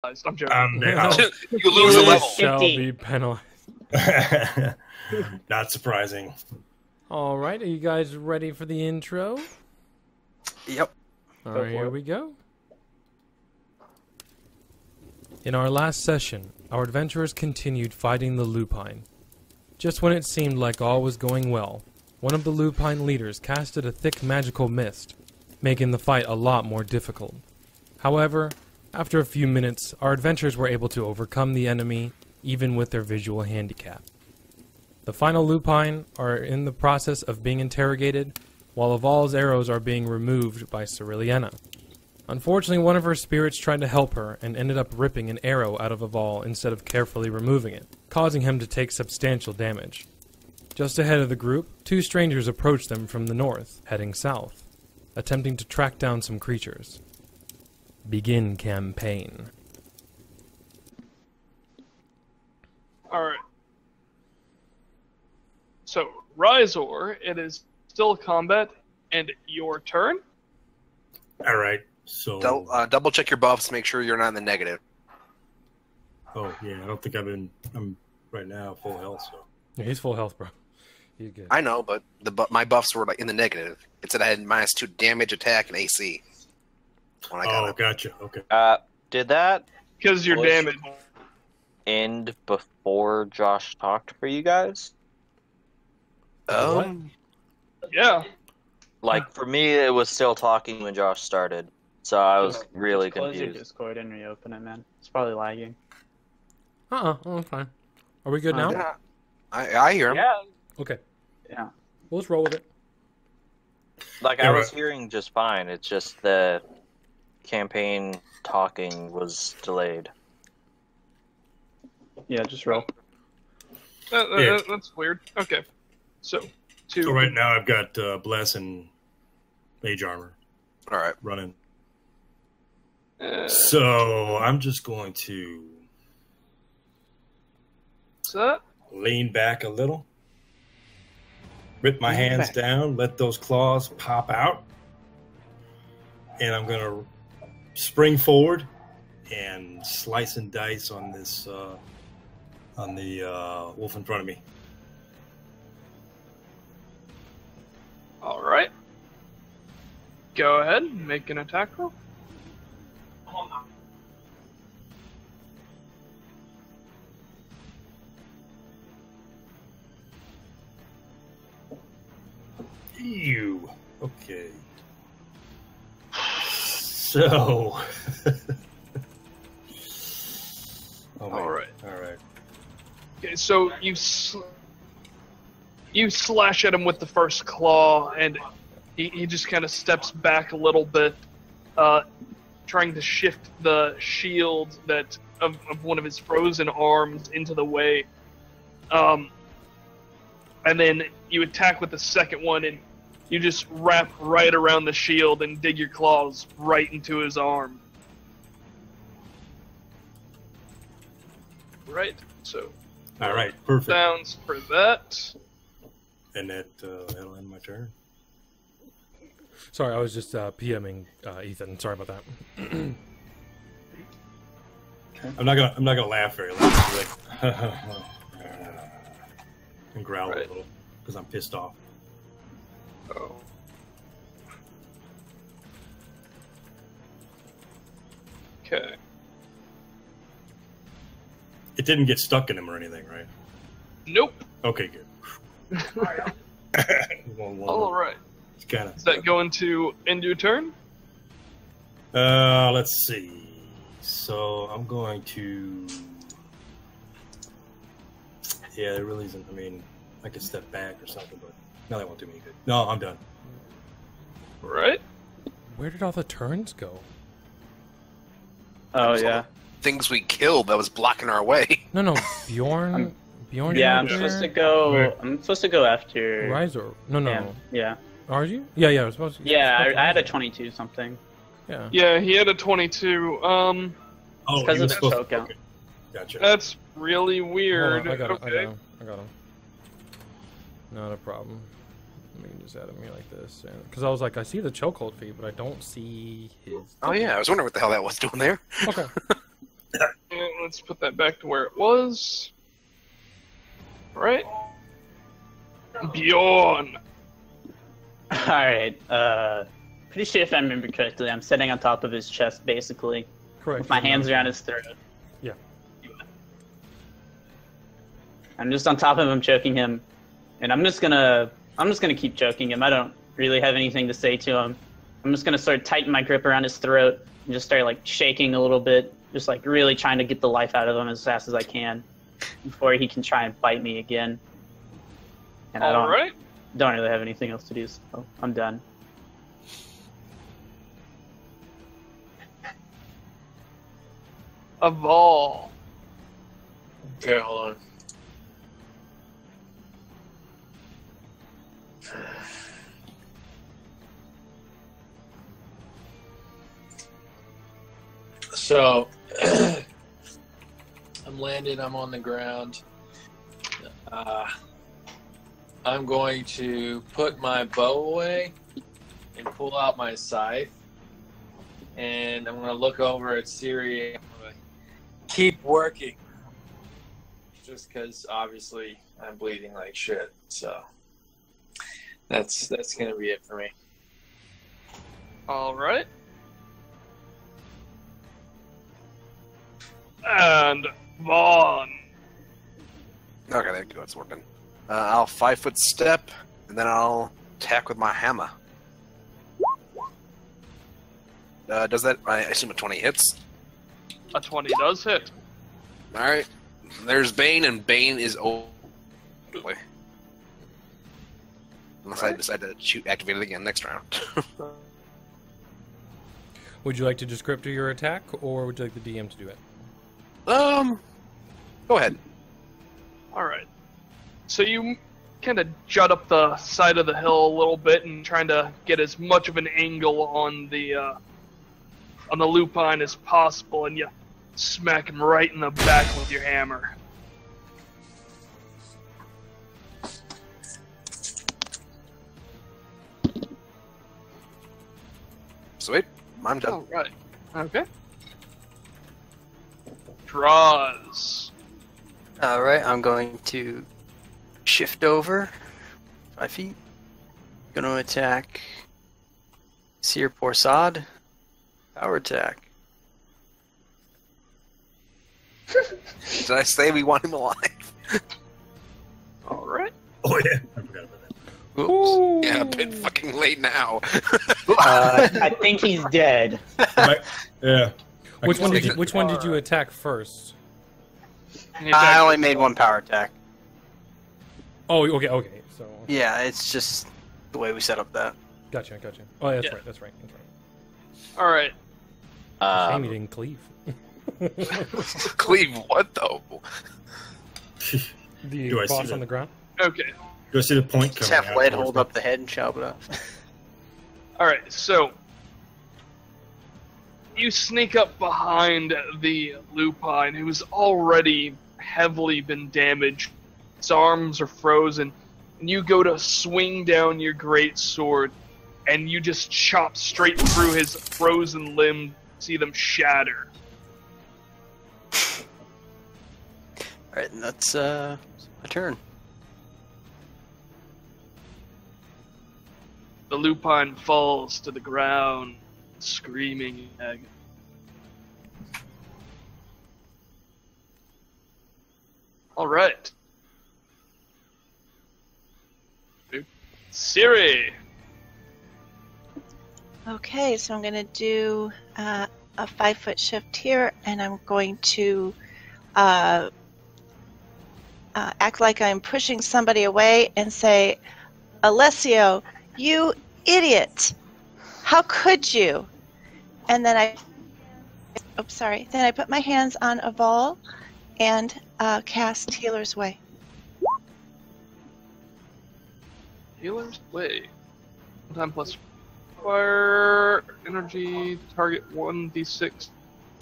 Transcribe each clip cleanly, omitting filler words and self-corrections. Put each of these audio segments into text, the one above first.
I'm joking. You lose a level. Shall be penalized. Not surprising. All right, are you guys ready for the intro? Yep. All right, here we go. In our last session, our adventurers continued fighting the Lupine. Just when it seemed like all was going well, one of the Lupine leaders casted a thick magical mist, making the fight a lot more difficult. However, after a few minutes, our adventurers were able to overcome the enemy, even with their visual handicap. The final Lupine are in the process of being interrogated, while Aval's arrows are being removed by Ceriliana. Unfortunately, one of her spirits tried to help her and ended up ripping an arrow out of Aval instead of carefully removing it, causing him to take substantial damage. Just ahead of the group, two strangers approached them from the north, heading south, attempting to track down some creatures. Begin campaign. Alright. So, Rizor, it is still combat, and your turn. Alright, so... Double check your buffs, make sure you're not in the negative. Oh, yeah, I don't think I'm right now full health, so... Yeah, he's full health, bro. He's good. I know, but my buffs were like in the negative. It said I had -2 damage, attack, and AC. When I got it. Gotcha, okay. Did that Because you're Push. damaged. end before Josh talked for you guys? Yeah. Like, for me, it was still talking when Josh started, so I was really Close your confused. Discord and reopen it, man. It's probably lagging. Oh, fine. Are we good now? Yeah, I hear him. Yeah, Okay. Yeah. We'll just roll with it. like, Yeah, I was right. hearing just fine. It's just the campaign talking was delayed. Yeah, just roll. Yeah. That's weird. Okay. So right now I've got Bless and Mage Armor All right. running. So I'm just going to set. lean back a little, rip my hands down, let those claws pop out, and I'm going to spring forward and slice and dice on this on the wolf in front of me. All right. Go ahead, make an attack roll. Ew. Okay. So. Oh, man. All right. All right. Okay, so you slash at him with the first claw, and he just kind of steps back a little bit, trying to shift the shield that of one of his frozen arms into the way. And then you attack with the second one, and you just wrap right around the shield and dig your claws right into his arm. Right, so All right. Perfect. sounds for that. And that'll end my turn. Sorry, I was just PMing Ethan. Sorry about that. I'm not gonna laugh very loud. Like, and growl a Right. little because I'm pissed off. Oh. Okay. It didn't get stuck in him or anything, right? Nope. Okay, good. All right. It's kind Is that going to end your turn? Let's see. So I'm going to. Yeah, it really isn't. I mean, I could step back or something, but no, that won't do me any good. No, I'm done. Right. Where did all the turns go? Oh, So yeah. Things we killed that was blocking our way. No, Bjorn. Bjorn. Yeah, I'm there? supposed to go. Where? I'm supposed to go after. Rizor. No. Yeah. Are you? Yeah. I was supposed to. Yeah, I had a 22 something. Yeah. Yeah, he had a 22. Oh, because he of was the supposed choke out. Okay. Gotcha. That's really Hold weird. on, I got Okay. him. Not a problem. Let me just add him here like this, because I was like, I see the chokehold feed, but I don't see his. Oh yeah, I was wondering what the hell that was doing there. Okay. let's put that back to where it was. Right. Bjorn. Alright, pretty sure if I remember correctly, I'm sitting on top of his chest, basically, Correct. with my hands around his throat. Yeah. I'm just on top of him, choking him, and I'm just gonna keep choking him. I don't really have anything to say to him. I'm just gonna sort of tighten my grip around his throat and just start like shaking a little bit, just like really trying to get the life out of him as fast as I can before he can try and bite me again. And I don't really have anything else to do, so I'm done. Aval. Okay, hold on. So, I'm landed, I'm on the ground. I'm going to put my bow away and pull out my scythe. And I'm going to look over at Siri and I'm going to keep working. Just because, obviously, I'm bleeding like shit. So, that's going to be it for me. All right. And Vaughn. Okay, there you go. It's working. I'll 5-foot step, and then I'll attack with my hammer. Does that? I assume a 20 hits. A 20 does hit. All right. There's Bane, and Bane is over. Unless I decide to activate it again next round. Would you like to descript your attack, or would you like the DM to do it? Go ahead. All right. So you kind of jut up the side of the hill a little bit and trying to get as much of an angle on the lupine as possible, and you smack him right in the back with your hammer. Sweet. I'm done. All right. Okay. Draws. Alright, I'm going to shift over 5 feet. Gonna attack Seer Porsad. Power attack. Did I say we want him alive? All right. Oh yeah, I forgot about that. Oops. Yeah, a bit fucking late now. I think he's dead. Yeah. Which one did you attack first? I only made one power attack. Oh, okay. So Yeah, it's just the way we set up that. gotcha. Oh, yeah, Yeah. That's right. All right. Shame you didn't cleave. Cleave what though? The Do I see boss that? on the ground. Okay. Do I see the point Just coming have out? lead hold up the head and chop it off. All right. So you sneak up behind the lupine, who's already heavily been damaged. His arms are frozen, and you go to swing down your great sword, and you just chop straight through his frozen limb, see them shatter. Alright, and that's my turn. The lupine falls to the ground, screaming in agony. All right. Siri. Okay, so I'm going to do a 5-foot shift here, and I'm going to act like I'm pushing somebody away and say, Alessio, you idiot! How could you? And then Then I put my hands on Aval and cast Healer's Way. Healer's Way. Time plus fire energy. Target 1d6.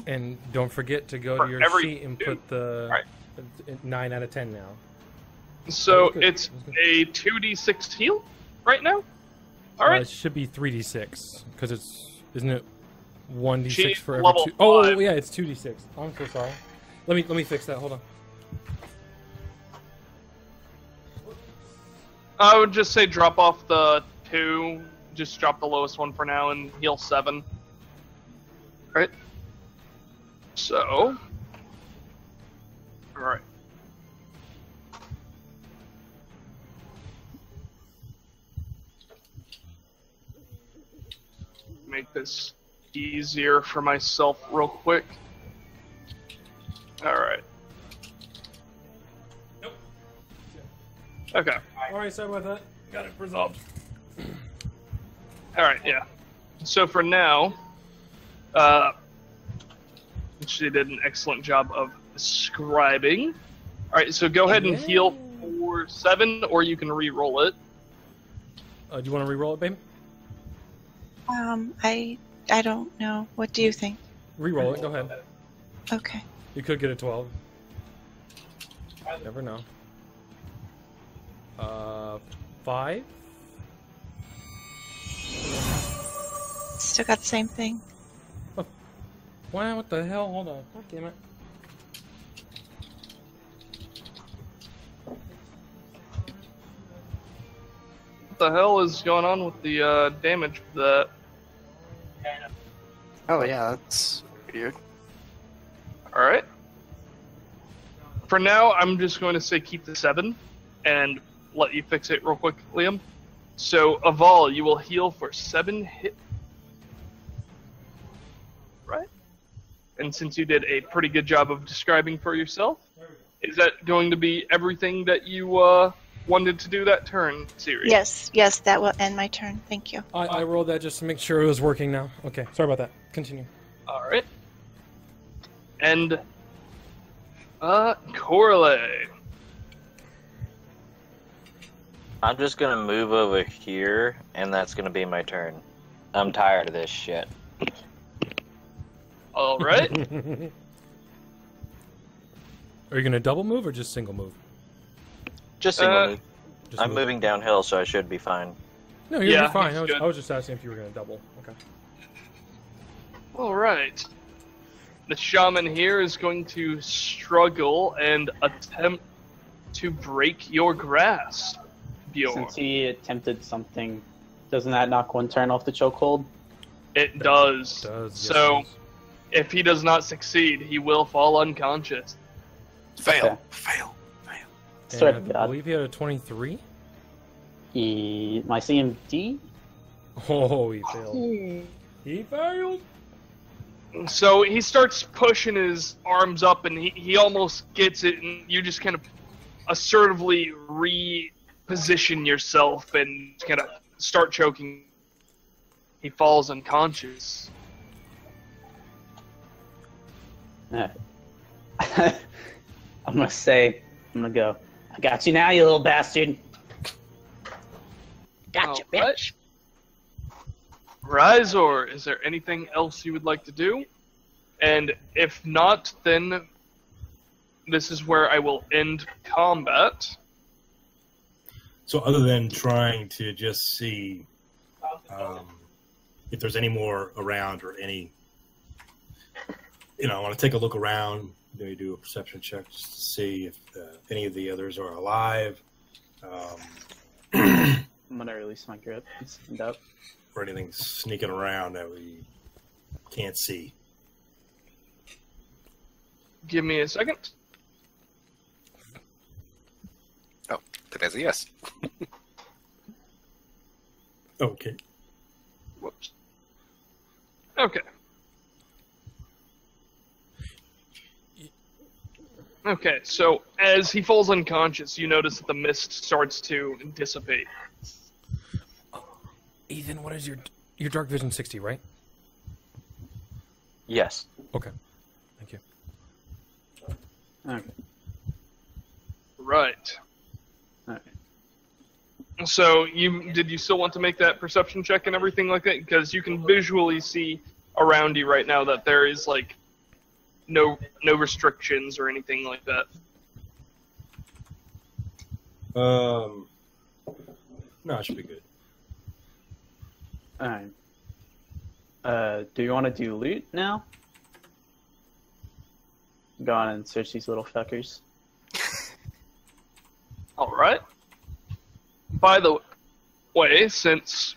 And don't forget to go For to your every sheet and put the 9 out of 10 now. So Good. it's a 2d6 heal right now. All right. It should be 3d6 because isn't it 1d6 Sheet for every level 2? Oh 5. yeah, it's 2d6. I'm so sorry. Let me fix that. Hold on. I would just say drop off the 2. Just drop the lowest one for now and heal 7. Right. So. Alright. Make this easier for myself real quick. Alright. Nope. Okay. Alright, sorry about that. Got it resolved. Alright, yeah. So for now, she did an excellent job of describing. Alright, so go ahead and heal for 7, or you can re-roll it. Do you want to re-roll it, babe? I don't know. What do you think? Re-roll it. Go ahead. Okay. You could get a 12. Never know. 5? Still got the same thing. Wow, what the hell? Hold on. God damn it. What the hell is going on with the damage that... Oh yeah, that's weird. Alright. For now, I'm just going to say keep the 7 and let you fix it real quick, Liam. So, Aval, you will heal for 7 hit. Right? And since you did a pretty good job of describing for yourself, is that going to be everything that you wanted to do that turn, Siri? Yes, that will end my turn. Thank you. I rolled that just to make sure it was working now. Okay, sorry about that. Continue. Alright. And, Corley. I'm just gonna move over here, and that's gonna be my turn. I'm tired of this shit. Alright. Are you going to double move or just single move? Just single move. Just I'm move. moving downhill, so I should be fine. No, you're Yeah, fine. he's good. I was just asking if you were going to double. Okay. Alright. The shaman here is going to struggle and attempt to break your grasp, Bjorn. Since he attempted something, doesn't that knock 1 turn off the chokehold? It does. Yes, So, it does. if he does not succeed, he will fall unconscious. Fail. Okay. Fail. Swear to And I God. believe he had a 23. My CMD? Oh, he failed. He failed. So he starts pushing his arms up, and he almost gets it, and you just kind of assertively reposition yourself and kind of start choking. He falls unconscious. I'm gonna go. I got you now, you little bastard. Gotcha, Alright. bitch. Rizor, is there anything else you would like to do? And if not, then this is where I will end combat. So other than trying to just see if there's any more around or any, I want to take a look around, maybe do a perception check just to see if any of the others are alive, I'm gonna release my grip and stand up. or anything sneaking around that we can't see. Give me a second. Oh, that's a yes. Okay. Whoops. Okay. Okay, so as he falls unconscious, you notice that the mist starts to dissipate. Ethan, what is your dark vision 60, right? Yes. Okay. Thank you. Okay. Right. Okay. So did you still want to make that perception check and everything like that? Because you can visually see around you right now that there is like no restrictions or anything like that. No, it should be good. Alright. Do you want to do loot now? Go on and search these little fuckers. All right. By the way, since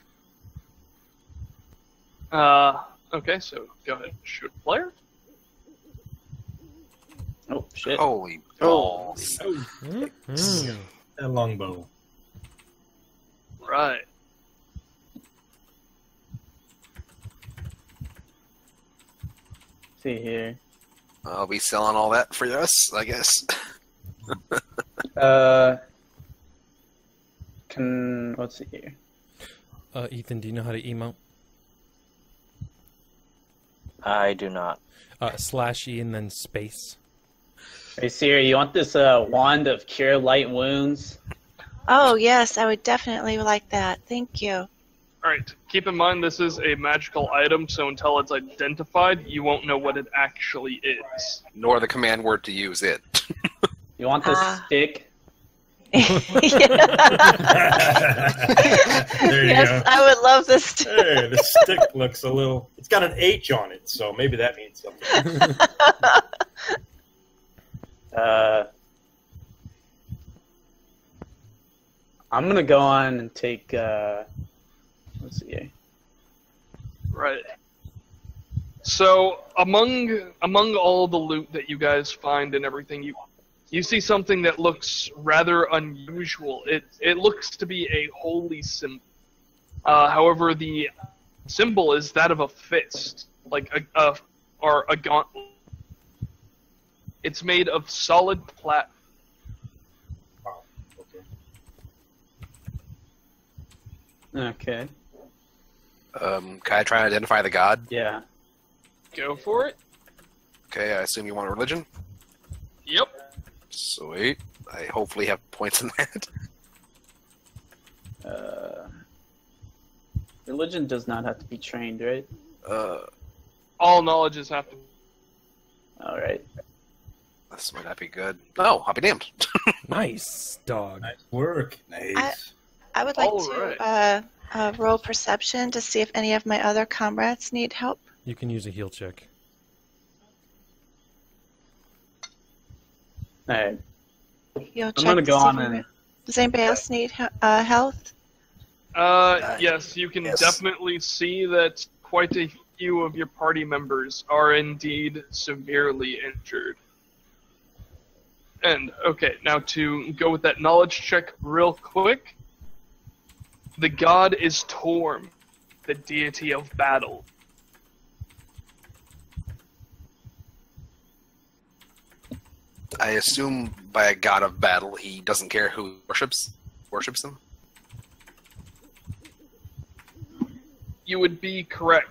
okay, so go ahead and shoot a player. Oh shit! Holy balls. Mhm. That longbow. Right. See here. I'll be selling all that for us, I guess. What's it here? Ethan, do you know how to emote? I do not. /E and then space. Hey Siri, you want this wand of cure light wounds? Oh, yes, I would definitely like that. Thank you. All right. Keep in mind this is a magical item, so until it's identified, you won't know what it actually is. Nor the command word to use it. You want this stick? There you Yes, go. I would love this too. Hey, the stick looks a little. It's got an H on it, so maybe that means something. I'm gonna go on and take. Let's see here. Right. So among all the loot that you guys find and everything, you see something that looks rather unusual. It looks to be a holy symbol. However, the symbol is that of a fist, like a gauntlet. It's made of solid platinum. Wow. Okay. Okay. Can I try and identify the god? Yeah. Go for it. Okay, I assume you want religion? Yep. Sweet. I hopefully have points in that. Religion does not have to be trained, right? All knowledges have to. All right. This might not be good. Oh, I'll be damned. Nice, dog. Nice work. Nice. I would like All to roll perception to see if any of my other comrades need help. You can use a heal check. All right. Heal I'm check gonna to go see on if and. Does anybody else need health? Yes, you can Yes. definitely see that quite a few of your party members are indeed severely injured. And, okay, now to go with that knowledge check real quick. The god is Torm, the deity of battle. I assume by a god of battle, he doesn't care who worships him. You would be correct.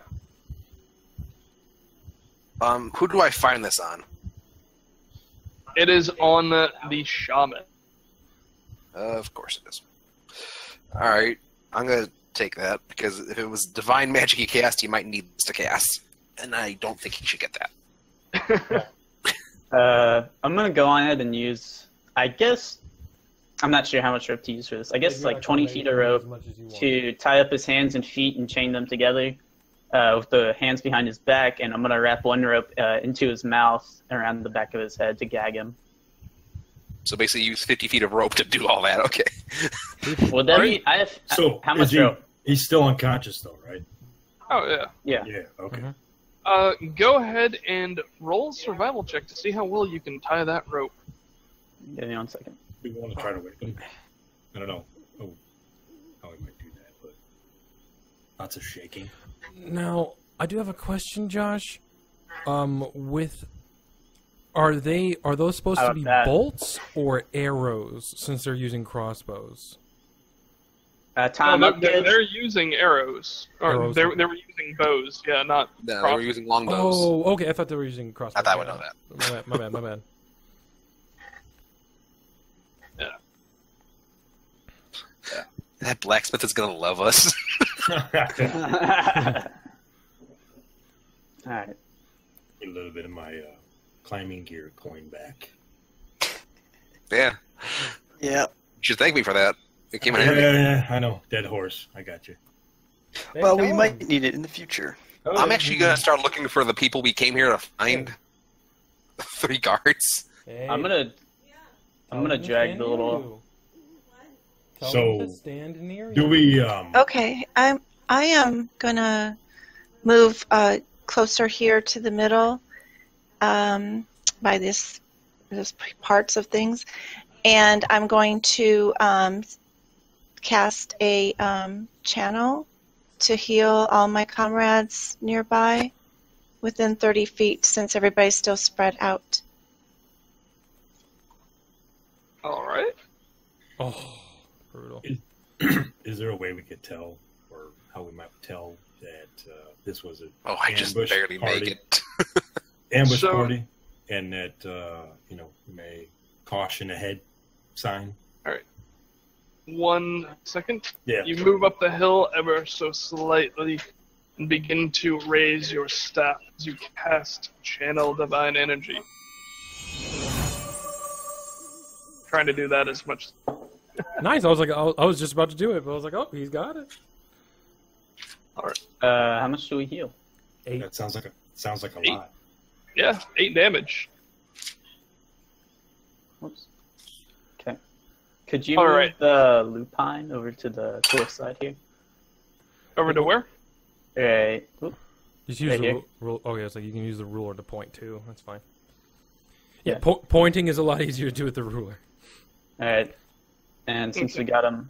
Who do I find this on? It is on the shaman. Of course it is. Alright, I'm gonna take that, because if it was divine magic he cast, he might need this to cast. And I don't think he should get that. I'm gonna go on ahead and use. I guess I'm not sure how much rope to use for this. I guess it's like 20 feet of rope to tie up his hands and feet and chain them together with the hands behind his back, and I'm gonna wrap one rope into his mouth around the back of his head to gag him. So basically use 50 feet of rope to do all that, okay. Would that be? I have. So how much is he, rope? he's still unconscious though, right? Oh, yeah. Yeah. Yeah. Okay. Mhm. Go ahead and roll a survival check to see how well you can tie that rope. Give me 1 second. We want to try to wake him. I don't know. Oh, how we might do that, but lots of shaking. Now, I do have a question, Josh. Are those supposed How to be about that? bolts or arrows? Since they're using crossbows. Time No, up, they're, kids. they're using arrows. Or Arrows. they were using bows, yeah, not No, they cross- were using longbows. Oh, okay. I thought they were using crossbows. I thought I would know that. My bad. My bad. That blacksmith is gonna love us. Alright. A little bit of my climbing gear coin back. Yeah. Yeah. You should thank me for that. It came in Yeah, handy. I know. Dead horse. I got you. Well, we might need it in the future. I'm actually gonna start looking for the people we came here to find. 3 guards. Hey, I'm gonna tell them to drag stand the near little. you. Tell So, them to stand near Do you. we? Okay, I am gonna move closer here to the middle, by this parts of things, and I'm going to cast a channel to heal all my comrades nearby within 30 feet, since everybody's still spread out. All right. Oh, brutal. Is there a way we could tell, or how we might tell that this was an Oh, I just ambush barely party, make it. ambush So- party, and that we may caution ahead sign? 1 second. Yeah. You move up the hill ever so slightly and begin to raise your staff as you cast Channel Divine Energy. Trying to do that as much. Nice. I was like, I was just about to do it, but I was like, oh, he's got it. How much do we heal? 8. That sounds like a 8. lot. Yeah, 8 damage. Whoops. Okay. Could you All move right. the lupine over to the side here? Over to where? Right. Oop. Just use Right the here. rule. Oh, yeah, so you can use the ruler to point too. That's fine. Yeah, Yeah. pointing is a lot easier to do with the ruler. All right. And since we got him,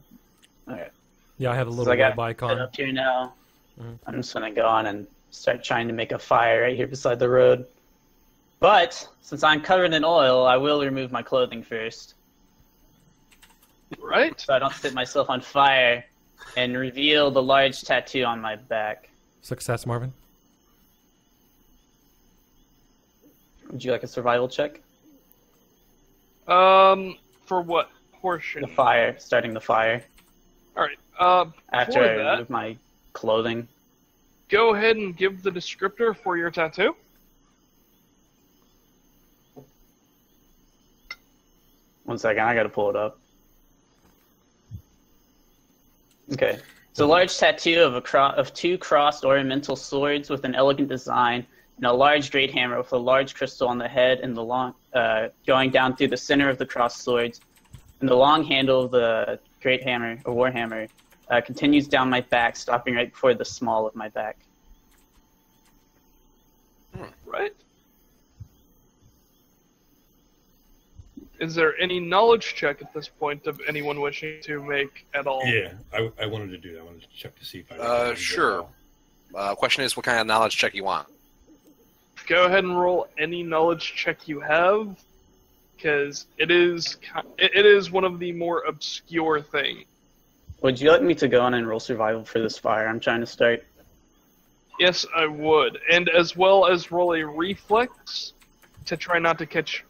all right. Yeah, I have a So little I got web set icon. up here now. Mhm. I'm just gonna go on and start trying to make a fire right here beside the road. But since I'm covered in oil, I will remove my clothing first, Right? so I don't set myself on fire, and reveal the large tattoo on my back. Success, Marvin. Would you like a survival check? For what portion? The fire, starting the fire. All right. After For I that- remove my clothing. Go ahead and give the descriptor for your tattoo. One second, I gotta pull it up. Okay. It's a large tattoo of 2 crossed ornamental swords with an elegant design, and a large great hammer with a large crystal on the head and the long, going down through the center of the crossed swords. And the long handle of the great hammer, or warhammer, continues down my back, stopping right before the small of my back. Right. Is there any knowledge check at this point of anyone wishing to make at all? Yeah, I wanted to do that. I wanted to check to see if I. Sure. Question is, what kind of knowledge check you want? Go ahead and roll any knowledge check you have, because it is one of the more obscure things. Would you like me to go on and roll survival for this fire I'm trying to start? Yes, I would, and as well as roll a reflex to try not to catch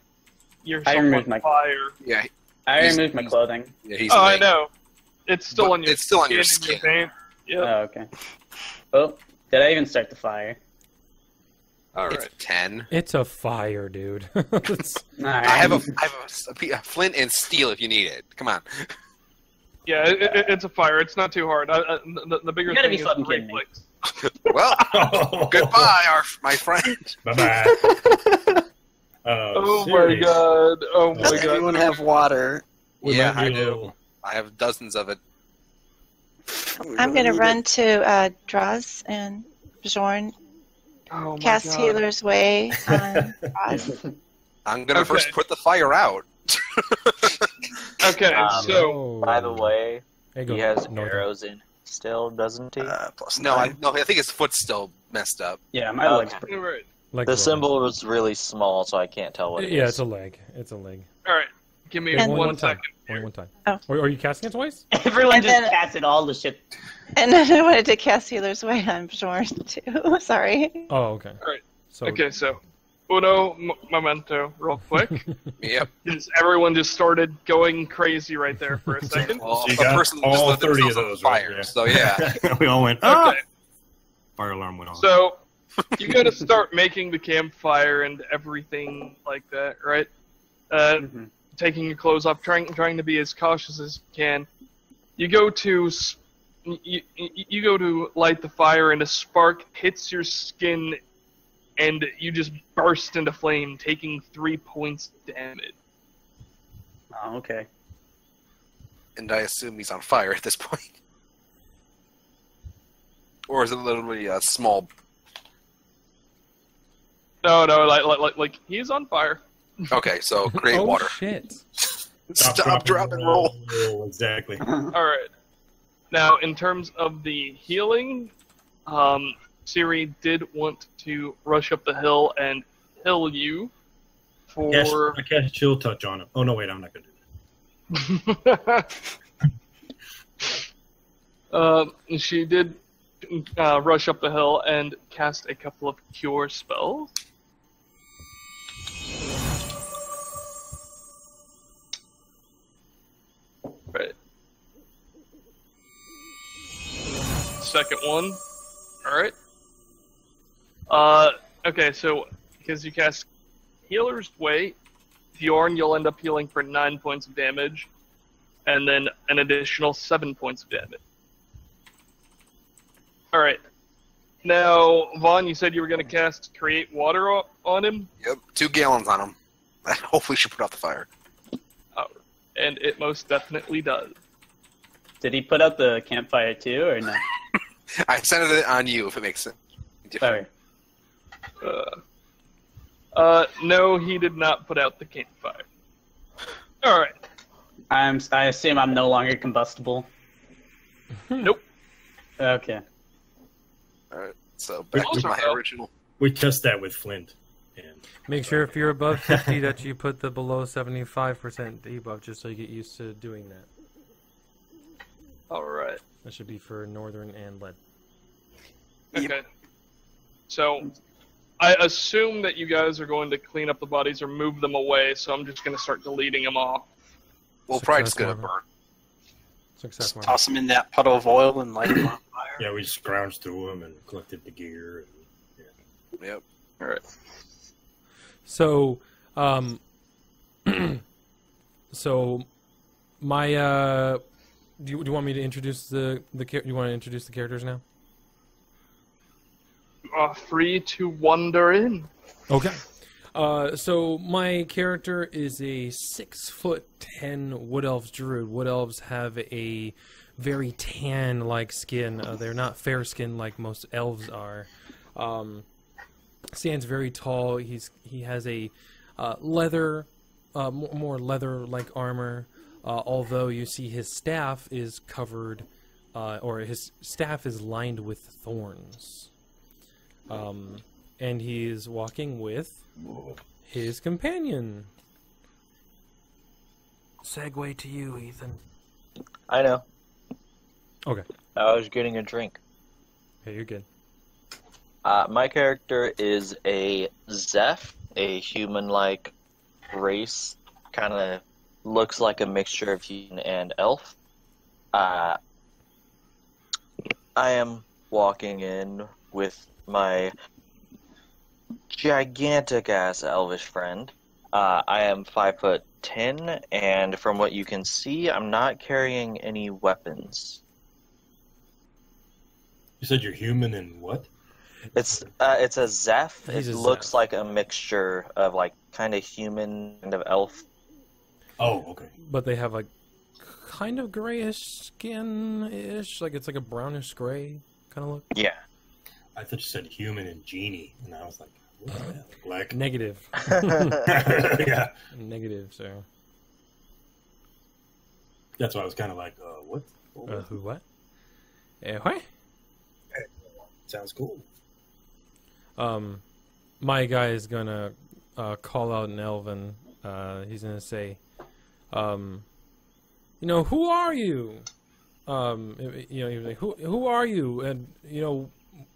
yourself on removed my- fire. Yeah, I He's- removed my clothing. yeah, he's. Oh, I late. know. It's still But on your. it's still on your skin and skin. pants. Yep. Oh, okay. Oh, did I even start the fire? All It's right. 10. It's a fire, dude. It's- Alright. I have a flint and steel if you need it. Come on. Yeah, it's a fire. It's not too hard. The bigger You gotta thing be is fucking kidding me. reflex. Well, goodbye, my friend. Bye bye. Oh my god! Oh my Does god! anyone have water? Yeah, I do. I have dozens of it. I'm going to run to Draz and Bjorn, Oh my cast god! Healer's Way on Draz. I'm gonna Okay. first put the fire out. Okay, so Oh. By the way, There you go, he has Northern. arrows in still, doesn't he? Plus No, 9. I think his foot's still messed up. Yeah, my Okay. leg's all pretty. right, Like The Roman. symbol was really small, so I can't tell what it is. Yeah, it's a leg. It's a leg. all right. Give me And- one time. second. Only one time. Oh. Or are you casting it twice? Everyone And just then- casted all the shit. And then I wanted to cast Healer's Way on Bjorn too. Sorry. Oh, okay. Alright. So, Okay, so uno momento, real quick. Yep. Everyone just started going crazy right there for a second. Well, So you the got person just all lit 30 of themselves on those, right? fire. Yeah. So yeah. We all went. Ah! Okay, Fire alarm went off. so you got to start making the campfire and everything like that, right? Mhm. Taking your clothes off, trying to be as cautious as you can. You go to you go to light the fire, and a spark hits your skin and you just burst into flame, taking 3 points damage. Oh, okay. And I assume he's on fire at this point. Or is it literally a small... No, like he's on fire. Okay, so create Oh water. shit! Stop, drop, and roll. Exactly. Alright. Now, in terms of the healing, Siri did want to rush up the hill and heal you for... I cast chill touch on him. Oh, no, wait, I'm not going to do that. She did rush up the hill and cast a couple of cure spells. Right. Second one. Alright. Okay, so because you cast Healer's Way, Bjorn, you'll end up healing for 9 points of damage, and then an additional 7 points of damage. Alright. Now, Vaughn, you said you were going to cast Create Water on him? Yep, 2 gallons on him. That hopefully should put out the fire. Oh, and it most definitely does. Did he put out the campfire too, or no? I centered it on you, if it makes sense. Sorry. No, he did not put out the campfire. Alright. I assume I'm no longer combustible. Nope. Okay. Alright, so back to my original. We test that with Flint. And Make sure if you're above 50 that you put the below 75% debuff, just so you get used to doing that. Alright. That should be for Northern and Lead. Okay. So, I assume that you guys are going to clean up the bodies or move them away, so I'm just going to start deleting them off. We'll probably just get a burn. Success mark. Toss them in that puddle of oil and light them on fire. yeah, we just scrounged through them and collected the gear. And, Yep. Alright. So, so my do you want me to introduce do you want to introduce the characters now? Free to wander in. Okay. So my character is a 6'10" Wood Elf druid. Wood Elves have a very tan-like skin. They're not fair-skinned like most elves are. Stands very tall. He has a leather, more leather-like armor. Although you see his staff is covered, or his staff is lined with thorns. And he is walking with his companion. Segue to you, Ethan. I know. Okay. I was getting a drink. Okay, you're good. My character is a Zeph, a human-like race. Kind of looks like a mixture of human and elf. I am walking in with my gigantic-ass elvish friend. I am 5'10", and from what you can see, I'm not carrying any weapons. You said you're human and what? It's a Zeph. He's It a looks Zeph. like a mixture of like kind of human, kind of elf. Oh, okay. But they have like kind of grayish skin-ish, like it's like a brownish gray kind of look. Yeah. I thought you said human and genie, and I was like, what's that? Black? Negative. yeah. Negative, sir. That's why I was kind of like, what? Who, what? What? Sounds cool. My guy is gonna call out in Elven. He's gonna say, who are you? He was like, who are you? And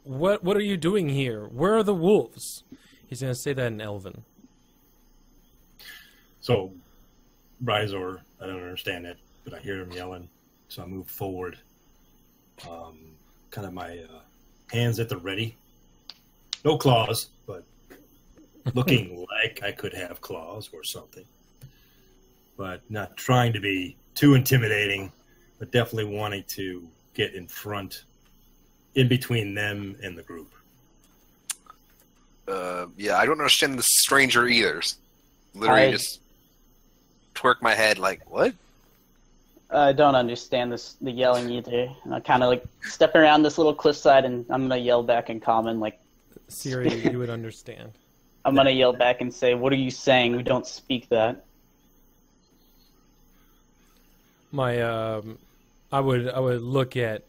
what are you doing here? Where are the wolves? He's gonna say that in Elven. So, Bryzor, I don't understand it, but I hear him yelling, so I move forward. Kind of my hands at the ready. No claws, but looking like I could have claws or something. But not trying to be too intimidating, but definitely wanting to get in front, in between them and the group. Yeah, I don't understand this stranger either. Literally I- just twerk my head like, what? I don't understand the yelling either. And I kind of like step around this little cliffside, and I'm gonna yell back in common, like Siri, you would understand. I'm gonna yell back and say, "What are you saying? We don't speak that." I would look at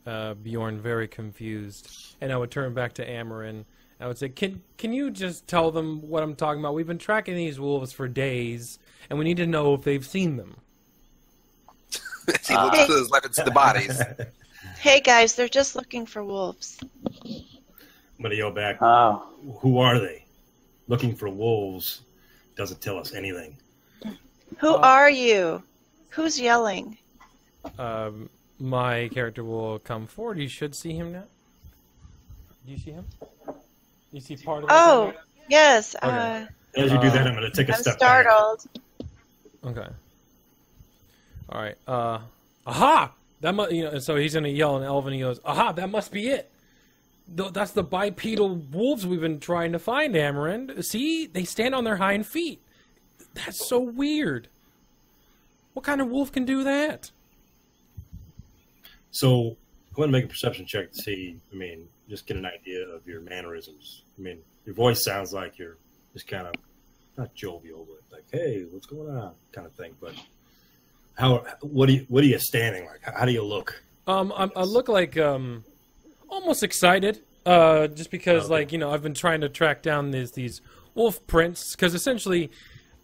Bjorn very confused, and I would turn back to Amarin. I would say, "Can you just tell them what I'm talking about? We've been tracking these wolves for days, and we need to know if they've seen them." As he looks to his left and see the bodies. Hey guys, they're just looking for wolves. I'm gonna yell back. Oh, Who are they? Looking for wolves doesn't tell us anything. Who are you? Who's yelling? My character will come forward. You should see him now. Do you see him? You see part of him? Oh, yes. Okay. As you do that, I'm gonna take a I'm step back. startled. Okay. All right. Aha! That so he's gonna yell in Elven. He goes, "Aha! That must be it. That's the bipedal wolves we've been trying to find, Amarin. See, they stand on their hind feet. That's so weird. What kind of wolf can do that?" So I'm gonna make a perception check to see. Just get an idea of your mannerisms. Your voice sounds like you're just kind of not jovial, but like, "Hey, what's going on?" kind of thing. But what are you standing like? How do you look? I look like almost excited, just because I've been trying to track down these wolf prints, because essentially,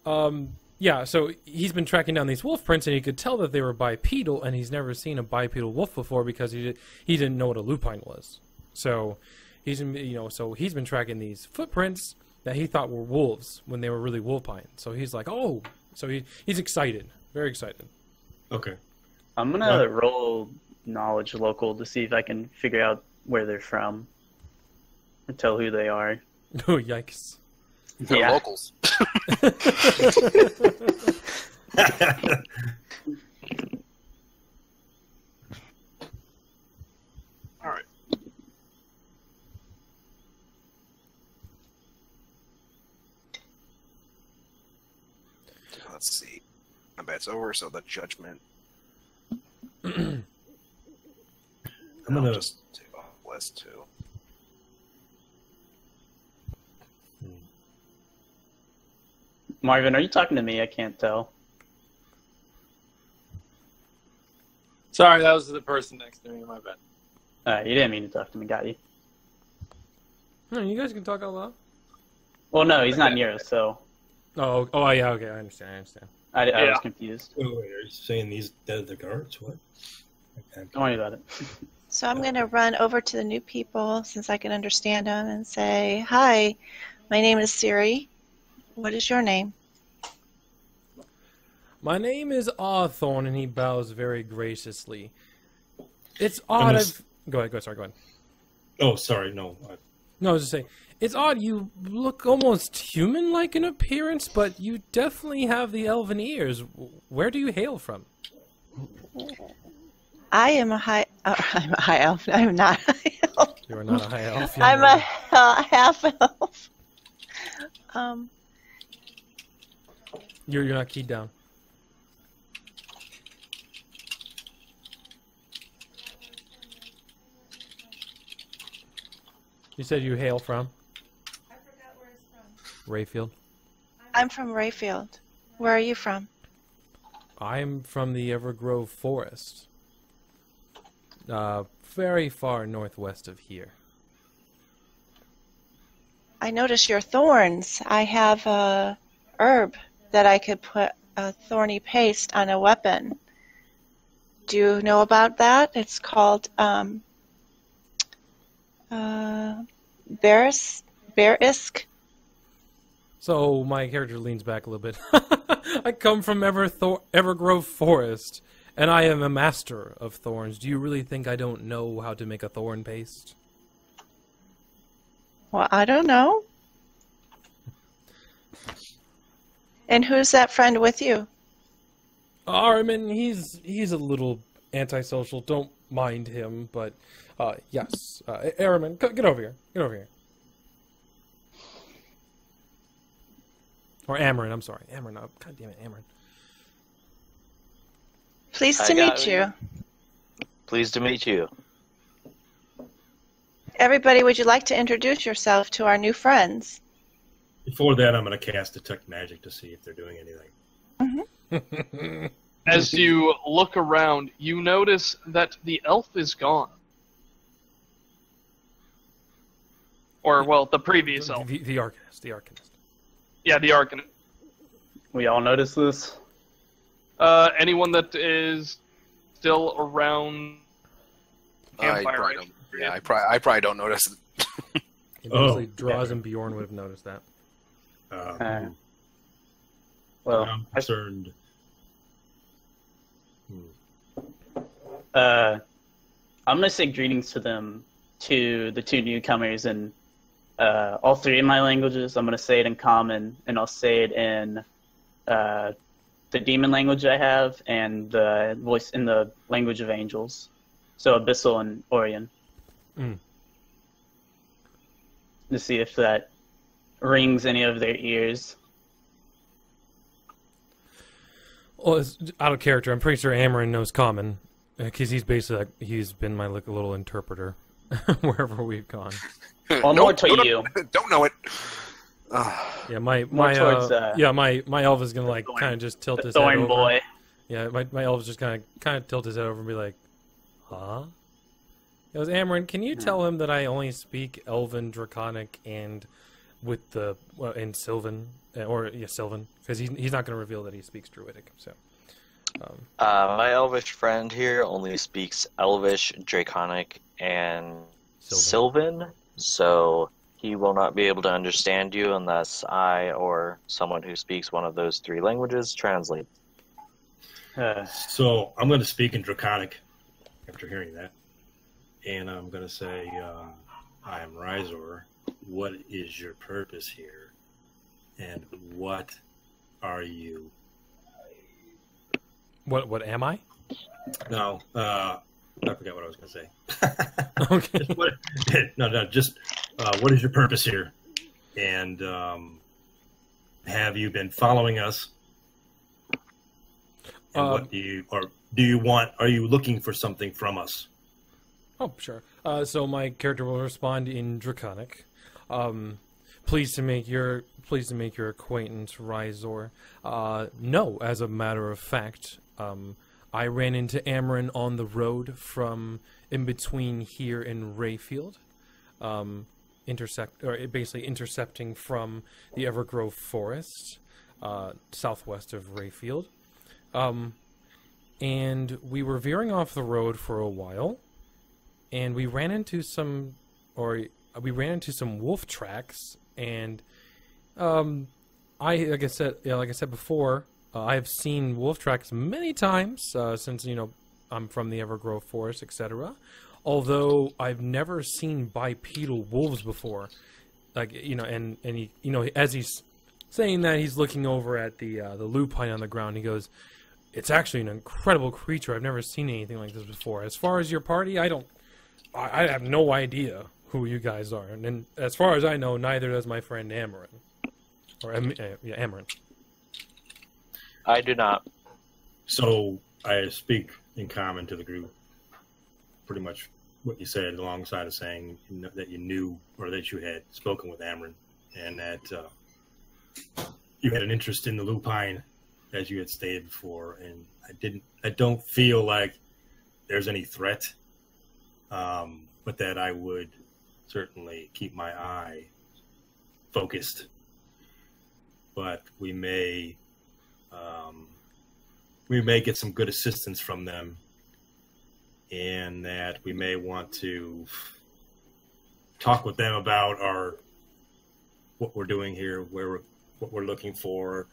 so he's been tracking down these wolf prints, and he could tell that they were bipedal, and he's never seen a bipedal wolf before because he didn't know what a lupine was. So he's been tracking these footprints that he thought were wolves when they were really wolfine. So he's like, oh, so he's excited, very excited. Okay. I'm gonna roll knowledge local to see if I can figure out where they're from and tell who they are. Oh, yikes. They're Yeah. locals. All right. Let's see. Combat's over, so the judgment. I'm I'll gonna just take off West too. Marvin, are you talking to me? I can't tell. Sorry, that was the person next to me. My bad. You didn't mean to talk to me, got you? No, you guys can talk out loud. Well, no, he's not near us, so Oh, yeah, okay, I understand. I Yeah. was confused. Wait, are you saying these dead are the guards? What? Okay. Don't worry about it. So I'm going to run over to the new people, since I can understand them, and say, "Hi, my name is Siri. What is your name?" My name is Awthorn, and he bows very graciously. It's odd. Go ahead. Oh, sorry. No. No, I was just saying, it's odd. You look almost human-like in appearance, but you definitely have the elven ears. Where do you hail from? I'm a high elf. I'm not a high elf. You are not a high elf. young I'm lady. a half elf. You're not keyed down. You said you hail from? I forgot where it's from. Rayfield. I'm from Rayfield. Where are you from? I'm from the Evergrove Forest. Very far northwest of here. I notice your thorns. I have a herb that I could put a thorny paste on a weapon. Do you know about that? It's called Barisk. So my character leans back a little bit. I come from Evergrove Forest, and I am a master of thorns. Do you really think I don't know how to make a thorn paste? Well, I don't know. And who's that friend with you? Armin, he's a little antisocial. Don't mind him, but yes. Aramin, get over here. Get over here. Or Amarin, I'm sorry. Amarin, oh, God damn it, Amarin. Pleased I to got meet you. you. Pleased to meet you. Everybody, would you like to introduce yourself to our new friends? Before that, I'm going to cast Detect Magic to see if they're doing anything. As you look around, you notice that the elf is gone. Or, well, the previous elf. The Arcanist. The Arcanist. Yeah, the Arcanist. We all notice this. Anyone that is still around I campfire. probably don't, yeah, I probably don't notice it. Mostly Draws and Bjorn would have noticed that. Well, I'm concerned. I'm gonna say greetings to them, to the two newcomers, in all three of my languages. I'm gonna say it in Common, and I'll say it in the demon language I have, and the voice in the language of angels. So Abyssal and Orion. Mm. To see if that rings any of their ears. Well, it's out of character. I'm pretty sure Amarin knows Common, because he's basically he's been my like a little interpreter wherever we've gone. Well, more to you. Don't know it. Yeah, my towards, my elf is gonna like kind of just tilt The his head Thorn over. Boy. Yeah, my elf is just kind of tilt his head over and be like, huh? He goes, Amarin, can you tell him that I only speak Elven, Draconic, and with the and Sylvan Sylvan, because he's not going to reveal that he speaks Druidic. So, My Elvish friend here only speaks Elvish, Draconic, and Sylvan, so he will not be able to understand you unless I or someone who speaks one of those three languages translate. So I'm going to speak in Draconic after hearing that. And I'm going to say, I am Rizor. What is your purpose here? And what are you? What am I? No, I forgot what I was going to say. Okay. No, just what is your purpose here? And have you been following us? And what do you want? Are you looking for something from us? Oh, sure. So my character will respond in Draconic. Pleased to make your acquaintance, Rizor. No, as a matter of fact, I ran into Amarin on the road from in between here and Rayfield, basically intercepting from the Evergrove Forest, southwest of Rayfield. And we were veering off the road for a while, and we ran into some wolf tracks, and like I said before, I have seen wolf tracks many times since I'm from the Evergrove Forest, etc. Although I've never seen bipedal wolves before, and he, as he's saying that, he's looking over at the lupine on the ground. He goes, "It's actually an incredible creature. I've never seen anything like this before. As far as your party, I have no idea who you guys are, and as far as I know, neither does my friend Amarin, or Amarin." I do not. So I speak in common to the group. Pretty much what you said, alongside of saying that you knew or that you had spoken with Amarin, and that you had an interest in the lupine, as you had stated before. And I don't feel like there's any threat, but that I would certainly keep my eye focused. But we may get some good assistance from them, and that we may want to talk with them about what we're doing here, what we're looking for,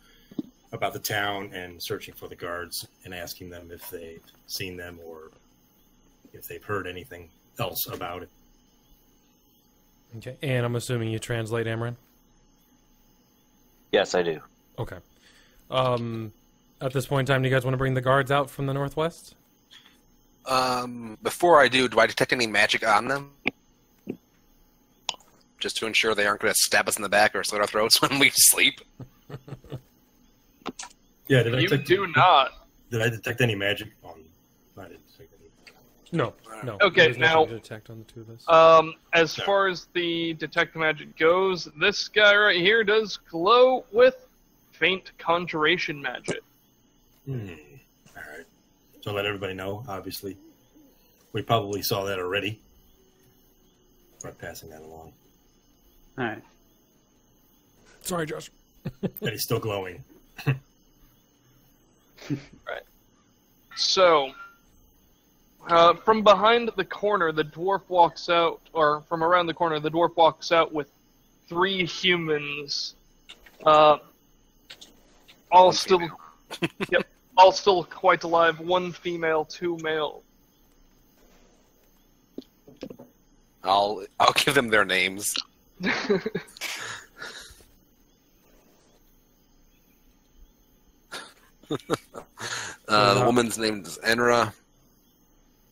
about the town, and searching for the guards, and asking them if they've seen them or if they've heard anything else about it. Okay, and I'm assuming you translate, Amarin? Yes, I do. Okay. At this point in time, do you guys want to bring the guards out from the northwest? Before I do I detect any magic on them? Just to ensure they aren't going to stab us in the back or slit our throats when we sleep? Yeah, did I You detect do not. Did I detect any magic on? I didn't detect any. No, no. Okay, There's now- nothing to detect on the two of us. As No. far as the detect magic goes, this guy right here does glow with faint conjuration magic. All right. So let everybody know. Obviously, we probably saw that already. By passing that along, All right. Sorry, Josh. that he's still glowing. So, from behind the corner, the dwarf walks out, or from around the corner, the dwarf walks out with 3 humans, all One still, female. yep, all still quite alive. 1 female, 2 male. I'll give them their names. The woman's name is Enra.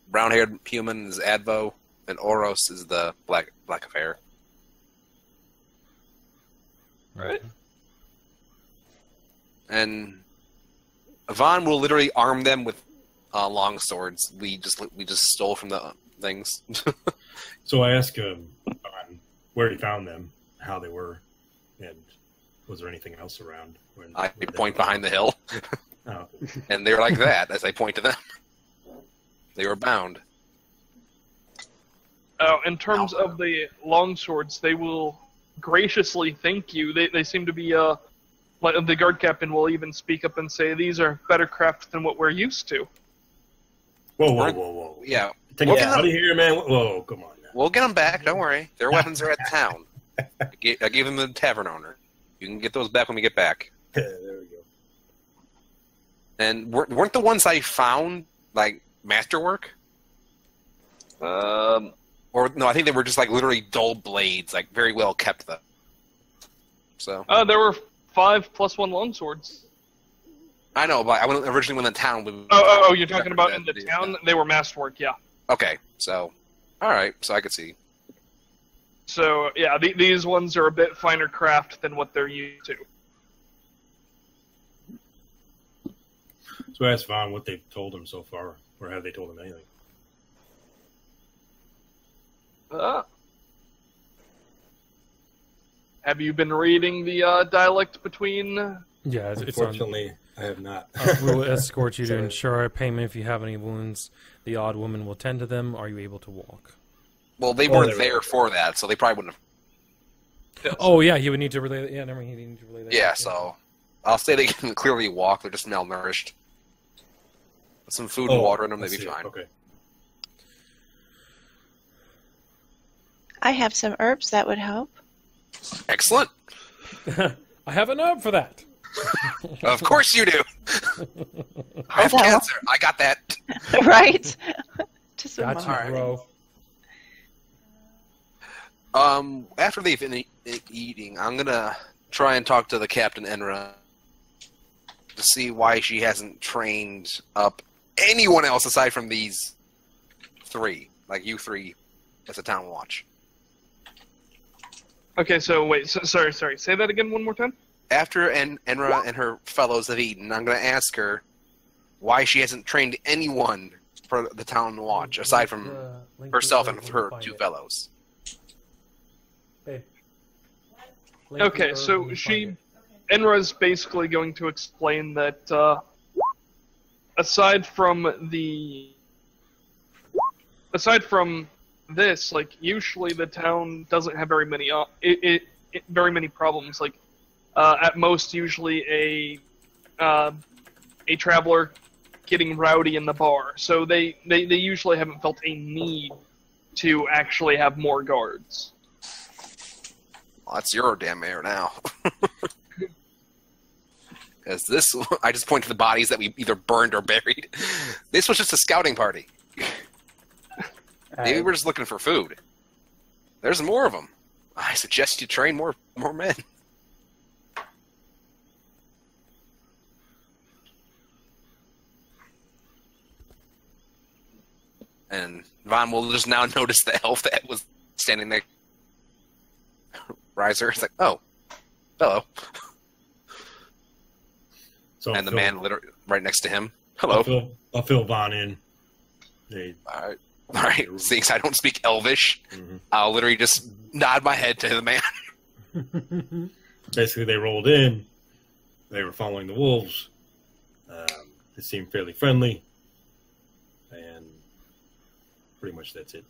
Brown-haired human is Advo, and Oros is the black of hair. Right. And Vaughn will literally arm them with long swords. We just stole from the things. So I asked him where he found them, how they were, and was there anything else around? I point behind the hill, Oh, and they're like that as I point to them. They were bound. In terms of the longswords, they will graciously thank you. They seem to be, like the guard captain will even speak up and say, these are better craft than what we're used to. whoa! Yeah, Take We'll it get out of here, man! Whoa, come on now. we'll get them back. Don't worry. Their weapons are at the town. I gave them to the tavern owner. You can get those back when we get back. There we go. And weren't the ones I found like masterwork? Or no, I think they were just like literally dull blades, like very well kept though. So There were 5 plus 1 longswords. I know, but I went originally when the town. Oh, you're talking about in the town? They were masterwork, yeah. Okay, so all right, so I could see. So, yeah, these ones are a bit finer craft than what they're used to. So I asked Vaughn what they've told him so far, or have they told him anything? Have you been reading the dialect between... Yeah, it's on. Unfortunately, I have not. We'll escort you to Sorry. ensure our payment if you have any wounds. The odd woman will tend to them. Are you able to walk? Well, they Oh, weren't they were there there. for that, so they probably wouldn't have. Oh, yeah, he would need to relay that. Yeah, never mind, he needed to relay that. Yeah, so I'll say they can clearly walk. They're just malnourished. With some food and water in them, I they'd be see. fine. Okay. I have some herbs that would help. Excellent. I have an herb for that. Of course you do. I have Hold on. cancer. I got that. Right? Just a Got moment. you, Alright. bro. After they finish eating, I'm gonna try and talk to the Captain Enra to see why she hasn't trained up anyone else aside from these 3, like you 3, as a town watch. Okay, so wait, sorry. Say that again one more time? After Enra and her fellows have eaten, I'm gonna ask her why she hasn't trained anyone for the town watch aside from herself and her 2 fellows. Okay, so Enra's basically going to explain that aside from this, like usually the town doesn't have very many very many problems. Like at most, usually a traveler getting rowdy in the bar. So they usually haven't felt a need to actually have more guards. Well, that's your damn air now. As this, I just point to the bodies that we either burned or buried. This was just a scouting party. Maybe we're just looking for food. There's more of them. I suggest you train more men. And Vaughn will just now notice the elf that was standing there. Riser is like, oh, hello. So and the man literally right next to him. I'll Hello. fill Vaughn in. All right. Since I don't speak Elvish, I'll literally just nod my head to the man. Basically, they rolled in. They were following the wolves. They seemed fairly friendly, and pretty much that's it.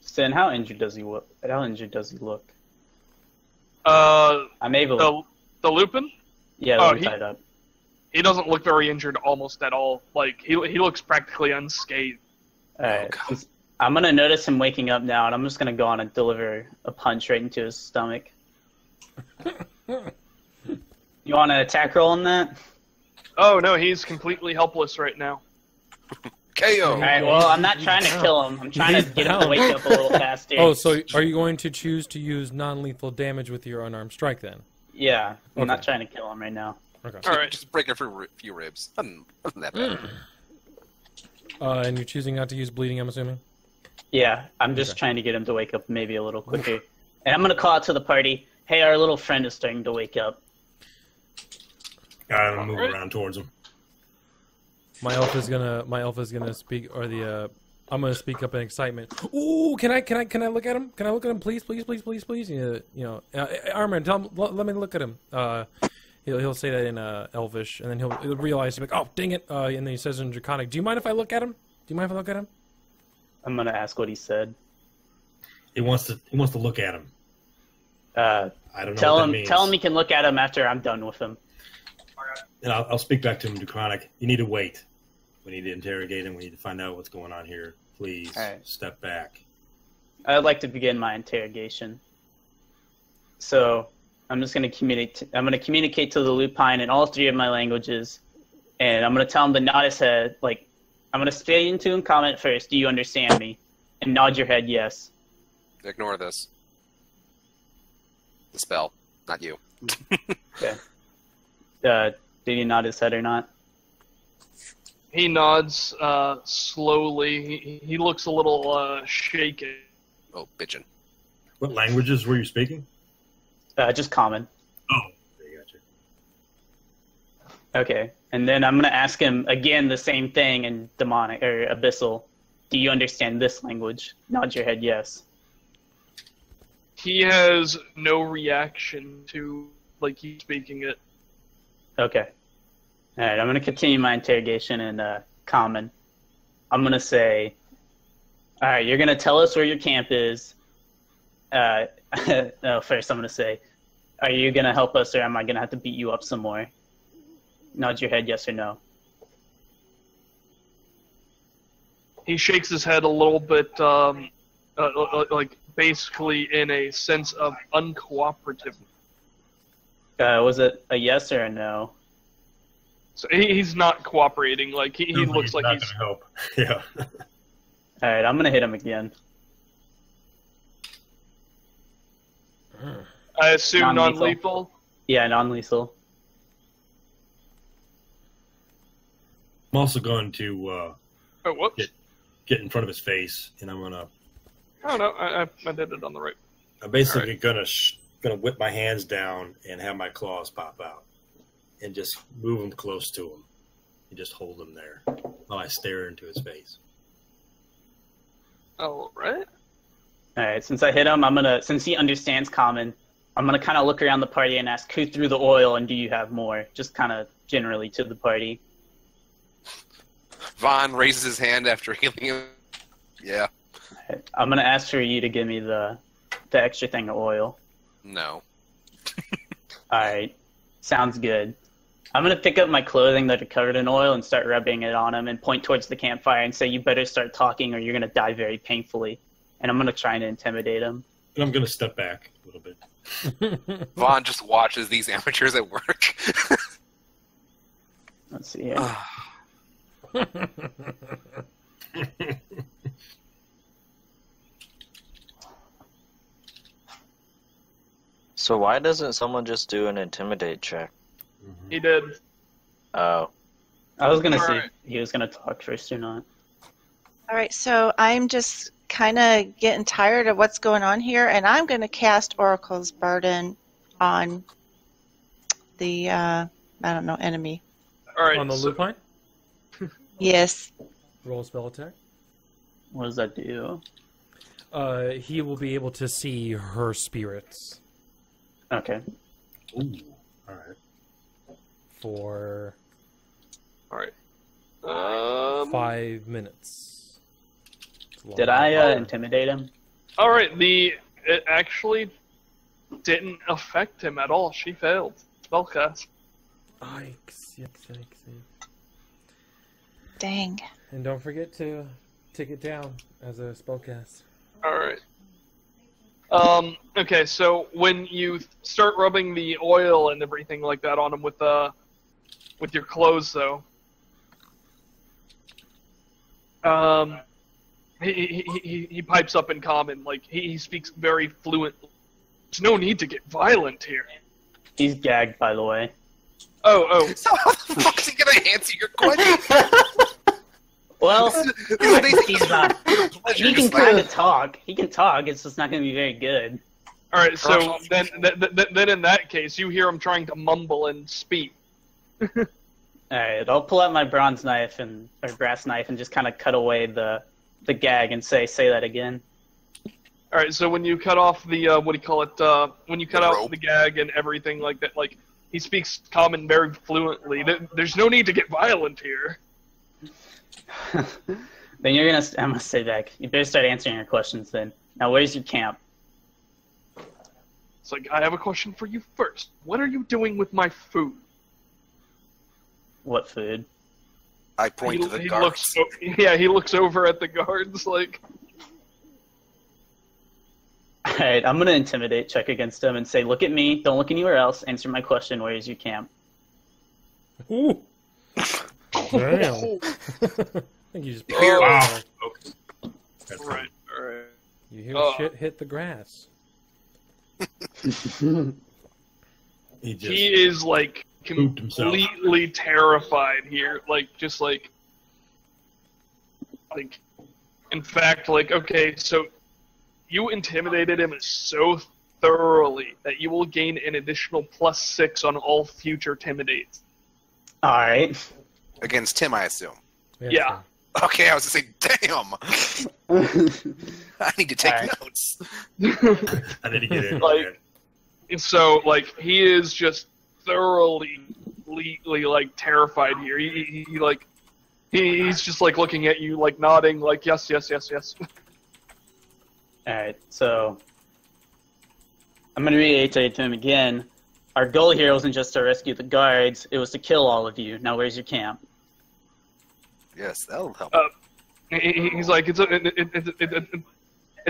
Sin, how injured does he look? I'm able. The Lupin? Yeah, Oh, I'm tied up. He doesn't look very injured almost at all. Like, he looks practically unscathed. Alright. I'm gonna notice him waking up now, and I'm just gonna go on and deliver a punch right into his stomach. You want an attack roll on that? Oh, no, he's completely helpless right now. KO. Alright, well, I'm not trying to kill him. I'm trying to get him to wake up a little faster. Oh, so are you going to choose to use non-lethal damage with your unarmed strike then? Yeah, I'm not trying to kill him right now. Okay. All right, just break a few ribs. Wasn't that bad. And you're choosing not to use bleeding, I'm assuming? Yeah, I'm just trying to get him to wake up maybe a little quicker. And I'm gonna call out to the party, hey, our little friend is starting to wake up. I'm gonna move around towards him. My elf is gonna speak, or I'm gonna speak up in excitement. Ooh, can I look at him? Can I look at him, please? Armin, let me look at him. He'll say that in Elvish, and then he'll realize, he'll be like, oh, dang it, and then he says in Draconic, do you mind if I look at him? I'm gonna ask what he said. He wants to look at him. I don't know tell what him that means. tell him he can look at him after I'm done with him. And I'll speak back to him, Draconic. You need to wait. We need to interrogate him. We need to find out what's going on here. Please step back. I'd like to begin my interrogation. So I'm just going to communicate to the lupine in all three of my languages, and I'm going to tell him to nod his head. Like, I'm going to say into him, comment first, do you understand me? And nod your head yes. Ignore this. The spell, not you. Okay. Did he nod his head or not? He nods slowly. He looks a little shaken. Oh, bitchin'. What languages were you speaking? Just common. Oh, I got you. Okay, and then I'm going to ask him again the same thing in demonic or abyssal. Do you understand this language? Nod your head yes. He has no reaction to, like, you speaking it. Okay. Alright, I'm going to continue my interrogation in common. I'm going to say, alright, you're going to tell us where your camp is. First I'm going to say, are you going to help us or am I going to have to beat you up some more? Nod your head yes or no. He shakes his head a little bit, like, basically in a sense of uncooperative. Was it a yes or a no? So he's not cooperating. Like, he looks like he's... Not gonna help. Yeah. Alright, I'm going to hit him again. I assume Non-lethal. non-lethal? Yeah, non-lethal. I'm also going to Oh, whoops. get in front of his face, and I'm gonna. Oh, no, I did it on the right. I'm basically gonna whip my hands down and have my claws pop out, and just move them close to him, and just hold him there while I stare into his face. All right. Alright, since I hit him, since he understands common, I'm gonna kind of look around the party and ask who threw the oil and do you have more? Just kind of generally to the party. Vaughn raises his hand after healing him. Yeah. I'm gonna ask for you to give me the extra thing of oil. No. Alright, sounds good. I'm gonna pick up my clothing that are covered in oil and start rubbing it on him and point towards the campfire and say, you better start talking or you're gonna die very painfully. And I'm gonna try to intimidate him. And I'm gonna step back a little bit. Vaughn just watches these amateurs at work. Let's see here. So why doesn't someone just do an intimidate check? He did. Oh. I was gonna see Alright. if he was gonna talk first or not. All right, so I'm just kind of getting tired of what's going on here, and I'm going to cast Oracle's Burden on the I don't know, enemy. All right. On the so- lupine? Yes. Roll spell attack. What does that do? He will be able to see her spirits Okay. Ooh. All right. for all right. 5 minutes. It's a long Did I time. intimidate him? All right. It actually didn't affect him at all. She failed spellcast. Yikes, yikes, yikes. Dang. And don't forget to take it down as a spellcast. All right. Okay, so when you start rubbing the oil and everything like that on him with your clothes, though, he pipes up in common. Like he speaks very fluently. There's no need to get violent here. He's gagged, by the way. Oh. So how the fuck is he gonna answer your question? Well, This is basically he's not. pleasure, He can just like- kind of talk. He can talk. It's just not going to be very good. All right. So then in that case, you hear him trying to mumble and speak. All right, I'll pull out my bronze knife or brass knife and just kind of cut away the gag and say that again. All right, so when you cut off the what do you call it? When you cut The out rope. the gag and everything like that, like he speaks common very fluently. There's no need to get violent here. Then I'm gonna say back. You better start answering your questions then. Now, where's your camp? It's like I have a question for you first. What are you doing with my food? What food? I point to the he guards. he looks over at the guards like. All right, I'm gonna intimidate check against him and say, "Look at me. Don't look anywhere else. Answer my question. Where is your camp?" Ooh! Damn. I think you just... Oh. Wow. Okay. That's Right. All right. You hear Oh. shit hit the grass. He just He is like pooped himself. completely terrified here. Like just like. In fact, like okay, so. You intimidated him so thoroughly that you will gain an additional +6 on all future intimidates. All right. Against Tim, I assume. Yeah. Okay, I was gonna say, damn. I need to take Alright. notes. I need to get in. Like- So, like, he is just thoroughly, like, terrified here. He's just, like, looking at you, like, nodding, like, yes. All right, so I'm going to reiterate to him again. Our goal here wasn't just to rescue the guards, it was to kill all of you. Now where's your camp? Yes, that'll help. He's like, it's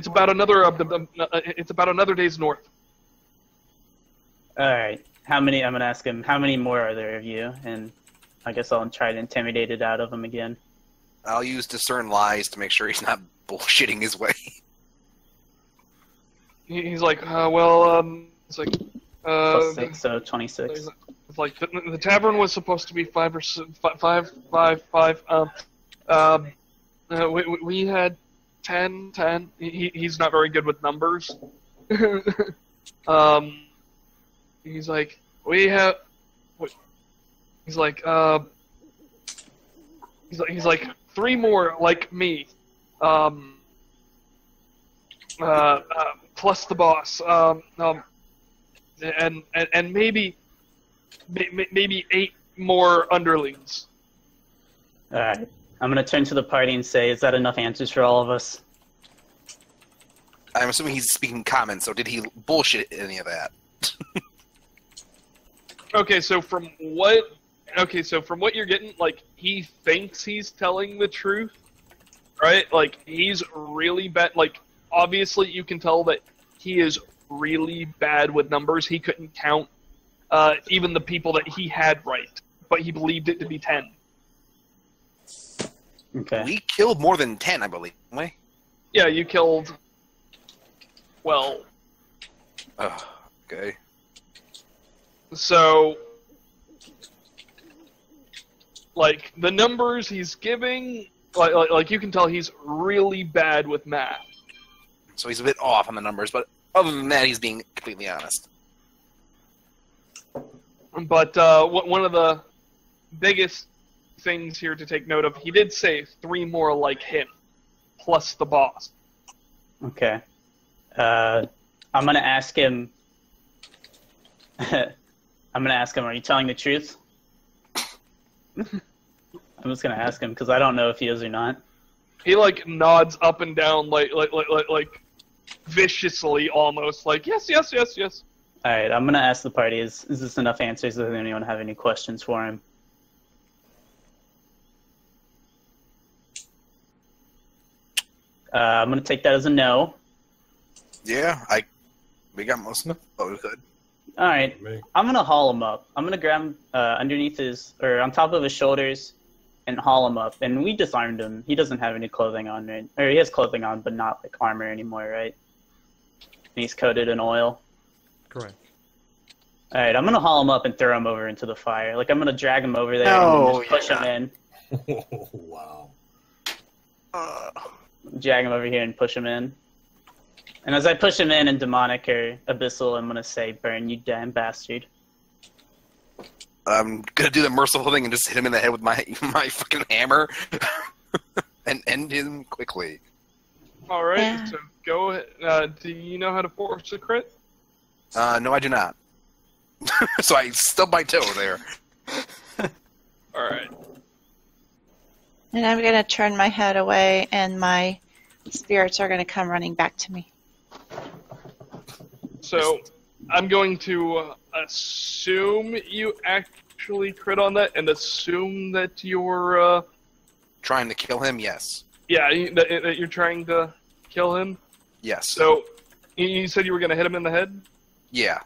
about another day's north. All right, I'm going to ask him, how many more are there of you? And I guess I'll try to intimidate it out of him again. I'll use discern lies to make sure he's not bullshitting his way. He's like, it's like, Plus 6, so 26. It's like the tavern was supposed to be 5 or 5. We had 10. He's not very good with numbers. He's like, we have. He's like, he's like 3 more like me. Plus the boss, and maybe 8 more underlings. All right, I'm going to turn to the party and say, is that enough answers for all of us? I'm assuming he's speaking common, so did he bullshit any of that? Okay, so from what you're getting, like, he thinks he's telling the truth, right? Like, he's really bad. Like, obviously, you can tell that he is really bad with numbers. He couldn't count even the people that he had right, but he believed it to be 10. Okay. We killed more than 10, I believe, didn't we? Yeah, you killed. Well, Oh, okay. so, like, the numbers he's giving, like you can tell he's really bad with math. So he's a bit off on the numbers, but other than that, he's being completely honest. But one of the biggest things here to take note of, he did say 3 more like him, plus the boss. Okay. I'm gonna ask him. Are you telling the truth? I'm just gonna ask him because I don't know if he is or not. He like nods up and down, like viciously, almost like yes. All right, I'm gonna ask the party. Is this enough answers? Does anyone have any questions for him? I'm gonna take that as a no. Yeah, we got most of what we could. All right, I'm gonna haul him up. I'm gonna grab him underneath on top of his shoulders, and haul him up. And we disarmed him. He doesn't have any clothing on, right? Or he has clothing on, but not like armor anymore, right? And he's coated in oil. Correct. All right, I'm gonna haul him up and throw him over into the fire. Like I'm gonna drag him over there and just push him in. Wow. Drag him over here and push him in. And as I push him in demonic or abyssal, I'm gonna say, "Burn, you damn bastard." I'm gonna do the merciful thing and just hit him in the head with my fucking hammer, and end him quickly. All right, so go ahead. Do you know how to force a crit? No, I do not. So I stubbed my toe there. All right. And I'm going to turn my head away, and my spirits are going to come running back to me. So I'm going to assume you actually crit on that, and assume that you're trying to kill him. Yes. Yeah, that you're trying to kill him. Yes. So you said you were going to hit him in the head. Yeah.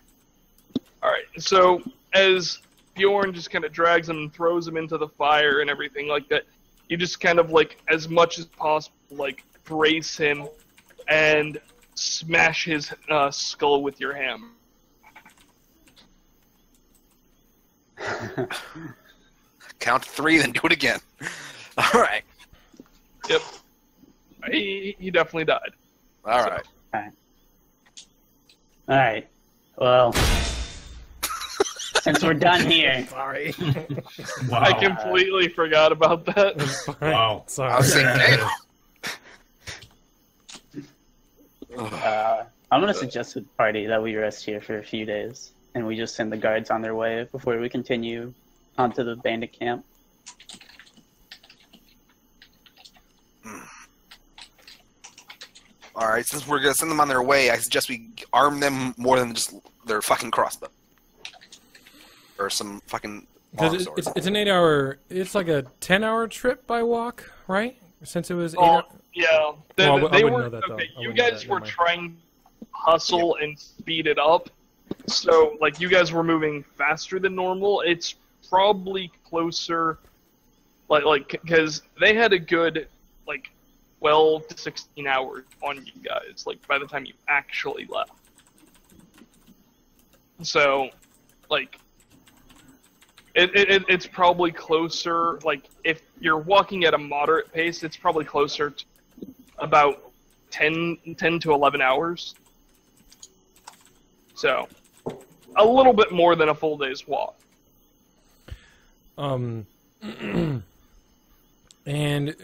All right. So as Bjorn just kind of drags him and throws him into the fire and everything like that, you just kind of like as much as possible like brace him and smash his skull with your hammer. Count 3, then do it again. All right. Yep. He definitely died. All right. All right. Well, since we're done here. Sorry. Wow. I completely forgot about that. Wow. Sorry. I was saying, I'm gonna suggest to the party that we rest here for a few days, and we just send the guards on their way before we continue onto the bandit camp. all right, since we're gonna send them on their way, I suggest we arm them more than just their fucking crossbow or some fucking. It's an 8-hour. It's like a 10-hour trip by walk, right? Since it was 8. Yeah. They Well, I wouldn't were know that, though. okay. I You wouldn't know guys that, were never mind. trying to hustle and speed it up, so like you guys were moving faster than normal. It's probably closer, like because they had a good like 12 to 16 hours on you guys. Like by the time you actually left, so like. It's probably closer, like, if you're walking at a moderate pace, it's probably closer to about 10 to 11 hours. So, a little bit more than a full day's walk. And in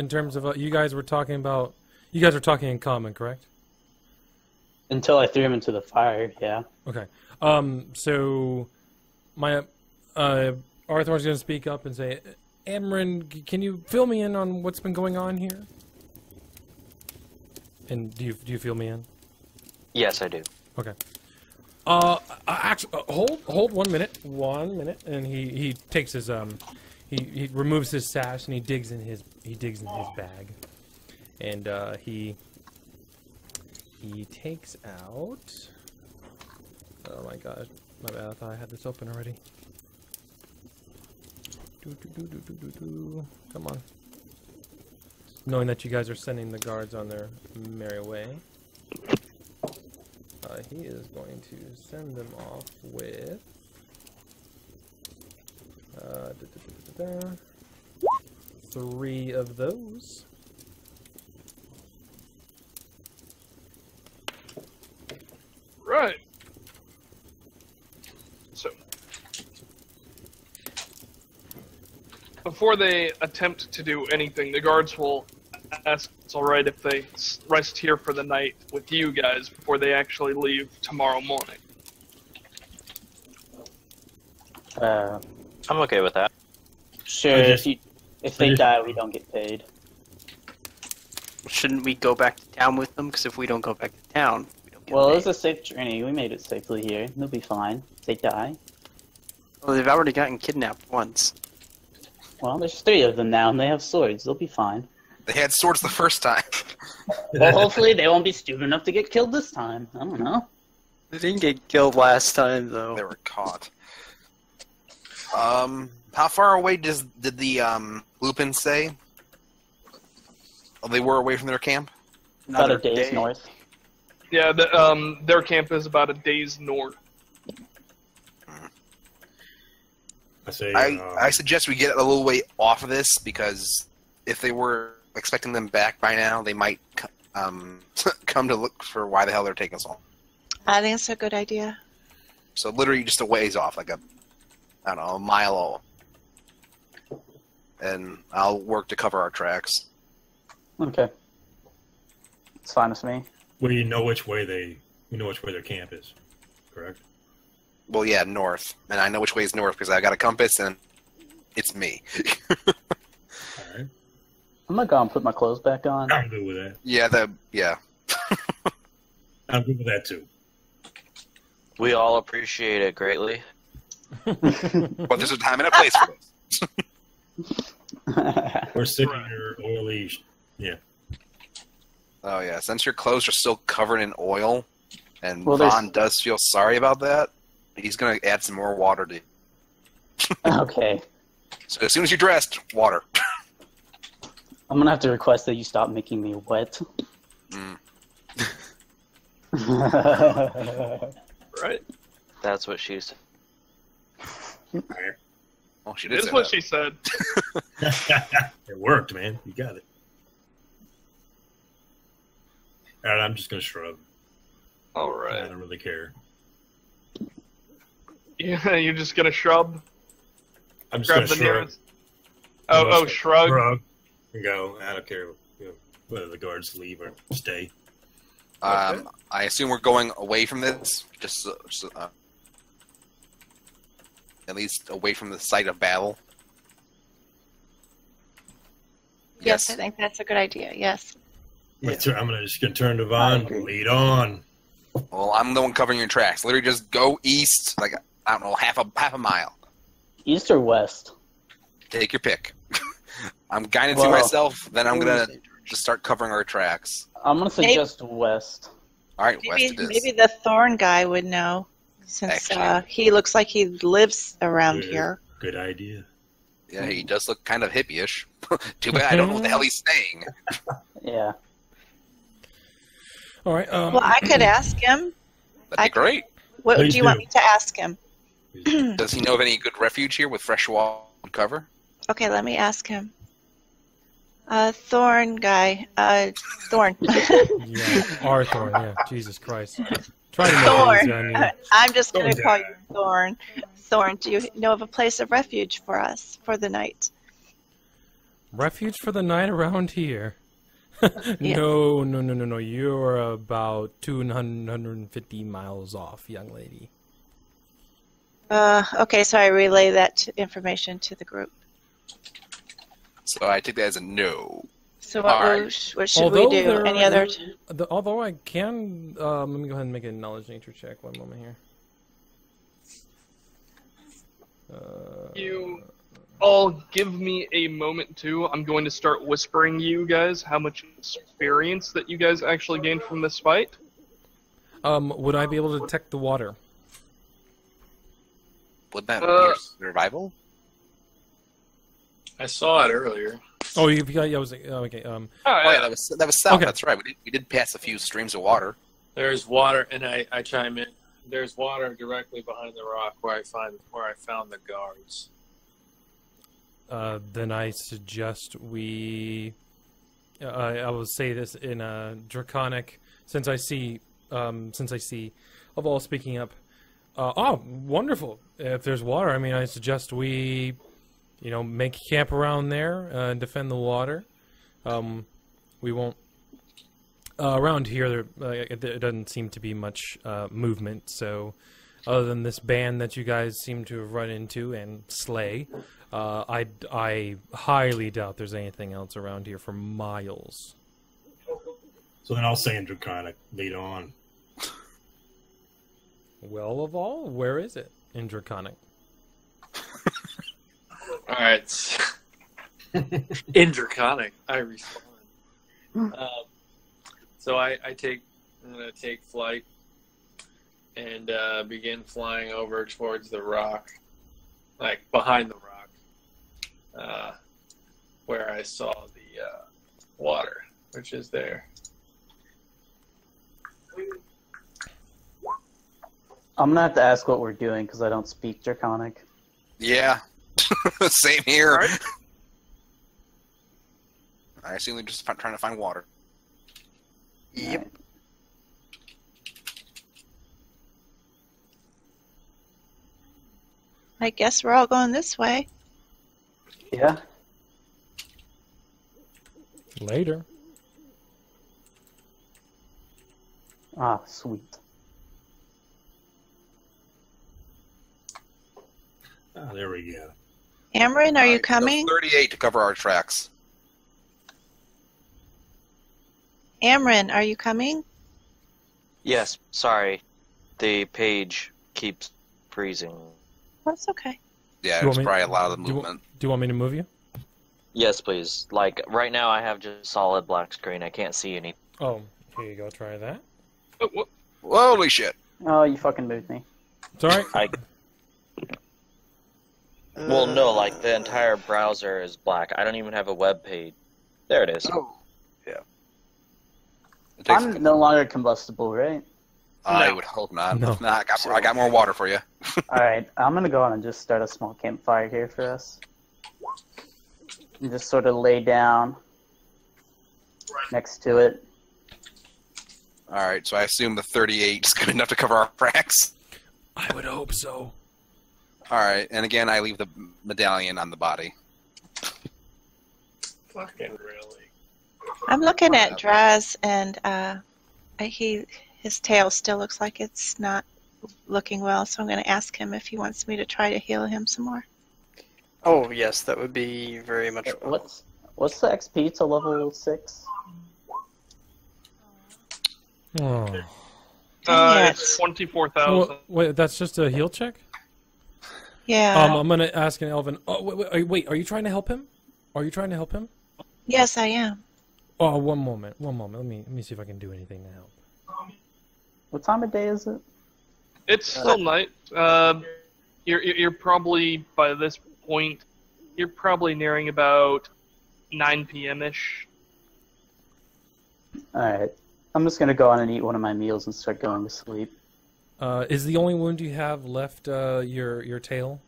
terms of you guys were talking in common, correct? Until I threw him into the fire, yeah. Okay. So my Arthur's going to speak up and say, Amron, can you fill me in on what's been going on here? And do you fill me in? Yes, I do. Okay. Actually, hold 1 minute, and he takes his he removes his sash and he digs in his bag, and he takes out. Oh my gosh, my bad. I thought I had this open already. Come on. Knowing that you guys are sending the guards on their merry way, he is going to send them off with 3 of those. Right. So, before they attempt to do anything, the guards will ask if it's alright if they rest here for the night with you guys before they actually leave tomorrow morning. I'm okay with that. Sure, if they die, we don't get paid. Shouldn't we go back to town with them? Because if we don't go back to town, we don't get Well, it paid. was a safe journey. We made it safely here. They'll be fine. If they die. Well, they've already gotten kidnapped once. Well, there's 3 of them now, and they have swords. They'll be fine. They had swords the first time. Well, hopefully they won't be stupid enough to get killed this time. I don't know. They didn't get killed last time, though. They were caught. How far away did the Lupin say? Oh, they were away from their camp? About a Another day's day. north. Yeah, their camp is about a day's north. I say, I suggest we get a little way off of this, because if they were expecting them back by now, they might come to look for why the hell they're taking so long. I think it's a good idea. So literally just a ways off, like a mile. And I'll work to cover our tracks. Okay. It's fine with me. we know which way their camp is, correct? Well, yeah, north. And I know which way is north because I got a compass and it's me. All right. I'm gonna go and put my clothes back on. I'm good with that. Yeah. I'm good with that too. We all appreciate it greatly. But there's a time and a place for this. We're sick of your oily. Yeah. Oh, yeah. Since your clothes are still covered in oil, and Well, Vaughn does feel sorry about that, he's going to add some more water to you. Okay. So as soon as you're dressed, water. I'm gonna have to request that you stop making me wet. Mm. Right? That's what she said. Well, she did That's say what that. she said. It worked, man. You got it. All right, I'm just going to shrug. All I right. don't really care. Yeah, you're just gonna shrub. I'm just Grab going to the shrug. nearest. Oh, shrug. Shrug. And go. I don't care whether the guards leave or stay. I assume we're going away from this, just at least away from the site of battle. Yes, I think that's a good idea. Yes. I'm just going to turn to Vaughn. agree. Lead on. Well, I'm the one covering your tracks. Literally, just go east, like I don't know, half a mile. East or west? Take your pick. I'm guiding through Well, myself. Then I'm gonna just start covering our tracks. I'm gonna suggest west. All right, west Maybe, it is. maybe the Thorn guy would know, since Actually. he looks like he lives around Good. here. Good idea. Yeah, he does look kind of hippie-ish. Too bad I don't know what the hell he's saying. Yeah. All right. Well, I could ask him. That'd be great. What Please do you want do. me to ask him? Does he know of any good refuge here with fresh water and cover? Okay, let me ask him. Thorn guy. Thorn. Yeah, Arthur. Yeah, Jesus Christ. Try to make it Thorn. easy on you. I'm just going to Thorn call you Thorn. Thorn, do you know of a place of refuge for us for the night? Refuge for the night around here. Yeah. No. You're about 250 miles off, young lady. Okay, so I relay that information to the group. So I take that as a no. So All right. what should we do? Any other? Although I can, let me go ahead and make a knowledge nature check. 1 moment here. You all give me a moment too. I'm going to start whispering you guys how much experience that you guys actually gained from this fight. Would I be able to detect the water? Would that be your survival? I saw it earlier. Oh, you've got. Yeah, I was like, oh, okay. Oh yeah, that was south. Okay. That's right. We did pass a few streams of water. There's water, and I chime in. There's water directly behind the rock where I found the guards. Then I suggest we. I will say this in a draconic, since I see of all speaking up. Oh, wonderful! If there's water, I mean, I suggest we make camp around there and defend the water. We won't. Around here, there doesn't seem to be much movement. So, other than this band that you guys seem to have run into and slay, I highly doubt there's anything else around here for miles. So then I'll say in Draconic, lead on. Well, of all, where is it in Draconic? All right. In Draconic, I respond. So I'm going to take flight and begin flying over towards the rock, like behind the rock, where I saw the water, which is there. I'm gonna have to ask what we're doing because I don't speak Draconic. Yeah. Same here. All right. I assume they're just trying to find water. Yep. I guess we're all going this way. Yeah. Later. Ah, sweet. Ah, there we go. Amryn, are you Alright, coming? 38 to cover our tracks. Amryn, are you coming? Yes, sorry. The page keeps freezing. That's okay. Yeah, Do you it's want me- probably a lot of the do you- movement. Do you want me to move you? Yes, please. Like, right now I have just solid black screen. I can't see any. Oh, here you go. Try that. Holy shit. Oh, you fucking moved me. It's all right. Well, no, like, the entire browser is black. I don't even have a web page. There it is. Oh. Yeah. It takes a I'm couple- no longer combustible, right? I No. would hope not. No. Nah, I got more water for you. Alright, I'm gonna go on and just start a small campfire here for us. And just sort of lay down next to it. Alright, so I assume the 38 is good enough to cover our tracks. I would hope so. Alright, and again, I leave the medallion on the body. Fucking really. I'm looking at Draz, and his tail still looks like it's not looking well, so I'm going to ask him if he wants me to try to heal him some more. Oh, yes, that would be very much What's the XP to level 6? Oh. It's 24,000. Well, wait, that's just a heal check? Yeah. I'm gonna ask an Elvin. Oh, wait, are you trying to help him? Are you trying to help him? Yes, I am. Oh, one moment. Let me see if I can do anything to help. What time of day is it? It's still night. You're probably, by this point, you're probably nearing about 9 p.m.-ish. Alright. I'm just gonna go on and eat one of my meals and start going to sleep. Is the only wound you have left your tail?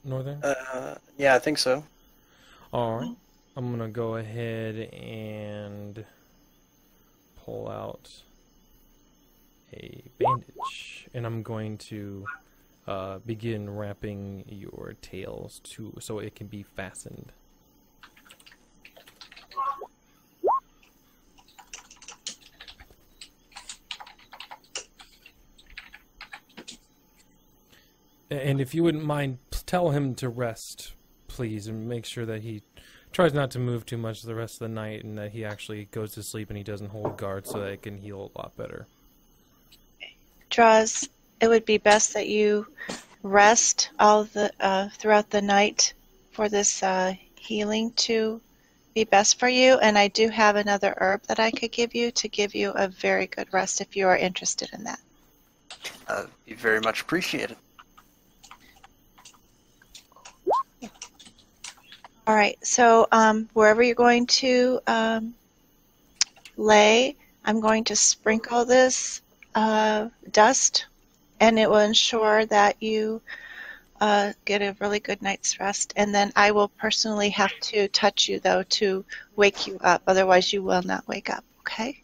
Northern? Yeah, I think so. Alright. I'm gonna go ahead and pull out a bandage. And I'm going to begin wrapping your tails so it can be fastened. And if you wouldn't mind, tell him to rest, please, and make sure that he tries not to move too much the rest of the night, and that he actually goes to sleep and he doesn't hold guard so that it can heal a lot better. Draz, it would be best that you rest throughout the night for this healing to be best for you. And I do have another herb that I could give you to give you a very good rest if you are interested in that. Be very much appreciated. All right, so wherever you're going to lay, I'm going to sprinkle this dust, and it will ensure that you get a really good night's rest. And then I will personally have to touch you, though, to wake you up. Otherwise, you will not wake up, okay?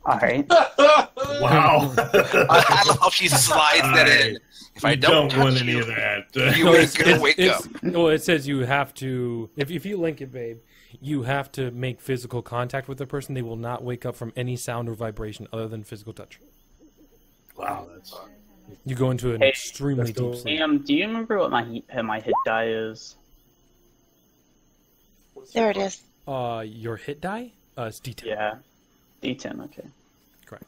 Alright. Wow. I love how she slides that in. If I You don't don't want touch any you, of that. you ain't gonna wake up. Well, it says you have to. If you link it, babe, you have to make physical contact with the person. They will not wake up from any sound or vibration other than physical touch. Wow, that's You go into an Hey, extremely that's cool. deep sleep. Do you remember what my hit die is? There it is. Your hit die? It's D10. Yeah, D10. Okay. Correct.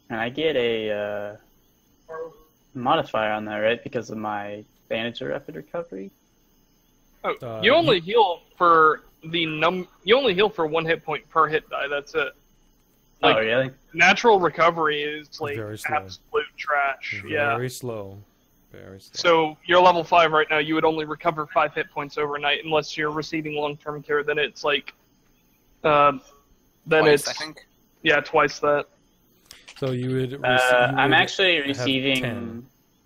And I get a modifier on that, right? Because of my bandage or rapid recovery. Oh, you only heal for You only heal for 1 hit point per hit die. That's it. Like, Oh, really? Natural recovery is like Very slow. absolute trash. Yeah. Very slow. Very slow. So you're level 5 right now. You would only recover 5 hit points overnight unless you're receiving long-term care. Then it's like, then Twice, it's I think. yeah, twice that. So you would. I'm actually have receiving.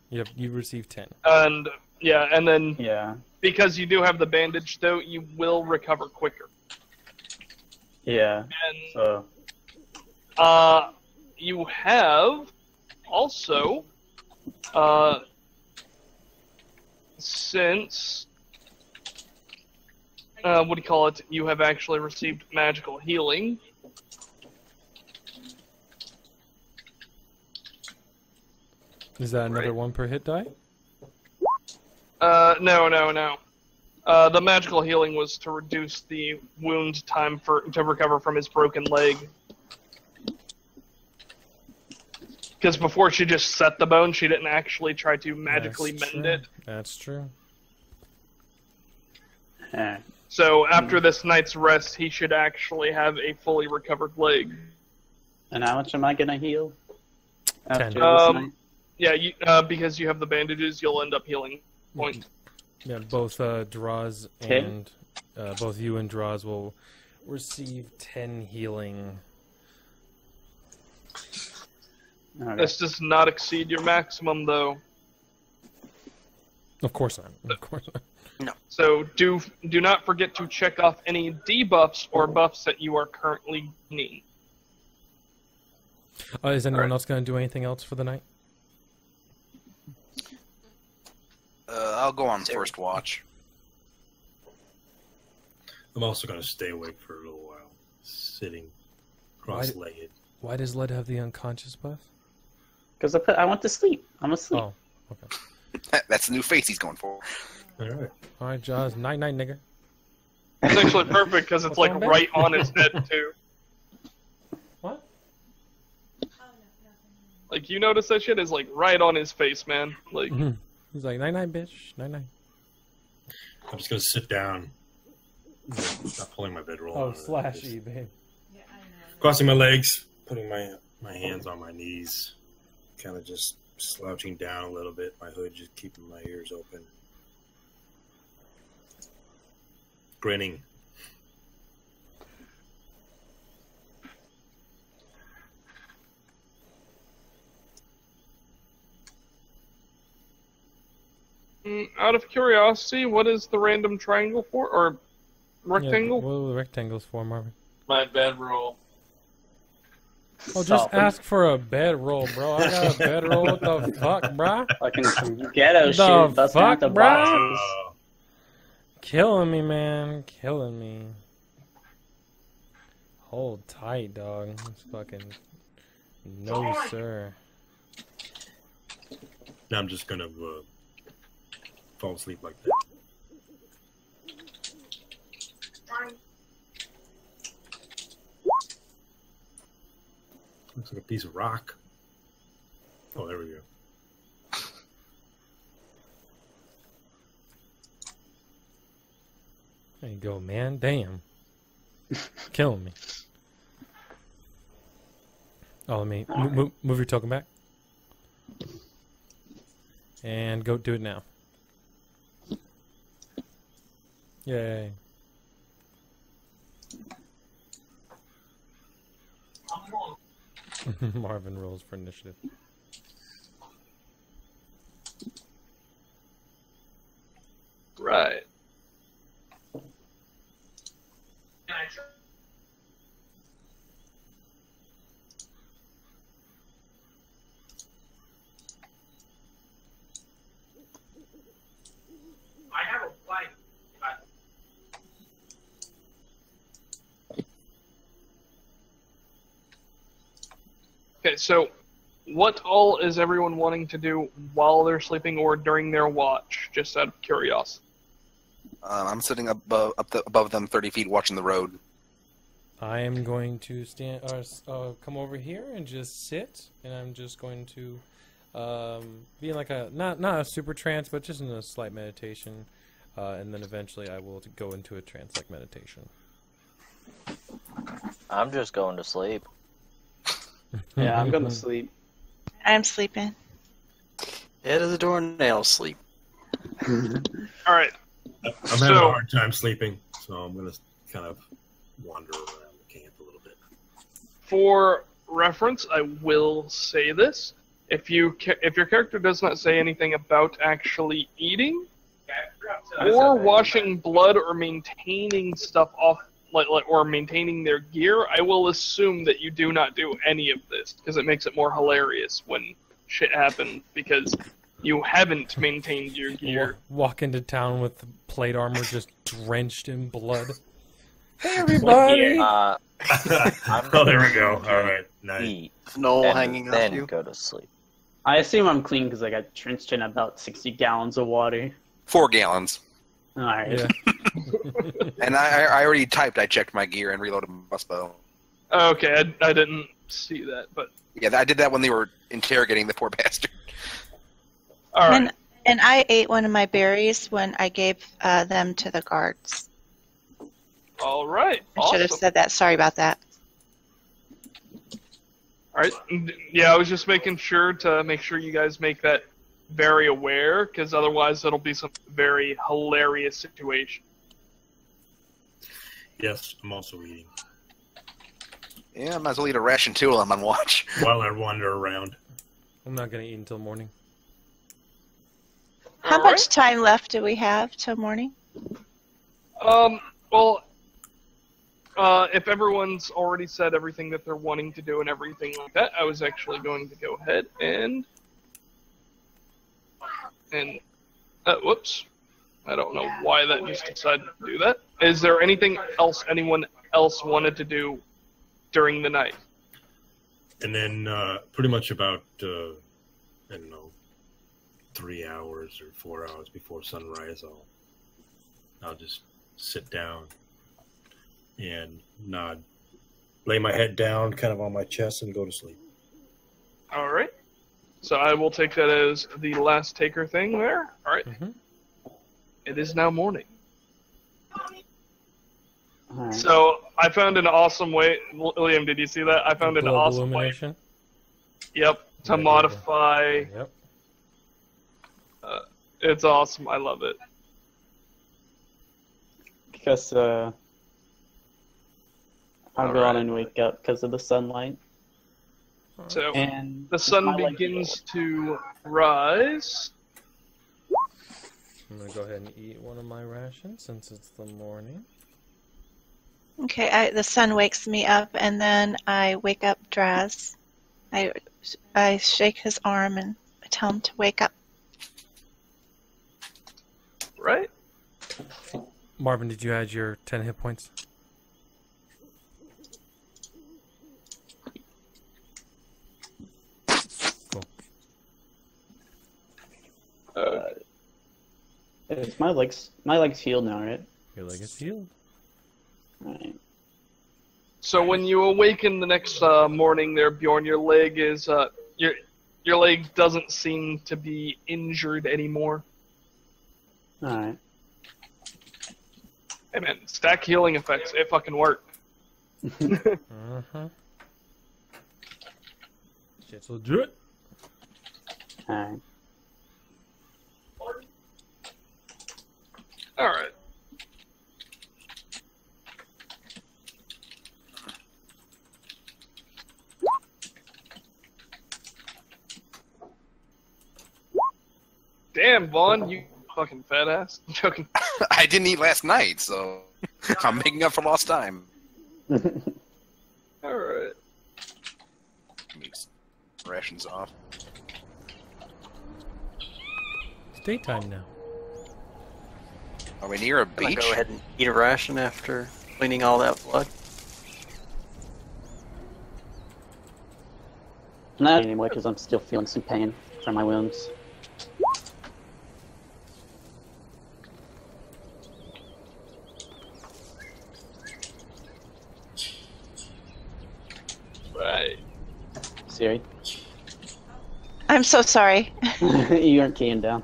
10. You receive 10. And yeah, and then Yeah. because you do have the bandage, though, you will recover quicker. Yeah. And So. you have also, since, what do you call it? You have actually received magical healing. Is that another one per hit die? No. The magical healing was to reduce the wound time to recover from his broken leg. Because before she just set the bone, she didn't actually try to magically That's mend true. it. That's true. So after this night's rest, he should actually have a fully recovered leg. And how much am I gonna heal? After 10. this night? Yeah, because you have the bandages, you'll end up healing point. Yeah, both Draws 10? and both you and Draws will receive 10 healing. Okay. This does not exceed your maximum, though. Of course not. Of course not. So do not forget to check off any debuffs or buffs that you are currently needing. Is anyone else going to do anything else for the night? I'll go on first watch. I'm also going to stay awake for a little while, sitting cross-legged. Why does Led have the unconscious buff? Because I want to sleep. I'm asleep. Oh, okay. That's the new face he's going for. All right. All right, Jaws. Night-night, nigga. It's actually perfect because it's like What's wrong, right on his head, too. What? Like, you notice that shit is like right on his face, man. Like, He's like, night-night, bitch. Night-night. I'm just going to sit down. Not pulling my bedroll. Oh, out. flashy, babe. Crossing my legs, putting my hands on my knees, kind of just slouching down a little bit, my hood just keeping my ears open. Grinning. out of curiosity, what is the random triangle for? Or rectangle? Yeah, what are the rectangles for, Marvin? My bedroll. Oh, just Stop. ask for a bedroll, bro. I got a bedroll. What the fuck, bruh? Fucking ghetto The shit. Busting out the fuck, bruh? boxes. Killing me, man. Killing me. Hold tight, dog. It's fucking... No, sir. Now I'm just going to fall asleep like that. Looks like a piece of rock. Oh, there we go. There you go, man. Damn. Killing me. Oh, let me move your token back. And go do it now. Yay. Marvin rolls for initiative. Right. Okay, so what all is everyone wanting to do while they're sleeping or during their watch? Just out of curiosity. I'm sitting above them 30 feet watching the road. I am going to stand, come over here and just sit, and I'm just going to be in like a not a super trance, but just in a slight meditation, and then eventually I will go into a trance-like meditation. I'm just going to sleep. Yeah, I'm going to sleep. I'm sleeping. Head of the doornail sleep. All right. I'm having a hard time sleeping, so I'm going to kind of wander around the camp a little bit. For reference, I will say this: if your character does not say anything about actually eating, or washing blood, or maintaining stuff off, or maintaining their gear, I will assume that you do not do any of this because it makes it more hilarious when shit happens because you haven't maintained your gear. Walk into town with plate armor just drenched in blood. Hey, everybody! Oh, there we go. All right, nice. Eat, Snow and hanging off then you. go to sleep. I assume I'm clean because I got drenched in about 60 gallons of water. 4 gallons. Alright. Yeah. And I already typed. I checked my gear and reloaded my bow. Okay, I didn't see that, but Yeah, I did that when they were interrogating the poor bastard. all right. And I ate one of my berries when I gave them to the guards. All right. I should have Awesome. said that. Sorry about that. All right. Yeah, I was just making sure to make sure you guys make that very aware, because otherwise it'll be some very hilarious situation. Yes, I'm also eating Yeah, I might as well eat a ration too while I'm on watch. while I wander around. I'm not going to eat until morning. How All right. much time left do we have till morning? Well, if everyone's already said everything that they're wanting to do and everything like that, I was actually going to go ahead and whoops. I don't know why that just decided to do that. Is there anything else anyone else wanted to do during the night? And then pretty much about, I don't know, 3 hours or 4 hours before sunrise, I'll just sit down and nod, lay my head down kind of on my chest and go to sleep. All right. So I will take that as the last taker thing there. All right. Mm-hmm. It is now morning. Alright. So I found an awesome way. Liam, did you see that? I found an Global awesome way. illumination. Yep. To Yeah, modify. Yep. It's awesome. I love it. Because I'll go on Alright. and wake up because of the sunlight. So And the sun my light begins to rise. I'm going to go ahead and eat one of my rations since it's the morning. Okay, the sun wakes me up, and then I wake up Draz. I shake his arm and I tell him to wake up. Right? Marvin, did you add your 10 hit points? Cool. my legs healed now, right? Your leg is healed. Alright. So when you awaken the next morning, there, Bjorn, your leg is your leg doesn't seem to be injured anymore. Alright. Hey man, stack healing effects. It fucking worked. Uh-huh. Shit's legit. Alright. All right. Damn, Vaughn, you fucking fat ass. I'm joking. I didn't eat last night, so I'm making up for lost time. All right. Makes rations off. It's daytime now. Are we near a Gonna beach? go ahead and eat a ration after cleaning all that blood. Not anymore because I'm still feeling some pain from my wounds. Right. Siri, I'm so sorry. you aren't keying down.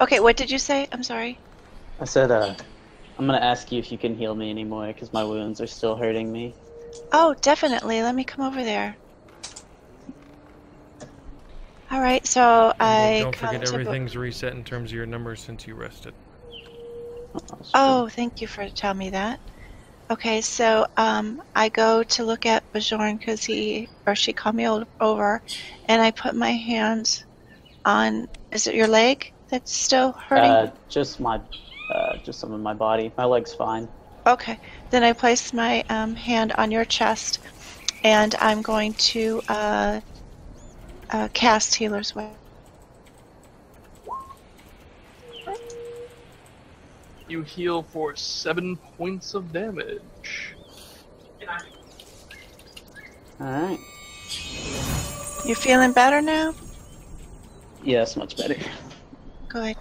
Okay, what did you say? I'm sorry. I said, I'm gonna ask you if you can heal me anymore because my wounds are still hurting me. Oh, definitely. Let me come over there. All right, so I Don't come forget to everything's reset in terms of your numbers since you rested. Oh, thank you for telling me that. Okay, so I go to look at Bajorn because he or she called me over, and I put my hands on. Is it your leg that's still hurting? Just some of my body. My leg's fine. Okay, then I place my hand on your chest, and I'm going to cast Healer's Way. You heal for 7 points of damage. Alright. You feeling better now? Yes, much better. Good.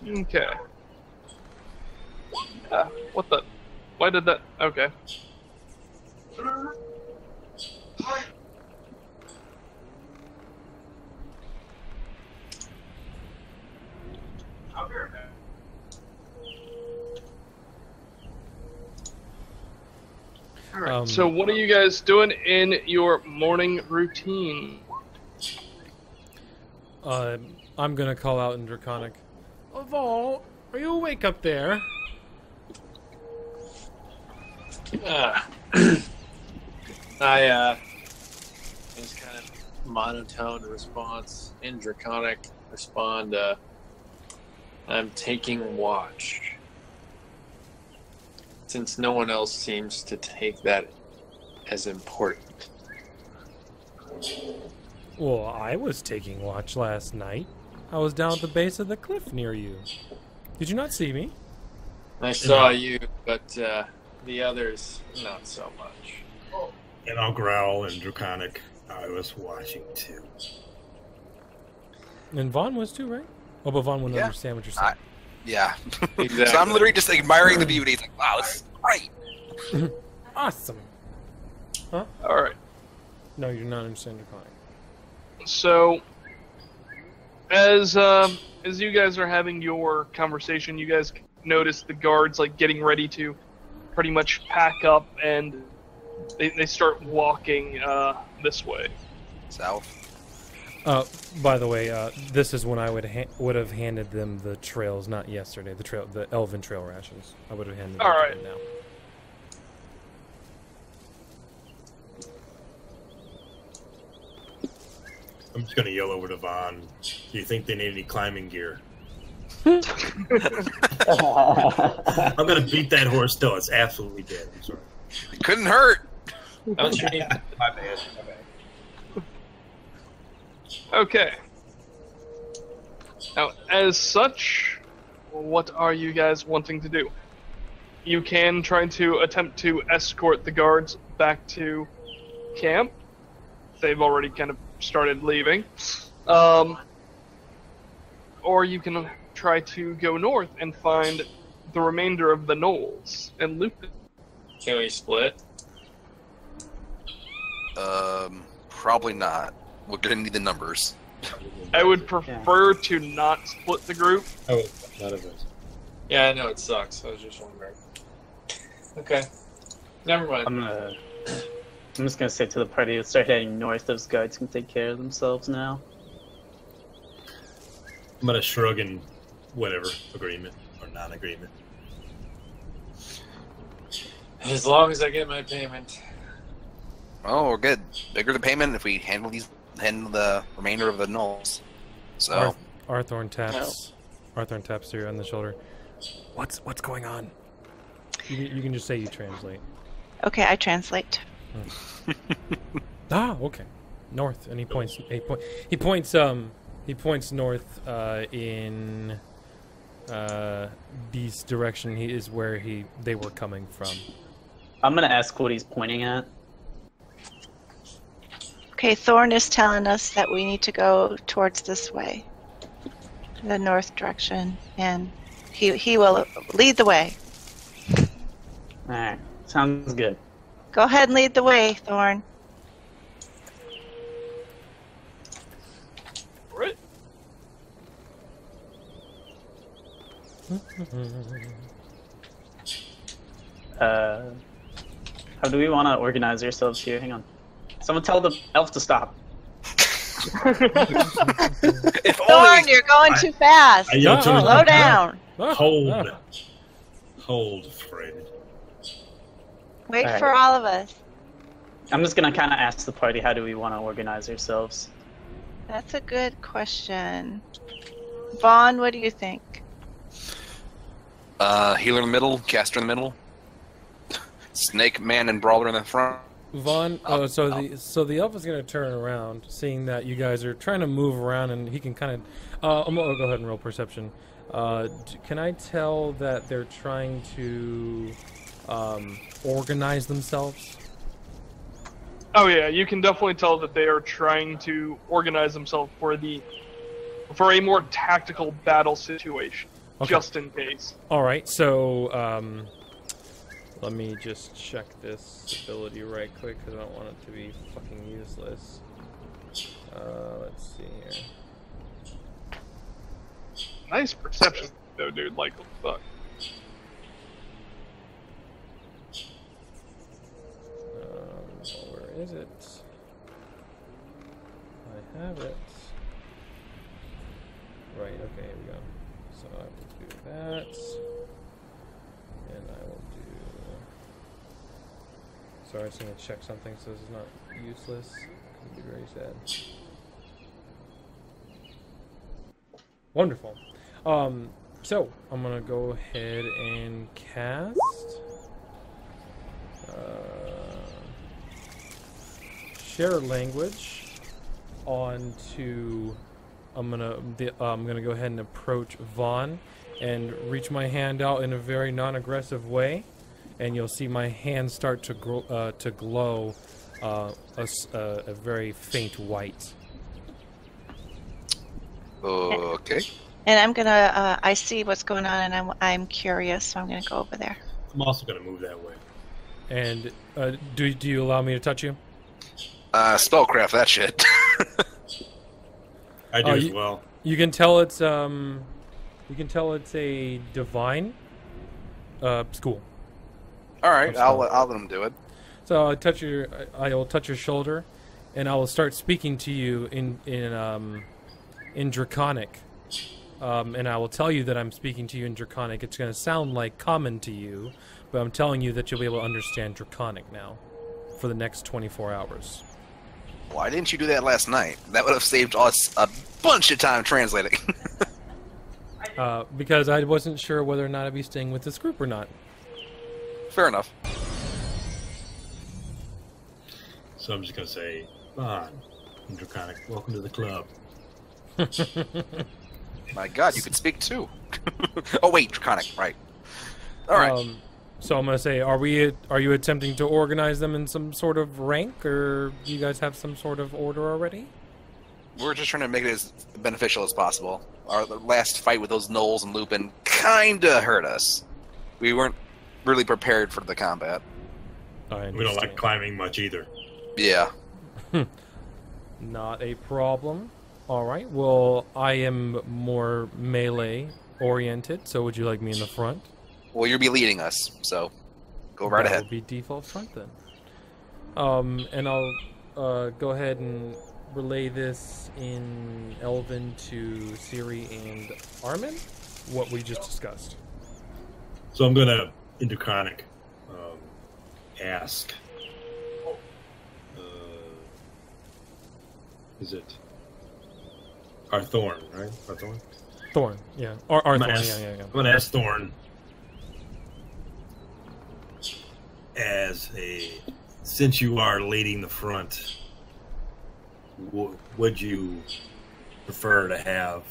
Okay. What the? Why did that? Okay. Alright, so what are you guys doing in your morning routine? I'm gonna call out in Draconic. Vol, are you awake up there? I just kind of monotone response in Draconic respond, I'm taking watch. Since no one else seems to take that as important. Well, I was taking watch last night. I was down at the base of the cliff near you. Did you not see me? I saw you, but the others, not so much. And I'll growl in Draconic. I was watching too. And Vaughn was too, right? Oh, but Vaughn wouldn't understand what you're saying. Yeah. Exactly. So I'm literally just admiring the beauty. It's like, wow, this is great. Awesome. Huh? Alright, No, you're not understanding Draconic. so as you guys are having your conversation, you guys notice the guards like getting ready to pretty much pack up, and they start walking this way. South. By the way, this is when I would have handed them the trails, not yesterday. The elven trail rations. I would have handed them Alright. to them now. I'm just gonna yell over to Vaughn. Do you think they need any climbing gear? Oh, I'm gonna beat that horse till it's absolutely dead. I'm sorry. It couldn't hurt. Don't you need My bad. Okay. Now, as such, what are you guys wanting to do? You can try to attempt to escort the guards back to camp. They've already kind of started leaving. Or you can try to go north and find the remainder of the gnolls and loot them. Can we split? Probably not. We're gonna need the numbers. I would prefer to not split the group. Oh, none of us. Yeah, I know it sucks. I was just wondering. Okay. Never mind. I'm just gonna say to the party, let's start heading north. Those guards can take care of themselves now. I'm gonna shrug in whatever agreement or non-agreement. As long as I get my payment. Oh, we're good. Bigger the payment if we handle the remainder of the gnolls. So Arthorn taps you on the shoulder. What's going on? You can just say you translate. Okay, I translate. Okay. North, and he points north in this direction. He is where they were coming from. I'm gonna ask what he's pointing at. Okay, Thorn is telling us that we need to go towards this way, the north direction, and he will lead the way. Alright, sounds good. Go ahead and lead the way, Thorn. Right. How do we want to organize ourselves here? Hang on. Someone tell the elf to stop. If Thorn, only you're going too fast. I yelled to him, Slow down. Hold, Fred. Wait Alright. for all of us. I'm just gonna kind of ask the party, how do we want to organize ourselves? That's a good question. Vaughn, what do you think? healer in the middle, caster in the middle, snake man and brawler in the front. Vaughn, so the elf is going to turn around, seeing that you guys are trying to move around, and he can kind of. I'm gonna go ahead and roll perception. Can I tell that they're trying to organize themselves? Oh yeah, you can definitely tell that they are trying to organize themselves for a more tactical battle situation, just in case. All right, so let me just check this ability right quick because I don't want it to be fucking useless. Let's see here. Nice perception, though, dude. Like, what the fuck? Where is it? I have it. Right, okay, here we go. So I will do that. And I will do... Sorry, I just need to check something so this is not useless. It would be very sad. Wonderful. So I'm gonna go ahead and cast share language onto. I'm gonna go ahead and approach Vaughn and reach my hand out in a very non-aggressive way, and you'll see my hand start to glow a very faint white. Okay. And I'm gonna. I see what's going on, and I'm curious, so I'm gonna go over there. I'm also going to move that way. And do you allow me to touch you? Spellcraft that shit. I do as well. You can tell it's a divine school. All right, I'll let him do it. So I will touch your shoulder, and I will start speaking to you in Draconic. And I will tell you that I'm speaking to you in Draconic. It's going to sound like common to you, but I'm telling you that you'll be able to understand Draconic now for the next 24 hours. Why didn't you do that last night? That would have saved us a bunch of time translating. Because I wasn't sure whether or not I'd be staying with this group or not. Fair enough. So I'm just going to say, Vaughn, Draconic, welcome to the club. My God, you could speak too. Oh wait, Draconic, right? All right. So I'm gonna say, are you attempting to organize them in some sort of rank, or do you guys have some sort of order already? We're just trying to make it as beneficial as possible. Our last fight with those gnolls and Lupin kinda hurt us. We weren't really prepared for the combat. We don't like climbing much either. Yeah. Not a problem. Alright, well, I am more melee oriented, so would you like me in the front? Well, you'll be leading us, so go right ahead. That will be default front then. And I'll go ahead and relay this in Elven to Ciri and Armin, what we just discussed. So I'm going to, in Draconic, ask, is it Arthorn, right? Arthorn? Thorn, yeah. Arthorn, yeah. I'm going to ask Thorn, since you are leading the front, would you prefer to have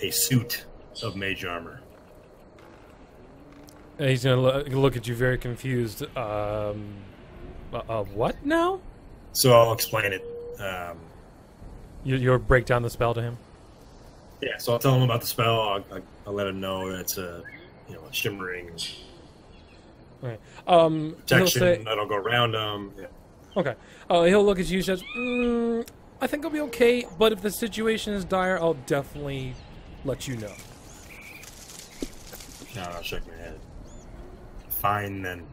a suit of mage armor? And he's gonna look at you very confused. What now? So I'll explain it. You'll break down the spell to him? Yeah, so I'll tell him about the spell. I'll let him know that it's a shimmering Okay. protection that'll go around him. Yeah. Okay. He'll look at you and says, I think I'll be okay, but if the situation is dire, I'll definitely let you know. No, I'll shake my head. Fine, then.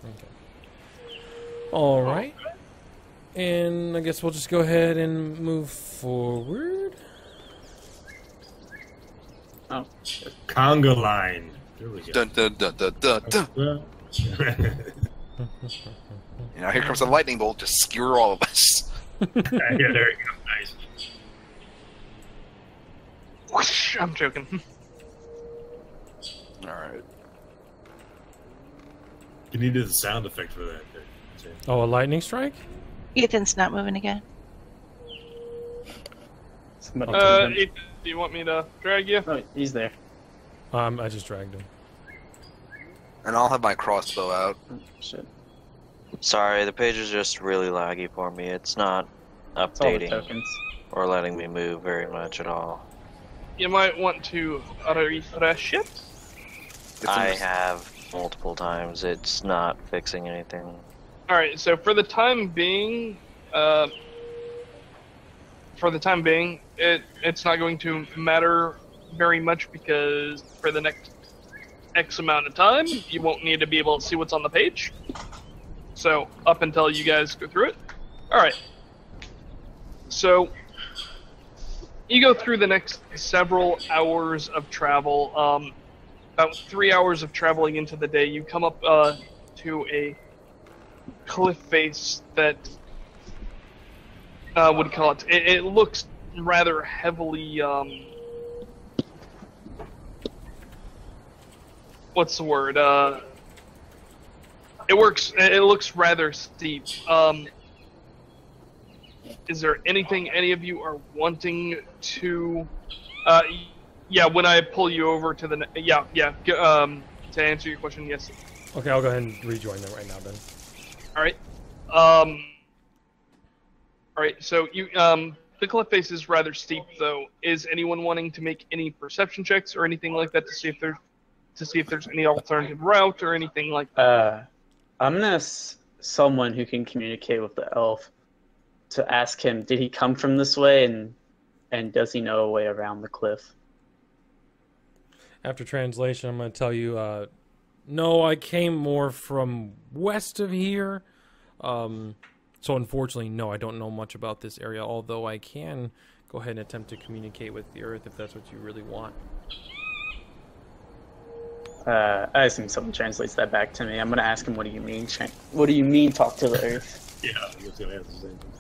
Okay. Alright. And I guess we'll just go ahead and move forward. Oh. Conga line. There we go. Dun, dun, dun, dun, dun, dun. Here comes a lightning bolt to skewer all of us. Yeah, there you go. Nice. Whoosh, I'm joking. Alright. You needed the sound effect for that. Oh, a lightning strike? Ethan's not moving again. Somebody told him. Ethan, do you want me to drag you? Oh, he's there. I just dragged him. And I'll have my crossbow out. Oh, shit. Sorry, the page is just really laggy for me. It's not It's all the updating tokens. or letting me move very much at all. You might want to refresh it. I have multiple times. It's not fixing anything. Alright, so for the time being, it's not going to matter very much because for the next X amount of time, you won't need to be able to see what's on the page. So, up until you guys go through it. Alright. So, you go through the next several hours of travel. About 3 hours of traveling into the day, you come up to a cliff face that what do you call it? It looks rather heavily what's the word? It looks rather steep. Is there anything any of you are wanting to yeah, when I pull you over to the to answer your question, yes. Okay, I'll go ahead and rejoin them right now then. Alright. Alright, so you the cliff face is rather steep though. Is anyone wanting to make any perception checks or anything like that to see if there's any alternative route or anything like that? I'm gonna ask someone who can communicate with the elf to ask him, did he come from this way and does he know a way around the cliff? After translation, I'm going to tell you, no, I came more from west of here. So unfortunately, no, I don't know much about this area, although I can go ahead and attempt to communicate with the earth if that's what you really want. I assume someone translates that back to me. I'm going to ask him, what do you mean? What do you mean, talk to the earth? Yeah, I was going to ask the same thing.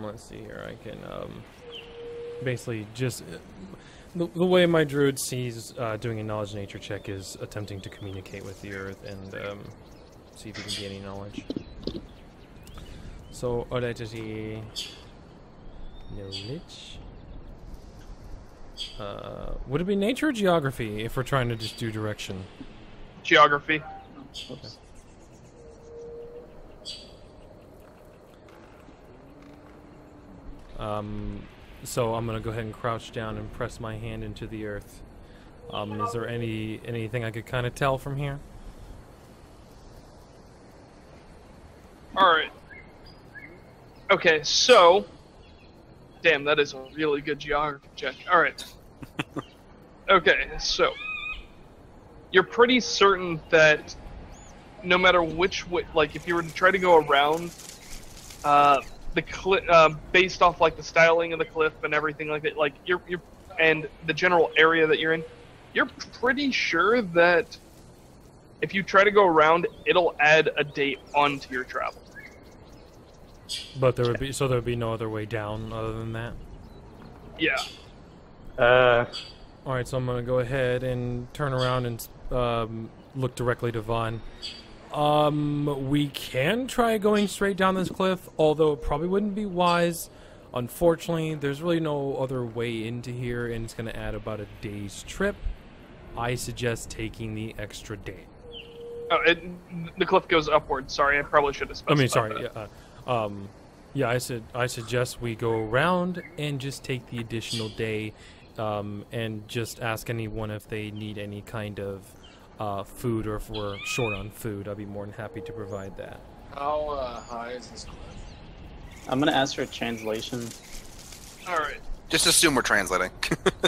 Let's see here. I can basically just the way my druid sees doing a knowledge nature check is attempting to communicate with the earth and see if he can gain any knowledge. So, audacity knowledge. Would it be nature or geography if we're trying to just do direction? Geography. Okay. So I'm gonna go ahead and crouch down and press my hand into the earth. Is there anything I could kind of tell from here? Alright. Okay, so damn, that is a really good geography check. Alright. Okay, so you're pretty certain that no matter which way, like if you were to try to go around the cliff, based off like the styling of the cliff and everything like that, like you're and the general area that you're in, you're pretty sure that if you try to go around, it'll add a day onto your travel. But there would be no other way down other than that. Yeah. All right, so I'm gonna go ahead and turn around and look directly to Vaughn. We can try going straight down this cliff, although it probably wouldn't be wise. Unfortunately, there's really no other way into here, and it's going to add about a day's trip. I suggest taking the extra day. Oh, the cliff goes upward. Sorry, I probably should have I specified. mean, sorry. Yeah, I suggest we go around and just take the additional day, and just ask anyone if they need any kind of food, or if we're short on food. I'd be more than happy to provide that. How high is this cliff? I'm gonna ask for a translation. All right. Just assume we're translating.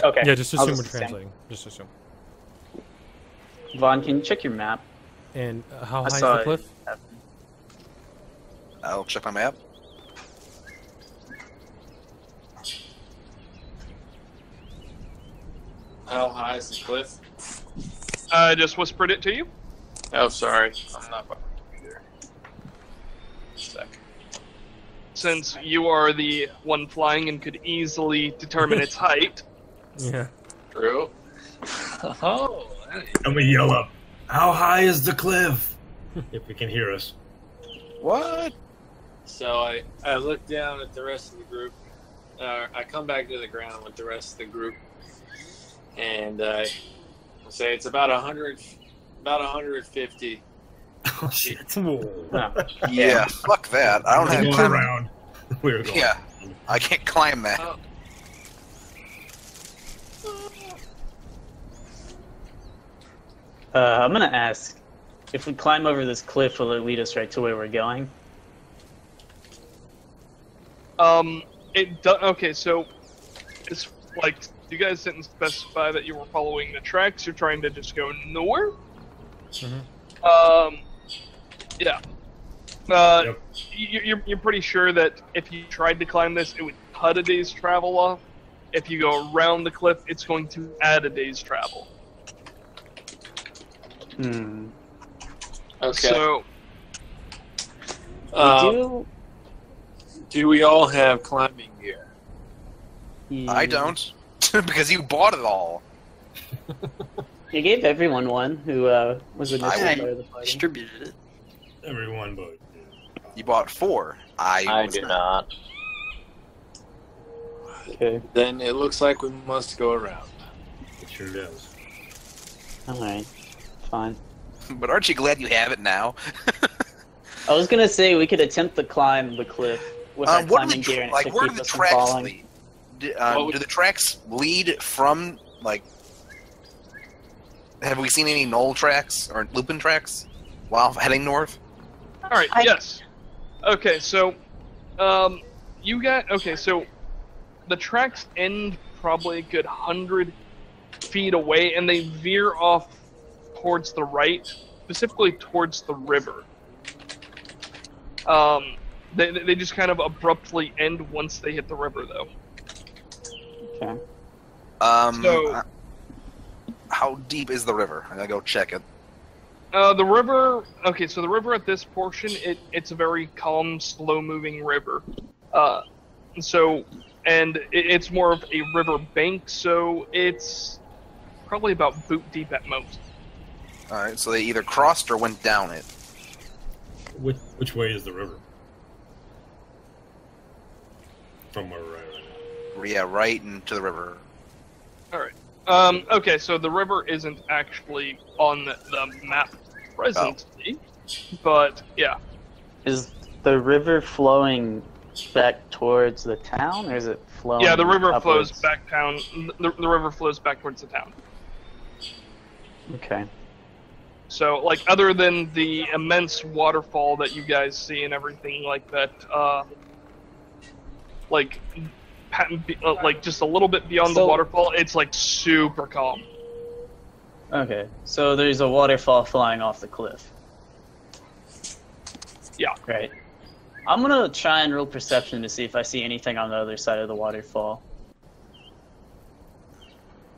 Okay. Yeah, just I'll assume we're assume. translating. Just assume. Vaughn, can you check your map? And how I high is saw the it. cliff? I'll check my map. How high is the cliff? I just whispered it to you. Oh, sorry. I'm not behind you there. Sec. Since you are the one flying and could easily determine its height. Yeah. True. Oh, And we yell up, "How high is the cliff?" If we can hear us. What? so I look down at the rest of the group. I come back to the ground with the rest of the group, and I say it's about 150. Oh shit! Yeah, fuck that. I don't have Going time. around. We're going. Yeah, I can't climb that. Oh. I'm gonna ask, if we climb over this cliff, will it lead us right to where we're going? Okay, so it's like you guys didn't specify that you were following the tracks. You're trying to just go north. Yeah. Yep. You're pretty sure that if you tried to climb this, it would cut a day's travel off. If you go around the cliff, it's going to add a day's travel. Hmm. Okay. So do we all have climbing gear? I don't, because you bought it all. You gave everyone one who was initially I part of the party. Distributed it. Everyone, but You bought 4. I was do not. Okay. Then it looks like we must go around. it sure does. Alright. Fine. But aren't you glad you have it now? I was gonna say we could attempt to climb the cliff with our What do climbing the gear and it like? should Where keep do the us from tracks falling. lead? Do What would- the tracks lead from like? Have we seen any knoll tracks or lupin tracks while heading north? all right, yes. Okay, so so the tracks end probably a good 100 feet away, and they veer off towards the right, specifically towards the river. They just kind of abruptly end once they hit the river, though. Okay. So- How deep is the river? I gotta go check it. The river. Okay, so the river at this portion, it's a very calm, slow-moving river. It's more of a river bank, so it's probably about boot deep at most. All right, so they either crossed or went down it. Which way is the river? From where we're at right now. Yeah, right into the river. All right. Okay, so the river isn't actually on the map presently, but yeah. Is the river flowing back towards the town, or is it flowing? Yeah, the river upwards? flows back town. The river flows back towards the town. Okay. So, like, other than the immense waterfall that you guys see and everything like that, like just a little bit beyond the So- waterfall, it's like super calm. Okay. So there's a waterfall flying off the cliff. Yeah. Right. I'm gonna try and roll perception to see if I see anything on the other side of the waterfall.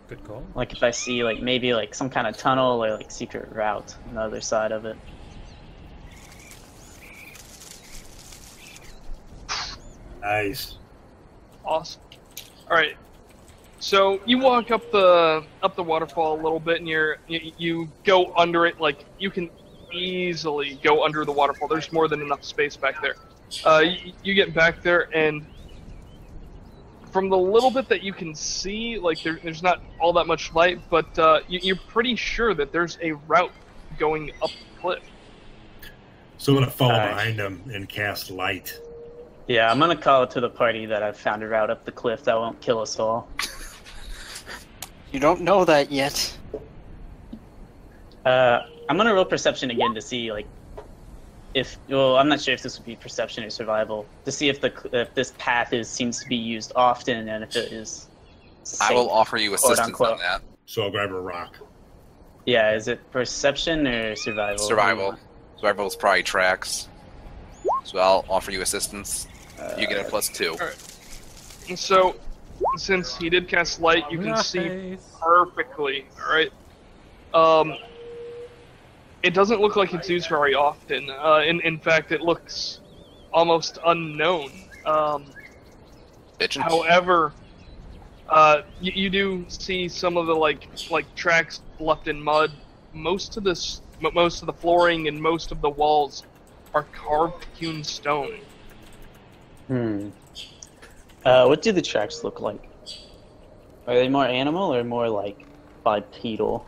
Good call. Like if I see like maybe like some kind of tunnel or like secret route on the other side of it. Nice. Awesome. All right. So you walk up the waterfall a little bit, and you go under it. Like you can easily go under the waterfall. There's more than enough space back there. You get back there, and from the little bit that you can see, like there's not all that much light, but you're pretty sure that there's a route going up cliff. So I'm gonna follow Alright. behind them and cast light. Yeah, I'm gonna call it to the party that I've found a route up the cliff that won't kill us all. You don't know that yet. I'm gonna roll perception again to see like if I'm not sure if this would be perception or survival to see if this path seems to be used often and if it is. I will safe, offer you quote, assistance unquote. on that. So I'll grab a rock. Yeah, is it perception or survival? Survival. Survival is probably tracks. So I'll offer you assistance. You get a +2. And so, since he did cast light, you can see Nice. perfectly. All right. It doesn't look like it's used very often. In fact, it looks almost unknown. Bitchin'. However, you do see some of the like tracks left in mud. Most of the flooring and most of the walls are carved hewn stone. What do the tracks look like? Are they more animal or more like bipedal?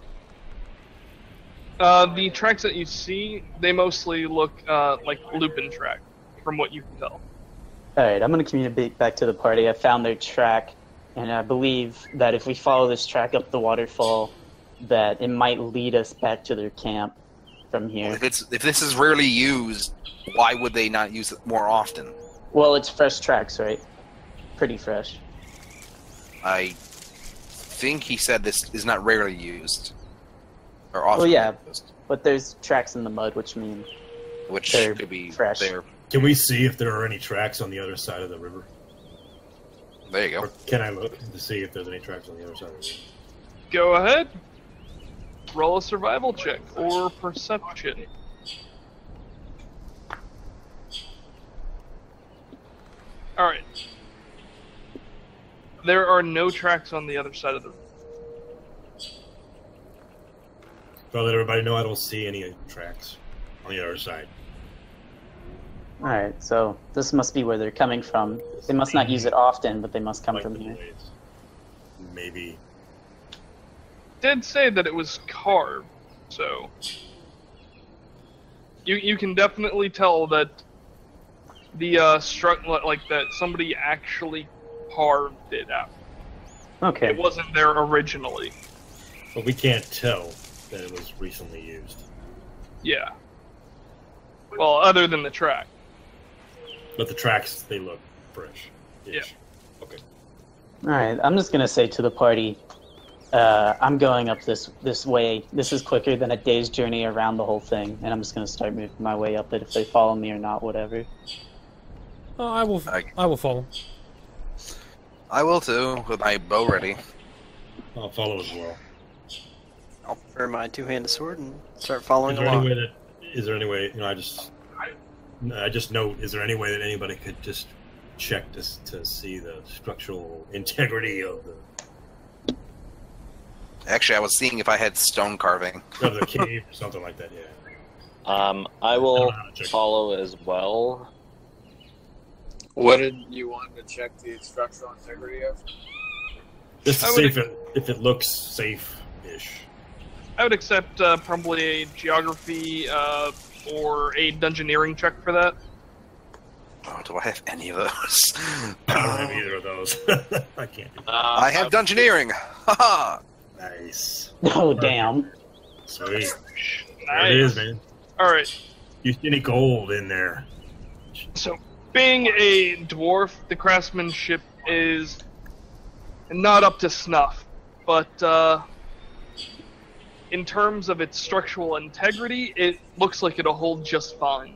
The tracks that you see, they mostly look like Lupin track, from what you can tell. Alright, I'm gonna communicate back to the party. I found their track, and I believe that if we follow this track up the waterfall, that it might lead us back to their camp from here. If this is rarely used, why would they not use it more often? Well, it's fresh tracks, right? Pretty fresh. I think he said this is not rarely used. Or often Well, yeah. used. But there's tracks in the mud, which means Which They're could be fresh. there. Can we see if there are any tracks on the other side of the river? There you Or go. can I look to see if there's any tracks on the other side of the river? Go ahead. Roll a survival check or perception. Alright. There are no tracks on the other side of the. Well, let everybody know I don't see any tracks on the other side. alright, so this must be where they're coming from. They must not use it often, but they must come Like from the here. blades. Maybe. Did say that it was carved, so you can definitely tell that the like that somebody actually carved it out. Okay. It wasn't there originally. But we can't tell that it was recently used. Yeah. Well, other than the track. But the tracks, they look fresh. Yeah. Okay. Alright, I'm just gonna say to the party, I'm going up this way. This is quicker than a day's journey around the whole thing, and I'm just gonna start moving my way up it if they follow me or not, whatever. I will follow. I will too, with my bow ready. I'll follow as well. I'll prepare my two-handed sword and start following Is there any along. way that? Is there any way? I just note. Is there any way that anybody could just check to see the structural integrity of Actually, I was seeing if I had stone carving. the cave or something like that? Yeah. I will I don't know how to check. follow as well. What did you want to check the structural integrity of? Just to I see would- if it looks safe-ish. I would accept probably a geography or a dungeoneering check for that. Oh, do I have any of those? I don't have either of those. I can't do that. I have dungeoneering. Haha. Nice. Oh, damn. Sweet. There Nice. it is, man. All right. You see any gold in there? So, being a dwarf, the craftsmanship is not up to snuff, but in terms of its structural integrity, it looks like it'll hold just fine.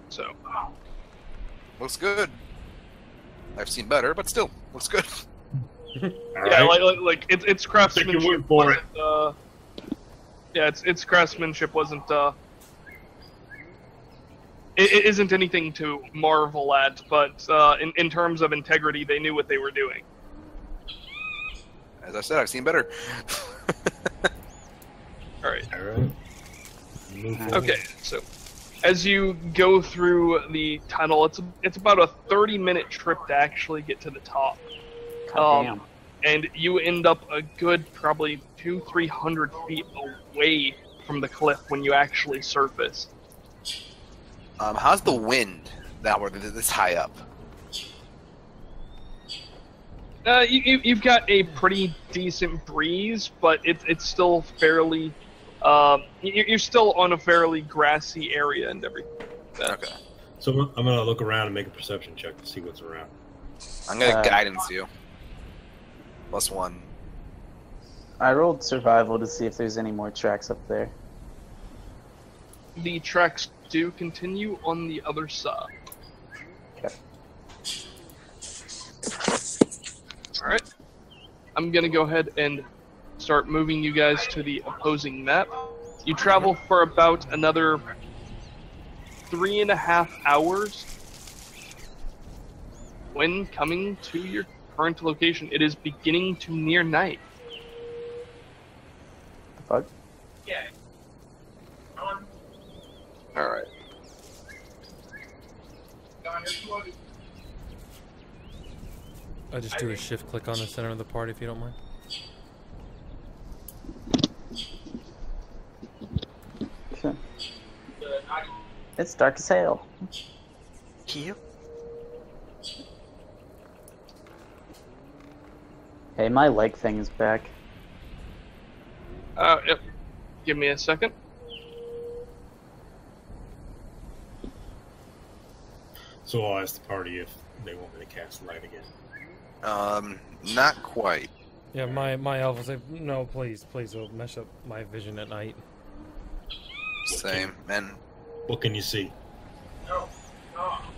So, Looks good. I've seen better, but still, looks good. All yeah, right. like it's Take your craftsmanship. word for it. wasn't, yeah, its craftsmanship wasn't. It isn't anything to marvel at, but in terms of integrity, they knew what they were doing. As I said, I've seen better. All right. All right. Move forward. Okay, so as you go through the tunnel, it's about a 30-minute trip to actually get to the top. God damn. and you end up a good probably 200-300 feet away from the cliff when you actually surface. How's the wind that we're this high up? You've got a pretty decent breeze, but it's still fairly. You're still on a fairly grassy area and everything. Okay. So I'm gonna look around and make a perception check to see what's around. I'm gonna guidance you. +1. I rolled survival to see if there's any more tracks up there. The tracks do continue on the other side. Okay. Alright. I'm gonna go ahead and start moving you guys to the opposing map. You travel for about another 3.5 hours. When coming to your current location, it is beginning to near night. The fuck? Yeah. Alright. I just do a shift click on the center of the party if you don't mind. Okay. It's dark as hell. Yep. Hey, my leg thing is back. Yep. Give me a second. So I'll ask the party if they want me to cast light again. Not quite. Yeah, my elf will say, no, please, it'll mess up my vision at night. Same. And What can you see?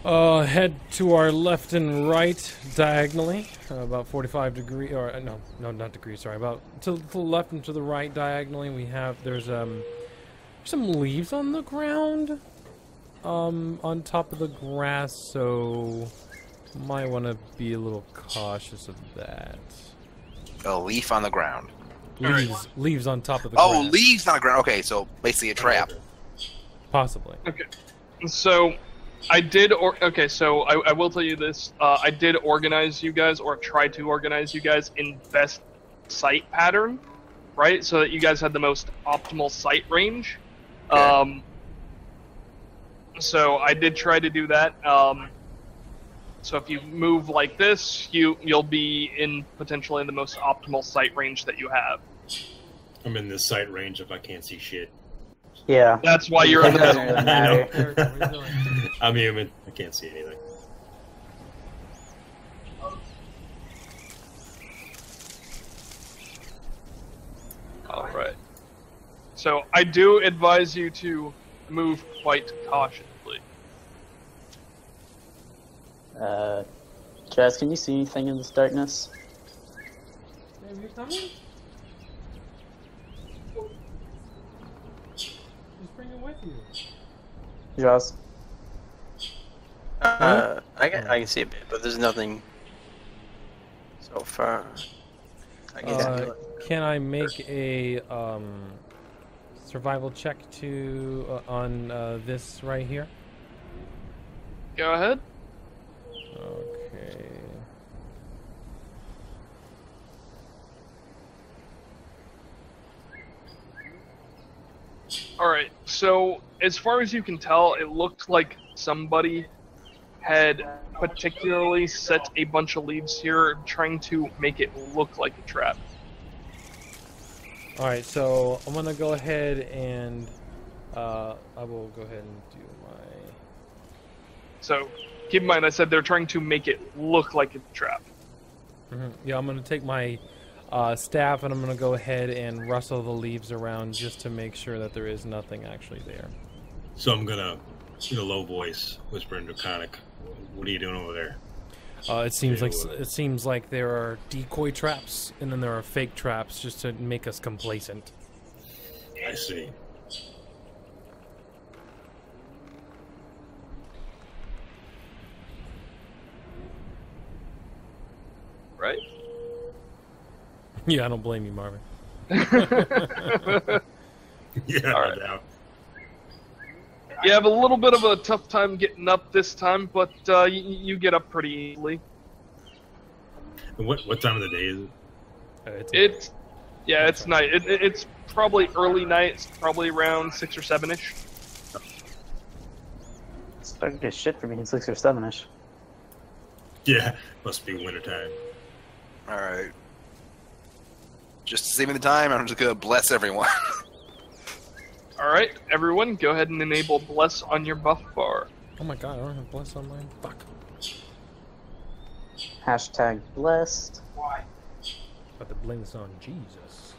Head to our left and right diagonally, about 45 degrees, or no, not degrees, sorry, about to the left and to the right diagonally. There's some leaves on the ground, on top of the grass, so might want to be a little cautious of that. a leaf on the ground. Leaves on top of the Oh, grass. leaves on the ground. Okay, so basically a trap. Possibly. Okay. So I did. I will tell you this. I did organize you guys, or try to organize you guys in best sight pattern, right? So that you guys had the most optimal sight range. Okay. So I did try to do that. So if you move like this, you'll be in potentially the most optimal sight range that you have. I'm in this sight range if I can't see shit. Yeah. That's why you're in the Doesn't middle. really matter. I'm human. I can't see anything. All right. So I do advise you to move quite cautiously. Jazz, can you see anything in this darkness? Jazz? I can see a bit, but there's nothing so far. I can Can I make a survival check on this right here? Go ahead. Okay. Alright, so as far as you can tell, it looked like somebody had particularly set a bunch of leaves here, trying to make it look like a trap. Alright, so I'm gonna go ahead and I will go ahead and do my... So keep in mind, I said they're trying to make it look like a trap. Yeah, I'm gonna take my staff and I'm gonna go ahead and rustle the leaves around just to make sure that there is nothing actually there. So I'm gonna, in a low voice, whisper in Draconic, "What are you doing over there?" It seems like there are decoy traps and then there are fake traps just to make us complacent. I see. Right? Yeah, I don't blame you, Marvin. Yeah, All right. no doubt. You have a little bit of a tough time getting up this time, but you get up pretty easily. And what time of the day is it? It's night. It's probably early night. It's probably around 6 or 7ish. It's dark as shit for being 6 or 7ish. Yeah, must be wintertime. All right. Just to save me the time, I'm just gonna bless everyone. All right, everyone, go ahead and enable bless on your buff bar. Oh my god, I don't have bless on mine. Fuck. Hashtag blessed. Got the blinks on Jesus.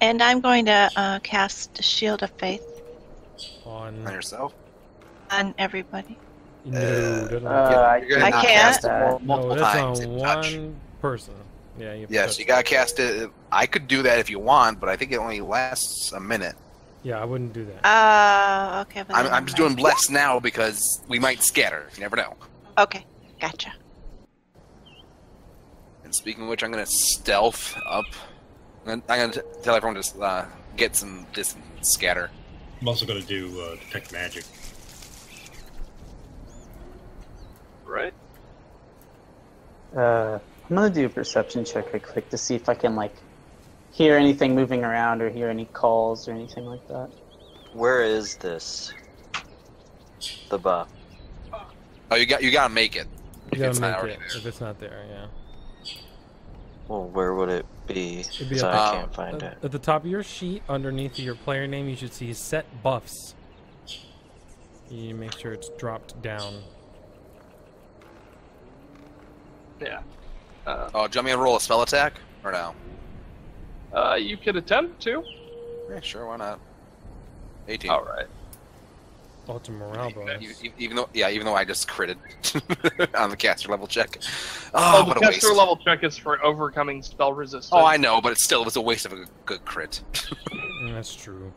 And I'm going to cast Shield of Faith On On. yourself. on everybody. No, You're I gonna I not can't. cast it no, multiple that's times. on in touch. one person. Yeah, you have to Yes, touch you gotta cast it. I could do that if you want, but I think it only lasts a minute. Yeah, I wouldn't do that. Okay. Well, I'm just doing bless now because we might scatter. You never know. Okay, gotcha. And speaking of which, I'm gonna stealth up. I'm gonna tell everyone to get some distance, scatter. I'm also going to do detect magic. Right? I'm gonna do a perception check real quick to see if I can like hear anything moving around or hear any calls or anything like that. Where is this? The buff. Oh, you gotta make it. You gotta it's not make already it there. if it's not there, yeah. Well, where would it be? It'd be So up I can't find it. At the top of your sheet, underneath your player name, you should see set buffs. You make sure it's dropped down. Yeah. Oh, do you want me to roll a spell attack or no? You could attempt to. Yeah, sure. Why not? 18. All right. Ultra morale bonus. Even though I just critted on the caster level check. Oh, Oh, the what a waste. caster level check is for overcoming spell resistance. Oh, I know, but it still was a waste of a good crit. That's true.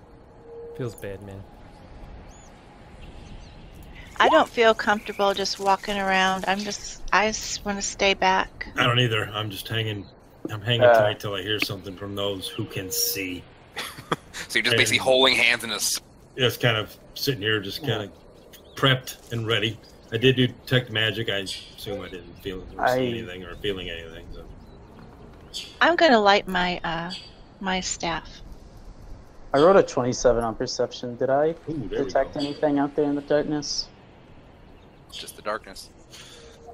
Feels bad, man. I don't feel comfortable just walking around. I just want to stay back. I don't either. I'm just hanging. I'm hanging tight till I hear something from those who can see. So you're just basically holding hands in a. Just kind of sitting here, just kind of prepped and ready. I did do detect magic. I assume I didn't feel or see anything or feeling anything. So. I'm going to light my my staff. I rolled a 27 on perception. Did I Ooh, there we detect go. anything out there in the darkness? Just the darkness.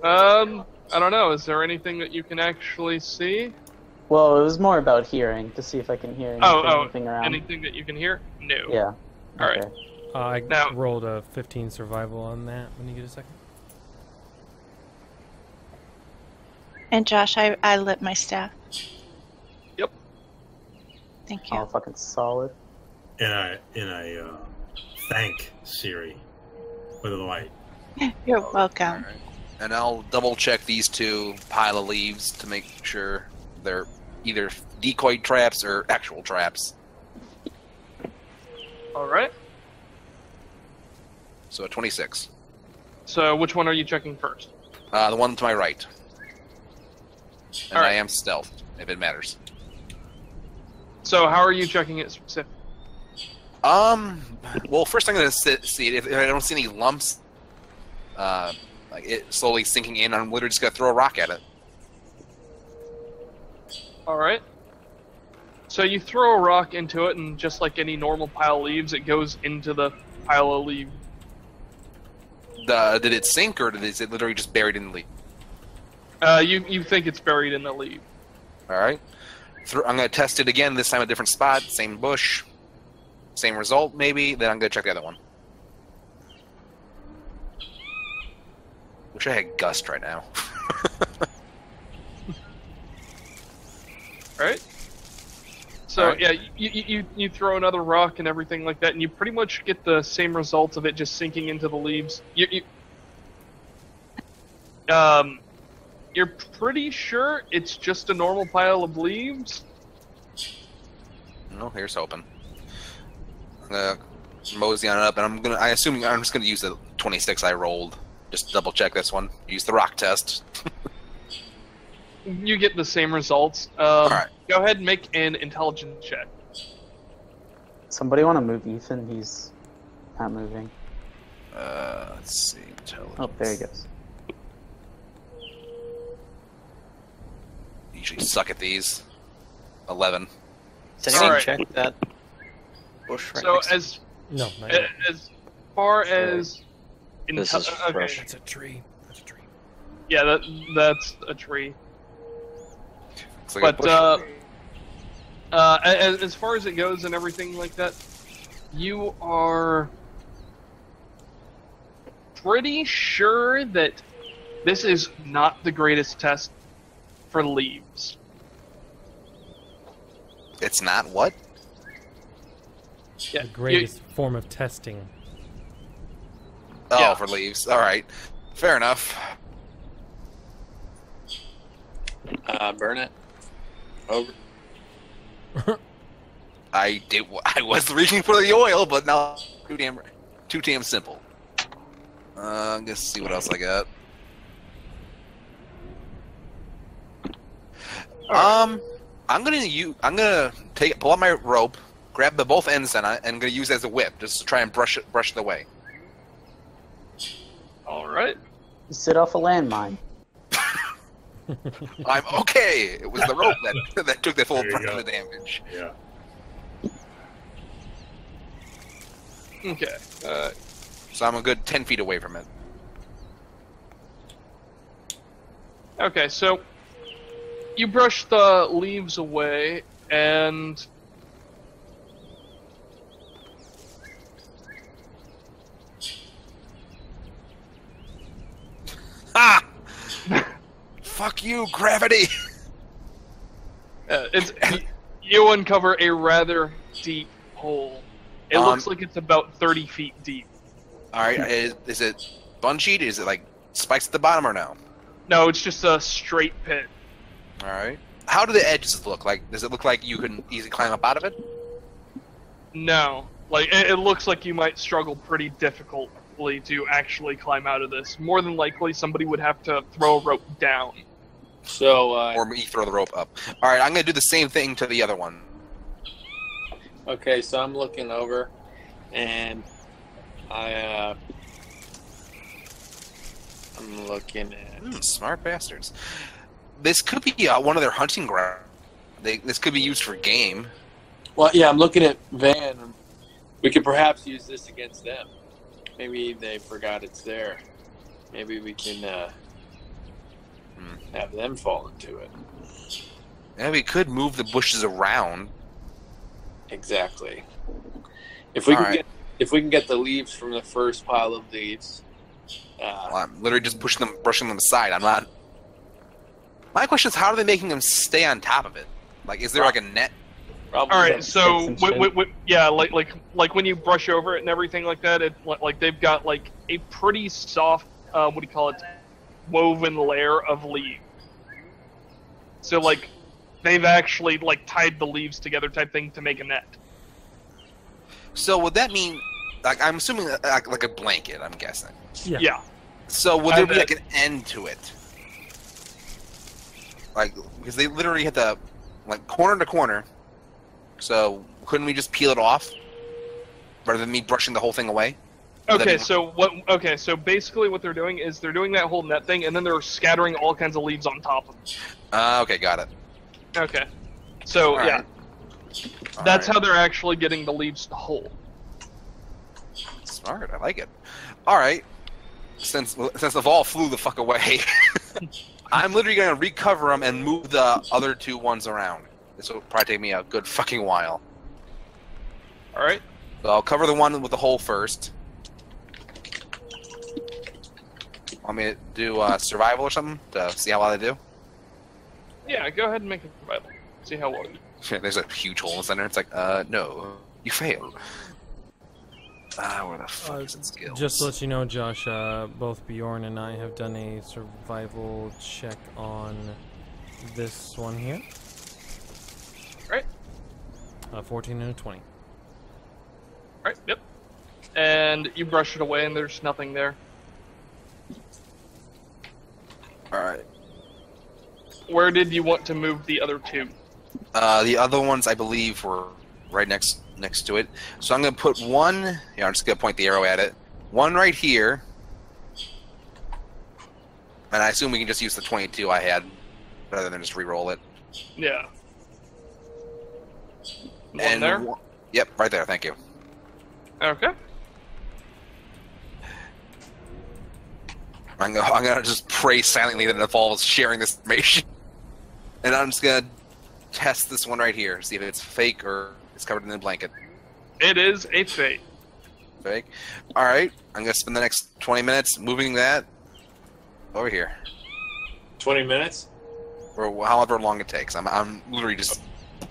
I don't know. Is there anything that you can actually see? Well, it was more about hearing to see if I can hear anything moving around. Anything that you can hear? No. Yeah. All right. Okay. I Now- rolled a 15 survival on that. When you get a second. And Josh, I lit my staff. Yep. Thank you. Oh, fucking solid. And I thank Siri for the light. You're welcome. Alright. And I'll double check these two pile of leaves to make sure they're either decoy traps or actual traps. All right. So a 26. So which one are you checking first? The one to my right. And Alright. I am stealthed, if it matters. So how are you checking it specifically? Well, first I'm going to see it. If I don't see any lumps, like it slowly sinking in, I'm literally just going to throw a rock at it. All right. So you throw a rock into it, and just like any normal pile of leaves, it goes into the pile of leaves. Did it sink, or is it literally just buried in the leaf? You think it's buried in the leaf. Alright. I'm going to test it again, this time a different spot, same bush, same result maybe, then I'm going to check the other one. Wish I had Gust right now. Right? So Alright. yeah, you throw another rock and everything like that, and you pretty much get the same results of it just sinking into the leaves. You're pretty sure it's just a normal pile of leaves. No, here's hoping. I'm going to mosey on it up, and I assume I'm just going to use the 26 I rolled. Just double check this one. Use the rock test. You get the same results. Alright. Go ahead and make an intelligence check. Somebody want to move Ethan? He's not moving. Let's see. Intelligence. Oh, there he goes. usually suck at these. 11. Does anyone Alright. check that bush right So next to as No, not yet. as far as This is okay. fresh. That's a tree. That's a tree. Yeah, that's a tree. Looks like a But bush. as far as it goes and everything like that, you are pretty sure that this is not the greatest test for leaves. It's not what? Yeah, The greatest form of testing. Oh, Yeah. for leaves. All right. Fair enough. Burn it. Over. I was reaching for the oil, but now too damn simple. I'm gonna see what else I got. I'm gonna pull out my rope, grab the both ends on it, and I'm gonna use it as a whip just to try and brush it away. All right. You set off a landmine. I'm okay. It was the rope that took the full There you brunt go. of the damage. Yeah. Okay. So I'm a good 10 feet away from it. Okay, so you brush the leaves away, and Ah! Fuck you, gravity! it's you uncover a rather deep hole. It looks like it's about 30 feet deep. All right, is it bungeed? Is it like spikes at the bottom or no? No, it's just a straight pit. All right. How do the edges look? Like, does it look like you can easily climb up out of it? No, like it looks like you might struggle pretty difficultly to actually climb out of this. More than likely, somebody would have to throw a rope down. So, Or me throw the rope up? All right, I'm gonna do the same thing to the other one. okay, so I'm looking over, and I'm looking at. Smart bastards. This could be one of their hunting grounds. This could be used for game. Well, yeah, I'm looking at Van. We could perhaps use this against them. Maybe they forgot it's there. Maybe we can have them fall into it. Yeah, we could move the bushes around. Exactly. If we All can right. if we can get the leaves from the first pile of leaves. Well, I'm literally just brushing them aside. I'm not. My question is, how are they making them stay on top of it? Like, is there like a net? Probably. All right, Yeah, so sticks and shit. yeah, like when you brush over it and everything like that, it like they've got like a pretty soft, what do you call it, woven layer of leaves. So like they've actually like tied the leaves together type thing to make a net. So would that mean, like, I'm assuming like a blanket? I'm guessing. Yeah. So would there And be like an end to it? Like, because they literally hit the like corner to corner. So couldn't we just peel it off rather than me brushing the whole thing away? Would that Okay, be- so what? Okay, so basically what they're doing is they're doing that whole net thing, and then they're scattering all kinds of leaves on top of it. Okay, got it. Okay, so All yeah, right. All that's right. how they're actually getting the leaves to hold. Smart. I like it. All right. Since the ball flew the fuck away, I'm literally gonna recover them and move the other two ones around. This will probably take me a good fucking while. All right. So I'll cover the one with the hole first. Want me to do survival or something to see how well I do? Yeah, go ahead and make a survival. See how well. There's a huge hole in the center. It's like, no, you failed. Where the fuck is it skills? Just to let you know, Josh, both Bjorn and I have done a survival check on this one here. Right. 14 and a 20. All right. Yep. And you brush it away, and there's nothing there. All right. Where did you want to move the other two? The other ones, I believe, were right next to it. So I'm gonna put one. Yeah, I'm just gonna point the arrow at it. One right here, and I assume we can just use the 22 I had, rather than just re-roll it. Yeah. One And there? Yep, right there. Thank you. Okay. I'm gonna just pray silently that it falls sharing this information, and I'm just gonna test this one right here, see if it's fake or it's covered in a blanket. It is a fake. Fake. All right. I'm gonna spend the next 20 minutes moving that over here, 20 minutes? or however long it takes. I'm literally just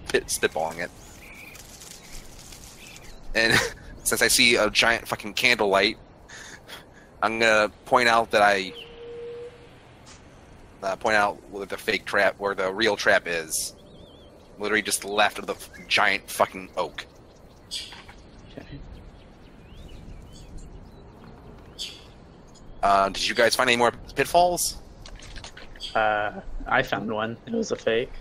spitballing it. And since I see a giant fucking candlelight, I'm gonna point out that point out where the fake trap, where the real trap is. Literally just left of the giant fucking oak. Did you guys find any more pitfalls? I found one. It was a fake.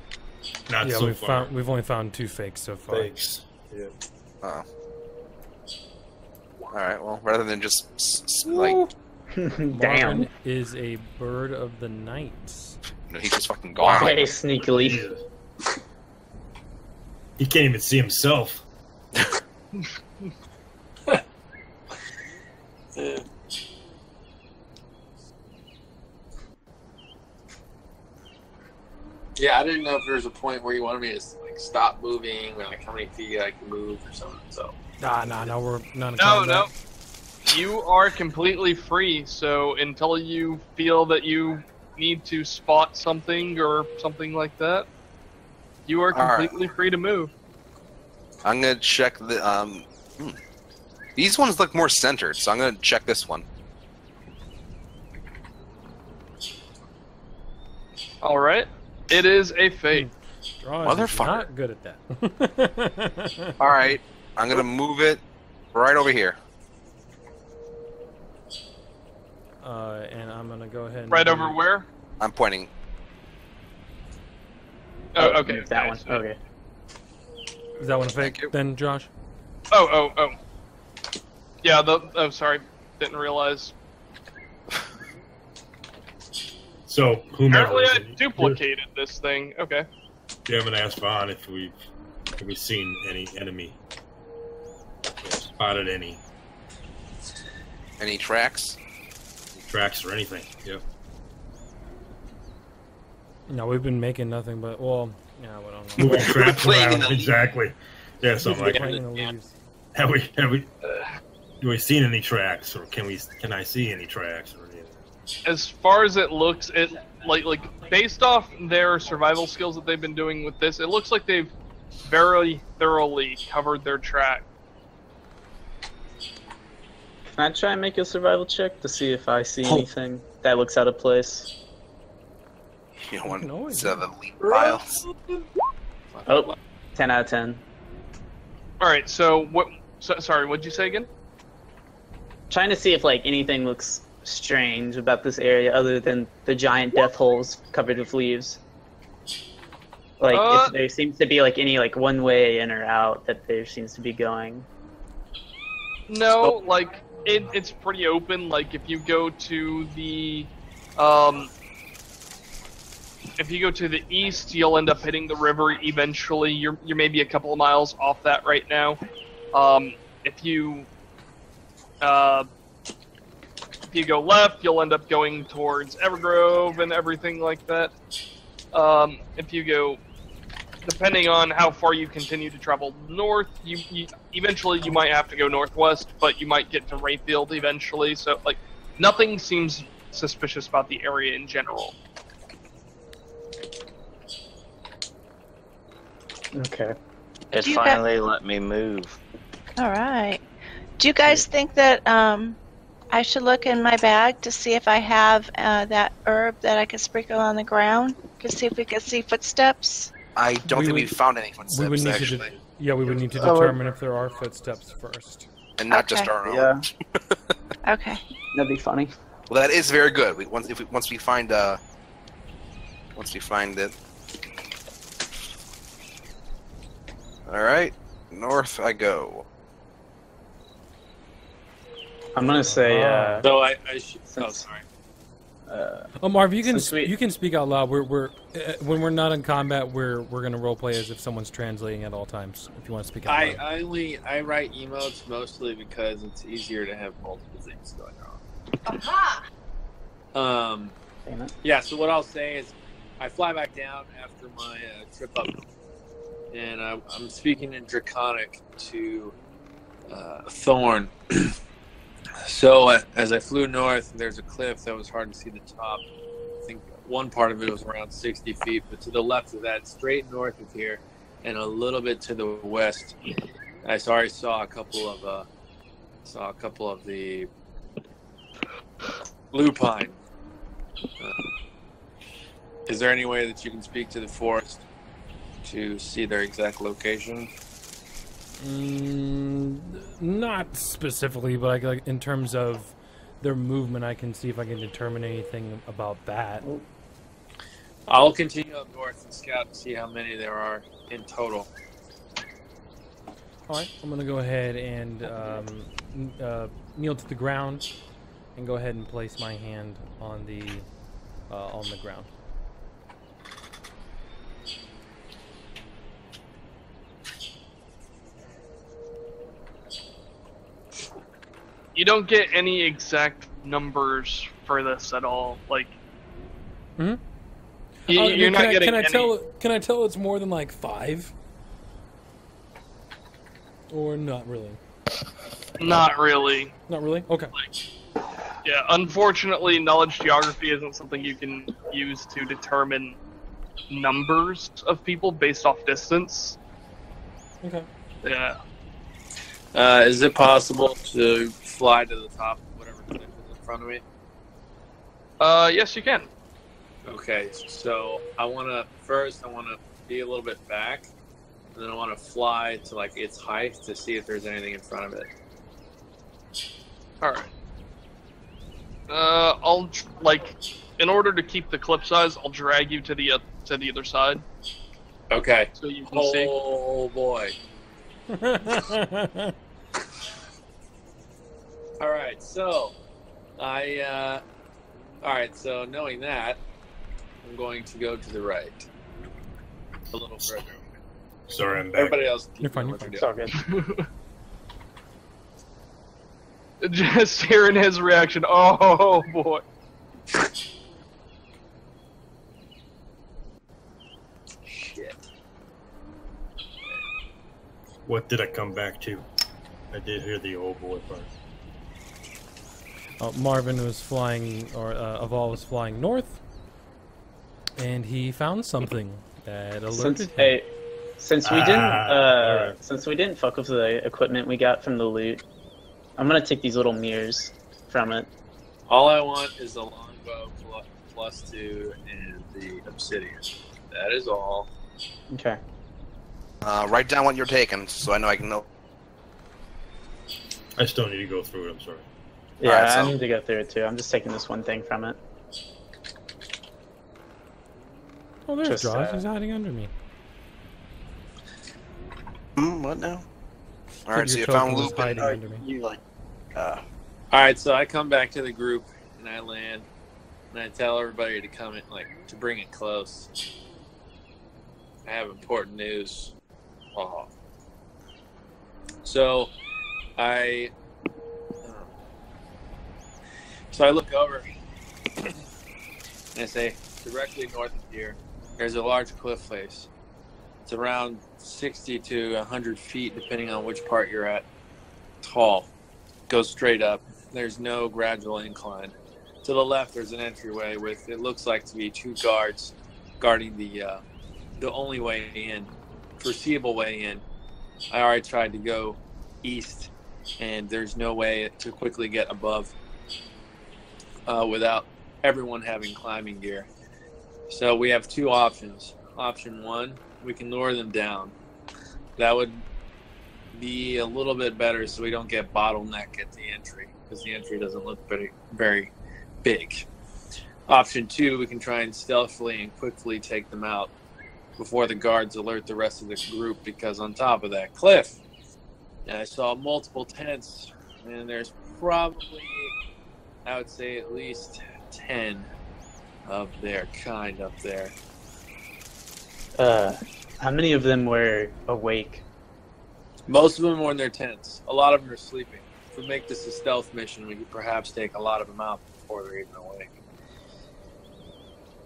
Not Yeah, so far. we've only found 2 fakes so far. Fakes. Yeah. Oh. Alright, well, rather than just, like, Damn. Marvin is a bird of the night. he's just fucking gone. Very sneakily. Jesus. He can't even see himself. Yeah, I didn't know if there was a point where you wanted me to like stop moving, or like how many feet I can move or something. So No, we're not in No, combat. no. You are completely free, so until you feel that you need to spot something or something like that, you are All right. completely free to move. I'm gonna check the, These ones look more centered, so I'm gonna check this one. Alright. It is a fake. Draws is Motherfucker. not good at that. Alright, I'm gonna move it right over here. And I'm gonna go ahead and Right do- over where? I'm pointing. Oh, okay. Move that one. Okay. Is that one a Thank fake you. then, Josh? Oh. Yeah, sorry. Didn't realize. So, whomever. Apparently is I it, duplicated this thing. Okay. You haven't asked Vaughn if we've seen any enemy. Or spotted any Any tracks? or anything. Yep. No, we've been making nothing but, well, yeah, we don't know. Moving tracks Playing in around. the- Exactly. Yeah, something like Playing that. in the leaves. Have we seen any tracks, or can I see any tracks or anything? As far as it looks, it like based off their survival skills that they've been doing with this, it looks like they've very thoroughly covered their track. Can I try and make a survival check to see if I see anything that looks out of place? You don't can want always to the lead files. Oh, 10 out of 10. All right. So what? Sorry. What'd you say again? Trying to see if like anything looks strange about this area other than the giant death holes covered with leaves. Like if there seems to be like any like one way in or out that there seems to be going. No, like it's pretty open. Like if you go to the east, you'll end up hitting the river eventually. You're maybe a couple of miles off that right now. If you go left, you'll end up going towards Evergrove and everything like that. If you go, depending on how far you continue to travel north, you eventually you might have to go northwest, but you might get to Rayfield eventually. So like nothing seems suspicious about the area in general. Okay. It Do you finally let me move. All right. Do you guys think that I should look in my bag to see if I have that herb that I could sprinkle on the ground to see if we can see footsteps? I don't We think would- we've found any We footsteps, would need actually. we would need to Oh, determine if there are footsteps first. And not just Okay. our own. Yeah, Okay. that'd be funny. Well, that is very good. Once we find it, all right, north I go. I'm gonna say So I should. Oh, Since- sorry. Marv, you can Since we- you can speak out loud. We're when we're not in combat, we're gonna roleplay as if someone's translating at all times. If you want to speak out loud. I write emotes mostly because it's easier to have multiple things going on. Damn it. Yeah. So what I'll say is, I fly back down after my trip up, and I'm speaking in Draconic to Thorn. So as I flew north, there's a cliff that was hard to see the top. I think one part of it was around 60 feet, but to the left of that, straight north of here, and a little bit to the west, I already saw a couple of the lupine. Is there any way that you can speak to the forest to see their exact location? Not specifically, but like in terms of their movement, I can see if I can determine anything about that. I'll continue up north and scout and see how many there are in total. All right, I'm gonna go ahead and kneel to the ground and go ahead and place my hand on the ground. You don't get any exact numbers for this at all. Like, Hmm? you're not getting any. Can I tell it's more than like 5? Or not really? Not really. Not really? Okay. Yeah, unfortunately, knowledge geography isn't something you can use to determine numbers of people based off distance. Okay. Yeah. Is it possible to fly to the top of whatever cliff is in front of me? Yes, you can. Okay, so I want to be a little bit back, and then I want to fly to like its height to see if there's anything in front of it. All right. In order to keep the clip size, I'll drag you to the other side Okay. so you can see. Oh boy. All right, so so knowing that, I'm going to go to the right a little further. Sorry, I'm back. Everybody else, keep You're fine, doing you're what It's all good. Just hearing his reaction. Oh boy. Shit. What did I come back to? I did hear the old boy part. Marvin was flying, or Aval was flying north, and he found something that alerted him. Since we didn't fuck with the equipment we got from the loot, I'm gonna take these little mirrors from it. All I want is the longbow +2 and the obsidian. That is all. Okay. Write down what you're taking, so I know I can know. I still need to go through it, I'm sorry. Yeah, Alright, so- I need to go through it too. I'm just taking this one thing from it. Oh, there's just, Josh. He's hiding under me. What now? Alright, so Your you found token was Lupin. hiding under me. You like, All right, so I come back to the group and I land, and I tell everybody to come in, to bring it close. I have important news. Oh. So I look over and I say, directly north of here, there's a large cliff face. It's around 60 to 100 feet, depending on which part you're at. Tall. Goes straight up. There's no gradual incline. To the left, there's an entryway with, it looks like to be 2 guards guarding the only way in, foreseeable way in. I already tried to go east, and there's no way to quickly get above without everyone having climbing gear. So we have 2 options. Option 1, we can lure them down. That would be a little bit better so we don't get bottleneck at the entry, because the entry doesn't look very, very big. Option 2, we can try and stealthily and quickly take them out before the guards alert the rest of the group, because on top of that cliff, I saw multiple tents, and there's probably, I would say, at least 10 of their kind up there. How many of them were awake? Most of them were in their tents. A lot of them are sleeping. If we make this a stealth mission, we could perhaps take a lot of them out before they're even awake.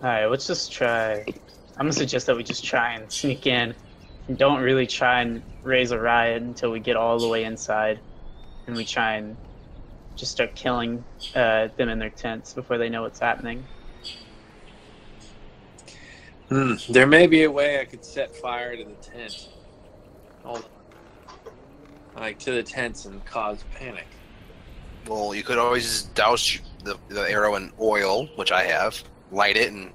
Alright, let's just try. I'm gonna suggest that we just try and sneak in and don't really try and raise a riot until we get all the way inside, and we try and just start killing them in their tents before they know what's happening. There may be a way I could set fire to the tent. Hold on. Like to the tents and cause panic. Well, you could always just douse the arrow in oil, which I have, light it, and...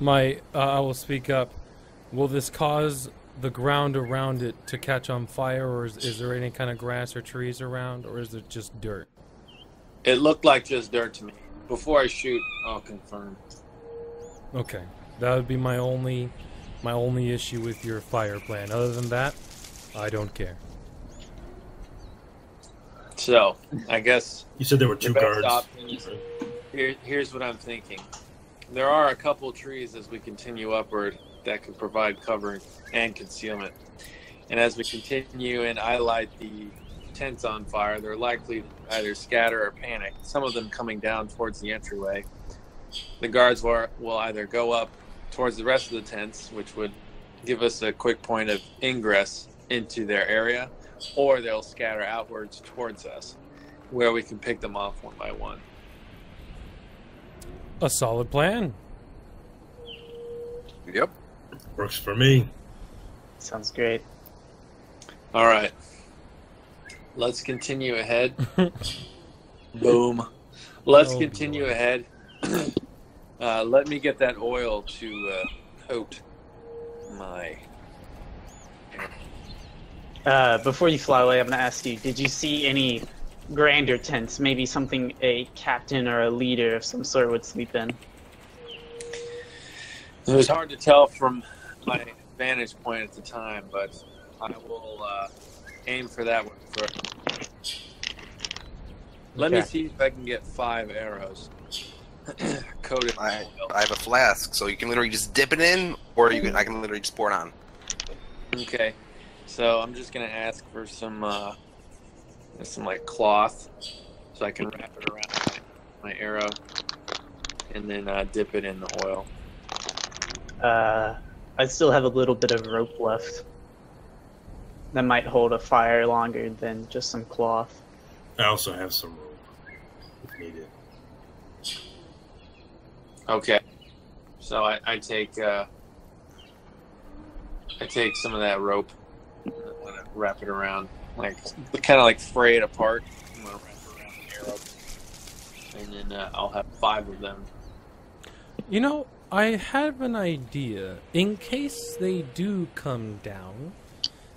I will speak up. Will this cause the ground around it to catch on fire, or is there any kind of grass or trees around, or is it just dirt? It looked like just dirt to me. Before I shoot, I'll confirm. Okay. That would be my only issue with your fire plan. Other than that, I don't care. So, I guess You said there were two the best guards. option is- here's what I'm thinking. There are a couple trees as we continue upward that could provide cover and concealment. And as we continue and I light the tents on fire, they're likely to either scatter or panic, some of them coming down towards the entryway. The guards will either go up towards the rest of the tents, which would give us a quick point of ingress into their area, or they'll scatter outwards towards us, where we can pick them off one by one. A solid plan. Yep. Works for me. Sounds great. All right. Let's continue ahead. Boom. Let's continue ahead. Let me get that oil to coat my... Before you fly away, I'm gonna ask you, did you see any grander tents? Maybe something a captain or a leader of some sort would sleep in? It was hard to tell from my vantage point at the time, but I will aim for that one first. Let me Okay. see if I can get 5 arrows coated in I oil. have a flask, so you can literally just dip it in, or I can literally just pour it on. Okay, so I'm just gonna ask for some like cloth, so I can wrap it around my arrow, and then dip it in the oil. I still have a little bit of rope left. That might hold a fire longer than just some cloth. I also have some rope if needed. Okay, so I take some of that rope, I'm gonna wrap it around, like kind of like fray it apart. I'm gonna wrap it around the arrow, and then I'll have 5 of them. You know, I have an idea. In case they do come down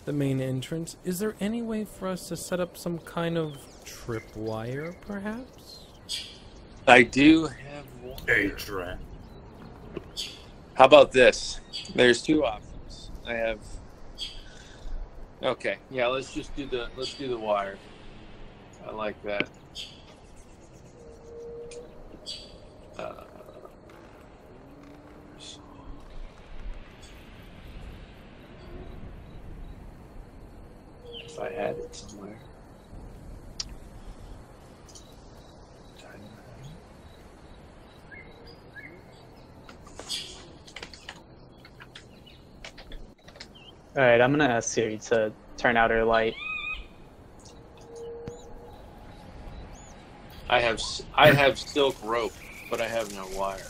the main entrance, is there any way for us to set up some kind of tripwire, perhaps? I do have one. A trap. How about this? There's 2 options. I have. Okay, yeah. Let's do the wire. I like that. If I had it somewhere. Alright, I'm gonna ask Siri to turn out her light. I have silk rope, but I have no wire.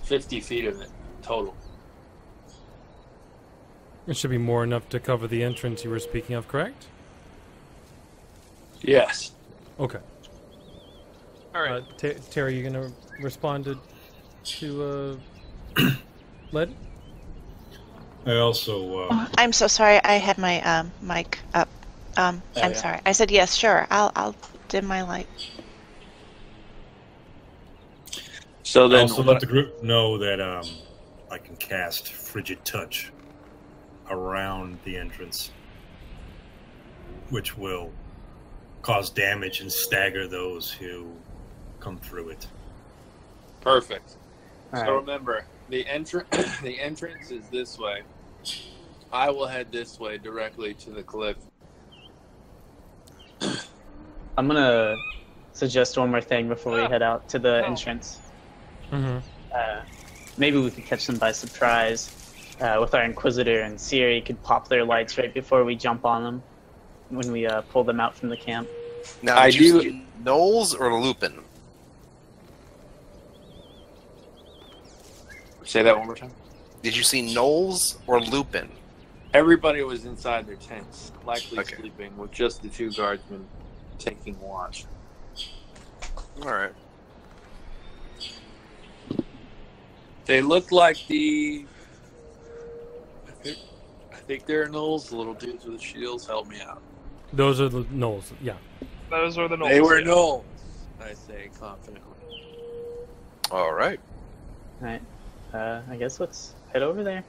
50 feet of it total. It should be more enough to cover the entrance you were speaking of, correct? Yes. Okay. All right. Terry, you gonna respond to Led? I also I'm so sorry. I had my mic up. I'm yeah. sorry. I said yes, sure. I'll dim my light. So I then, also let the group know that I can cast Frigid Touch around the entrance, which will cause damage and stagger those who come through it. perfect. All So right. remember, the entrance is this way. I will head this way directly to the cliff. I'm gonna suggest one more thing before we head out to the Oh. entrance. Mm-hmm. Maybe we could catch them by surprise with our Inquisitor, and Siri could pop their lights right before we jump on them when we pull them out from the camp. Now, I did you do- see Knowles or Lupin? Say that one more time. Did you see Knowles or Lupin? Everybody was inside their tents, likely Okay. sleeping, with just the 2 guardsmen taking watch. All right. They look like I think they're gnolls, the little dudes with the shields. Help me out. Those are the Knolls. Yeah. Those are the Knolls. They were yeah. gnolls, I say confidently. All right. All right. I guess let's head over there.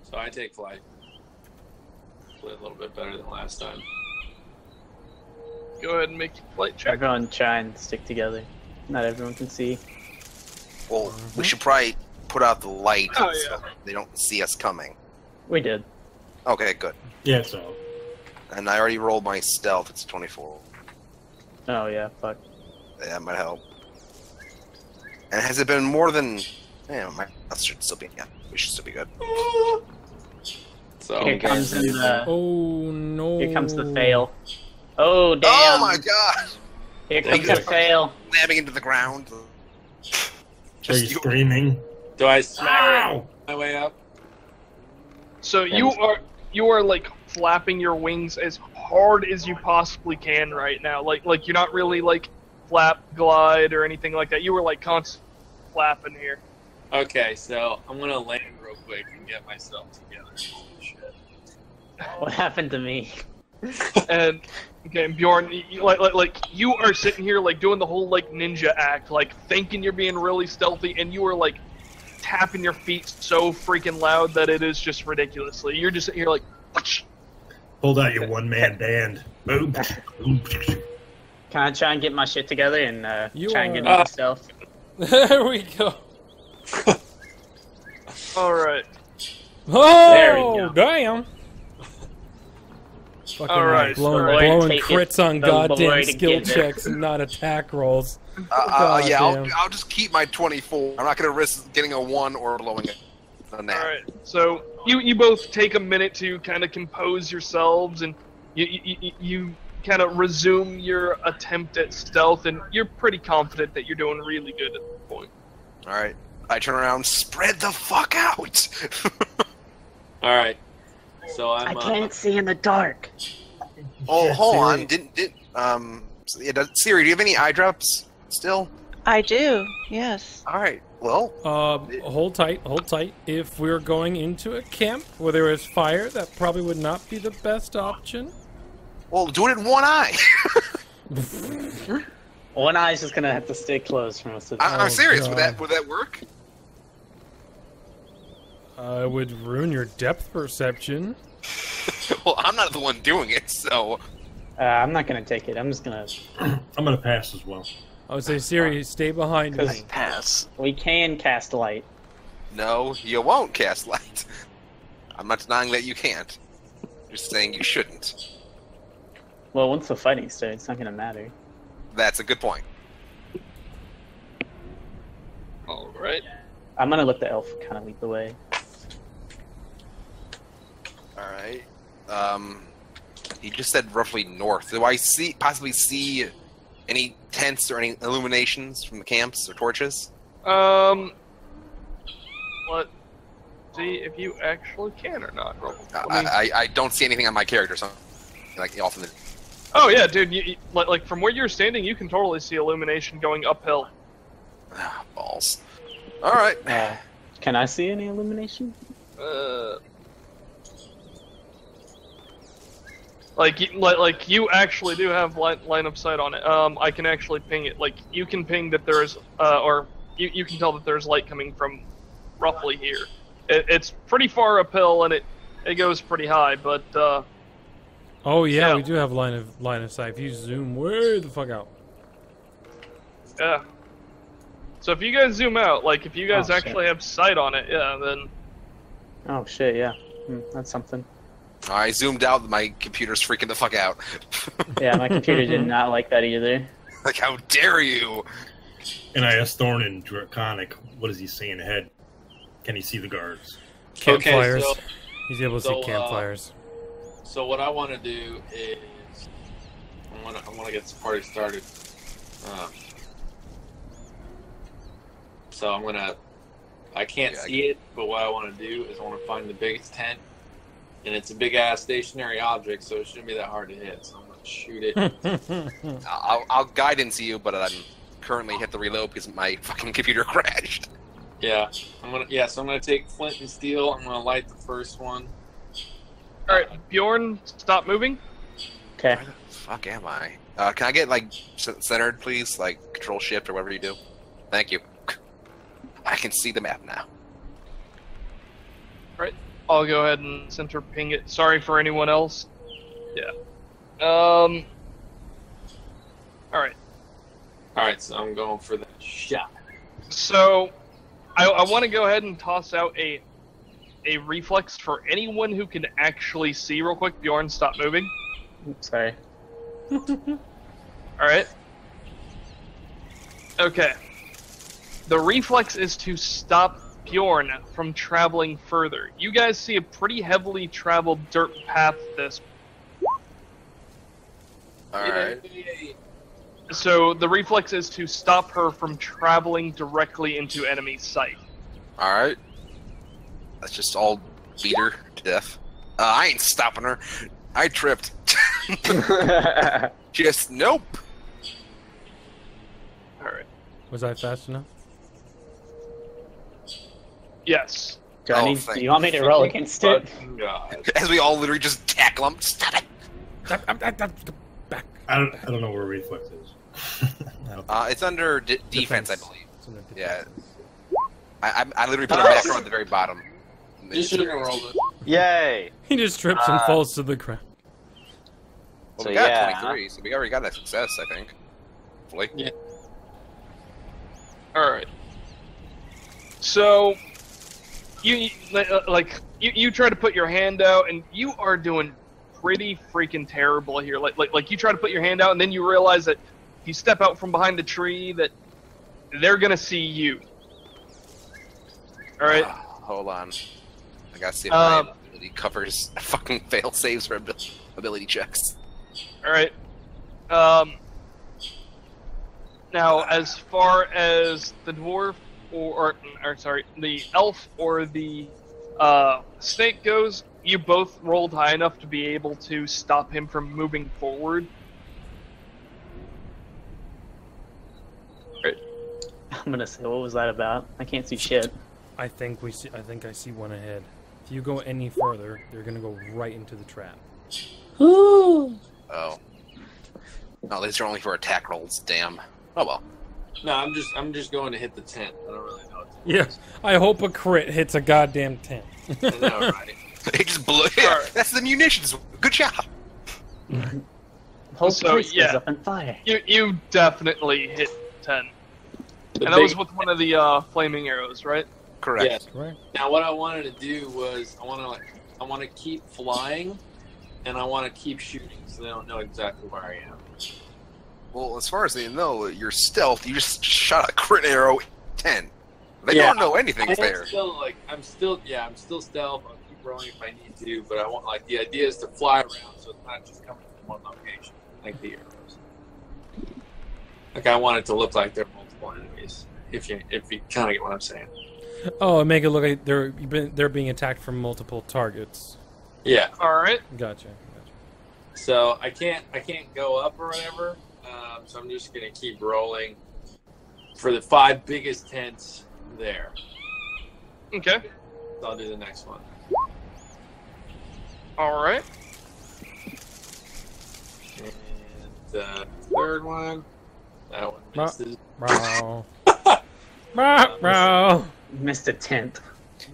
So I take flight. Hopefully a little bit better than last time. Go ahead and make your flight check. Everyone try and stick together. Not everyone can see. Well, we should probably put out the light Oh, yeah. so they don't see us coming. We did. Okay, good. Yeah, so. And I already rolled my stealth. It's 24. Oh yeah, fuck. That might help. And has it been more than... Yeah, my stealth should still be... Yeah, we should still be good. So Here comes in the Oh no. here comes the fail. Oh damn! Oh my god! Here comes the fail. Slamming into the ground. Are you Just you... screaming? do I smack Ow! my way up? So you are like flapping your wings as hard as you possibly can right now. Like you're not really like flap glide or anything like that. You were like constant flapping here. Okay, so I'm gonna land real quick and get myself together. Holy shit. What happened to me? And okay, Bjorn, like you are sitting here like doing the whole like ninja act, like thinking you're being really stealthy, and you are like tapping your feet so freaking loud that it is just ridiculously. You're just sitting here like, "Whoosh." Hold out your one-man band. Boom. Boom. Can I try and get my shit together and You try and get are- into stealth? There we go. All right. Oh, There we go. damn. Fucking All right, blowing, all right. blowing Take it, crits on the goddamn Lord skill together. checks and not attack rolls. yeah, Goddamn. I'll just keep my 24. I'm not going to risk getting a 1 or blowing a nat. All right. So you both take a minute to kind of compose yourselves, and you kind of resume your attempt at stealth, and you're pretty confident that you're doing really good at this point. All right. I turn around, spread the fuck out. All right. So I'm. see in the dark. Oh, Yeah, hold on. Siri. Siri, do you have any eye drops still? I do, yes. All right. Well, Hold tight, hold tight. If we're going into a camp where there is fire, that probably would not be the best option. do it in one eye. One eye's just gonna have to stay closed for most of the time. I'm serious. God. Would that work? It would ruin your depth perception. Well, I'm not the one doing it, so I'm not gonna take it. I'm just gonna. I'm gonna pass as well. I would say, Siri, stay behind me. Because Pass. we can cast light. no, you won't cast light. I'm not denying that you can't. Just saying you shouldn't. Well, once the fighting starts, it's not gonna matter. That's a good point. All right. I'm gonna let the elf kind of lead the way. All right. You just said roughly north. Do I possibly see any tents or any illuminations from the camps or torches? Let's see if you actually can or not. Let me- I don't see anything on my character, so like off in the. Oh yeah, dude. Like from where you're standing, you can totally see illumination going uphill. Balls. All right. Can I see any illumination? Like you actually do have line of sight on it. I can actually ping it. Like you can ping that there's or you can tell that there's light coming from roughly here. It's pretty far uphill and it goes pretty high, but Oh yeah, Yeah. we do have line of sight. If you zoom way the fuck out. Yeah. So if you guys zoom out, like if you guys Oh, actually have sight on it, yeah, then Oh shit, yeah. That's something. I zoomed out. My computer's freaking the fuck out. Yeah, my computer did not like that either. Like, how dare you? And I asked Thorn in Draconic, what is he seeing ahead? Can he see the guards? Campfires. so- He's able to so, see campfires. So what I want to do is I want to get this party started. So I can't see it, but what I want to do is I want to find the biggest tent, and it's a big ass stationary object, so it shouldn't be that hard to hit. So I'm gonna shoot it. I'll guidance you, but I'm currently hit the reload because my fucking computer crashed. Yeah, so I'm gonna take flint and steel. I'm gonna light the first one. all right, Bjorn, stop moving. Okay. Where the fuck am I? Can I get like centered, please? Like Control Shift or whatever you do. Thank you. I can see the map now. I'll go ahead and center ping it. Sorry for anyone else. Yeah. All right. All right, so I'm going for that shot. So, I want to go ahead and toss out a reflex for anyone who can actually see real quick. Bjorn, stop moving. Oops, sorry. All right. Okay. The reflex is to stop Bjorn from traveling further. You guys see a pretty heavily traveled dirt path this. Alright. So the reflex is to stop her from traveling directly into enemy sight. Alright. Let's just all beat her to death. I ain't stopping her. I tripped. Just nope. All right. Was I fast enough? Yes. Do thank you want me to roll against it? Fucking God. As we all literally just tackle him. Stop it. Back. I don't know where reflex is. I don't It's under defense, I believe. It's in the Yeah. I literally put a macro at the very bottom. You shouldn't have rolled it. Yay! He just trips and falls to the ground. Well, So, we got yeah. 23, so we already got that success, I think. Hopefully. Yeah. All right. So, you try to put your hand out, and you are doing pretty freaking terrible here. Like you try to put your hand out, and then you realize that if you step out from behind the tree, that they're gonna see you. All right. Hold on. I gotta see if my ability covers fucking fail saves for ability checks. All right. Now, as far as the dwarf, or sorry, the elf or the snake goes, you both rolled high enough to be able to stop him from moving forward. Right. I'm gonna say, what was that about? I can't see shit. I think I see one ahead. If you go any further, they're gonna go right into the trap. Oh. No, these are only for attack rolls, damn. Oh well. No, I'm just going to hit the tent. I don't really know what to do. Yeah, I hope a crit hits a goddamn tent. I know, right? It just blew. Yeah, that's the munitions. Good job. Whole So, place yeah. goes up on fire. You definitely hit 10. The And that was big- with one of the flaming arrows, right? Correct. Yes. Right? Now, what I wanted to do was I want to keep flying, and I want to keep shooting, so they don't know exactly where I am. Well, as far as they know, you're stealth. You just shot a crit arrow 10. They Yeah. don't know anything's I'm there. I'm still stealth. I'll keep rolling if I need to, but I want the idea is to fly around, so it's not just coming from one location like the arrows. Like I want it to look like there are multiple enemies. If you kind of get what I'm saying. Oh, and make it look like they're being attacked from multiple targets. Yeah. All right. Gotcha. So I can't go up or whatever. So I'm just gonna keep rolling for the 5 biggest tents there. Okay. So I'll do the next one. All right. And the third one, that one misses. Bro. Bro. Missed a tent.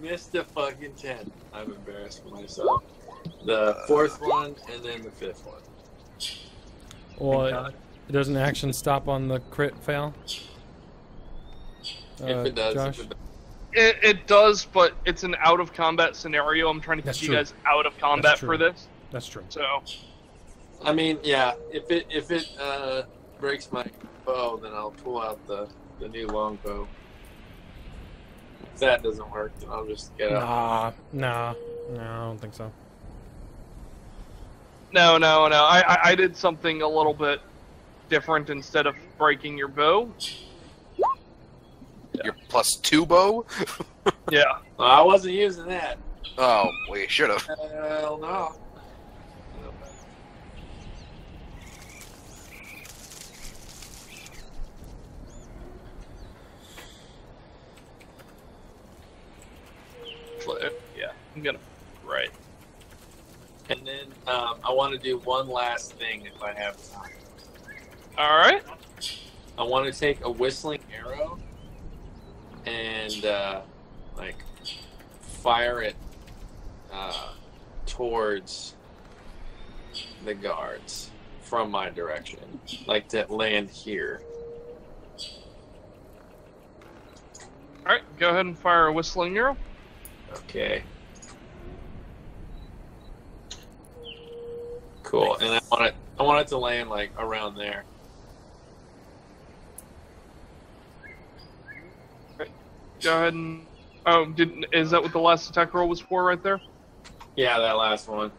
Missed the fucking tent. I'm embarrassed for myself. the fourth one, and then the fifth one. Well, does an action stop on the crit fail? If it does. Josh? If it does. It does, but it's an out of combat scenario. I'm trying to That's keep true. you guys out of combat true. for this. That's true. So, I mean, yeah. If it breaks my bow, then I'll pull out the new longbow. If that doesn't work, then I'll just get out. Nah, I don't think so. no. I did something a little bit different. Instead of breaking your bow, Your +2 bow? yeah. I wasn't using that. Oh, well, you should have. Hell no. Yeah, I'm gonna. Right. And then I want to do one last thing if I have time. All right. I want to take a whistling arrow and like fire it towards the guards from my direction, like to land here. All right. Go ahead and fire a whistling arrow. Okay. Cool. And I want it to land like around there. Go ahead and. Oh, is that what the last attack roll was for right there? Yeah, that last one.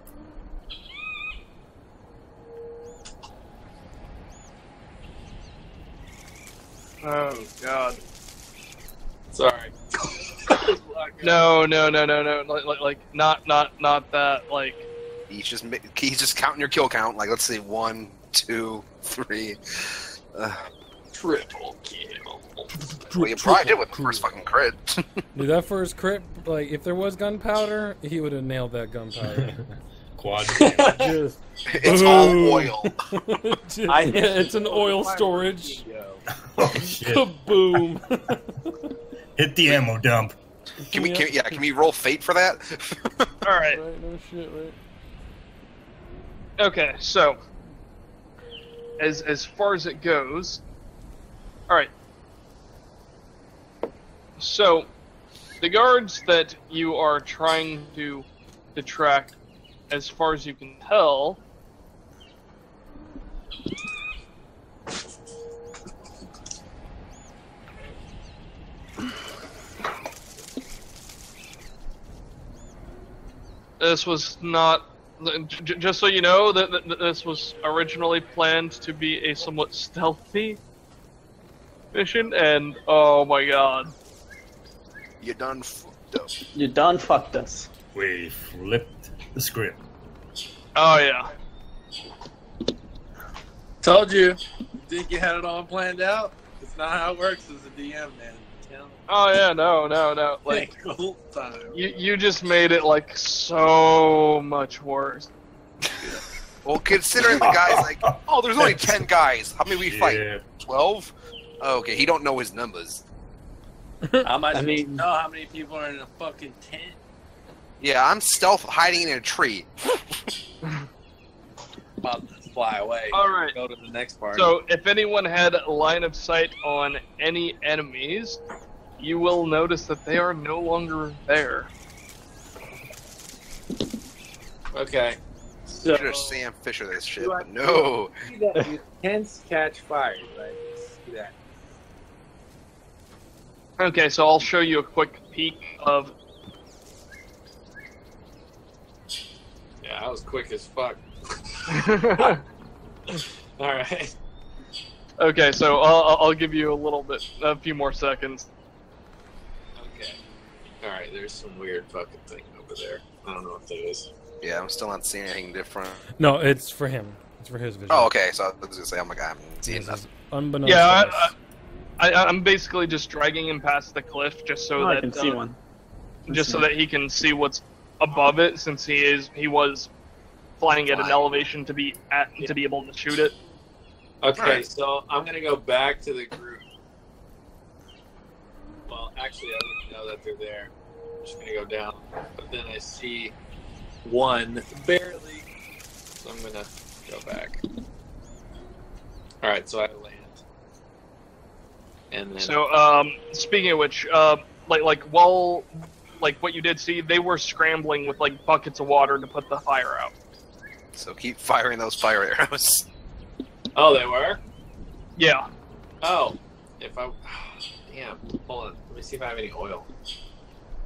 Oh God. Sorry. No. Like not that. Like. He's just counting your kill count. Like, let's see, 1, 2, 3. Triple kill. Well, you probably did with the first fucking crit. Dude, that first crit, like, if there was gunpowder, he would have nailed that gunpowder. Quad. Just, It's all oil. it's an oil storage. Oh, shit. Kaboom. Hit the ammo dump. Can we roll fate for that? All right. Right, no shit, right? Okay, so as far as it goes, all right. So the guards that you are trying to detract, as far as you can tell, this was not. Just so you know, that this was originally planned to be a somewhat stealthy mission, and oh my god. You done fucked up. You done fucked us. We flipped the script. Oh yeah. Told you. Think you had it all planned out? It's not how it works as a DM, man. Oh yeah, no. Like, whole time. you just made it like so much worse. Well, considering the guy's like, oh, there's only 10 guys. How many we fight? Yeah. 12? Oh, okay, he don't know his numbers. How much? I mean- know how many people are in a fucking tent? Yeah, I'm stealth hiding in a tree. About to fly away. All right. Go to the next part. So if anyone had line of sight on any enemies, you will notice that they are no longer there. okay. So, should have Sam Fisher this shit, but no. See that you tents catch fire, right? See that. Okay, so I'll show you a quick peek of. Yeah, I was quick as fuck. All right. Okay, so I'll give you a few more seconds. Okay. All right. There's some weird fucking thing over there. I don't know what that is. Yeah, I'm still not seeing anything different. No, it's for him. It's for his vision. Oh, okay, so I was gonna say, oh my god, I'm seeing This nothing. is unbeknownst Yeah, to us. I'm basically just dragging him past the cliff just so Oh, that I can see one. just so that he can see what's above it, since he was flying at an Flying. elevation to be able to shoot it. Okay, Alright. so I'm gonna go back to the group. Well, actually, I don't know that they're there. I'm just gonna go down, but then I see 1, barely. So I'm gonna go back. All right, so I land. And then So, speaking of which, while what you did see, they were scrambling with like buckets of water to put the fire out. So keep firing those fire arrows. oh, they were. Yeah. Oh, if I damn. Hold on. Let me see if I have any oil.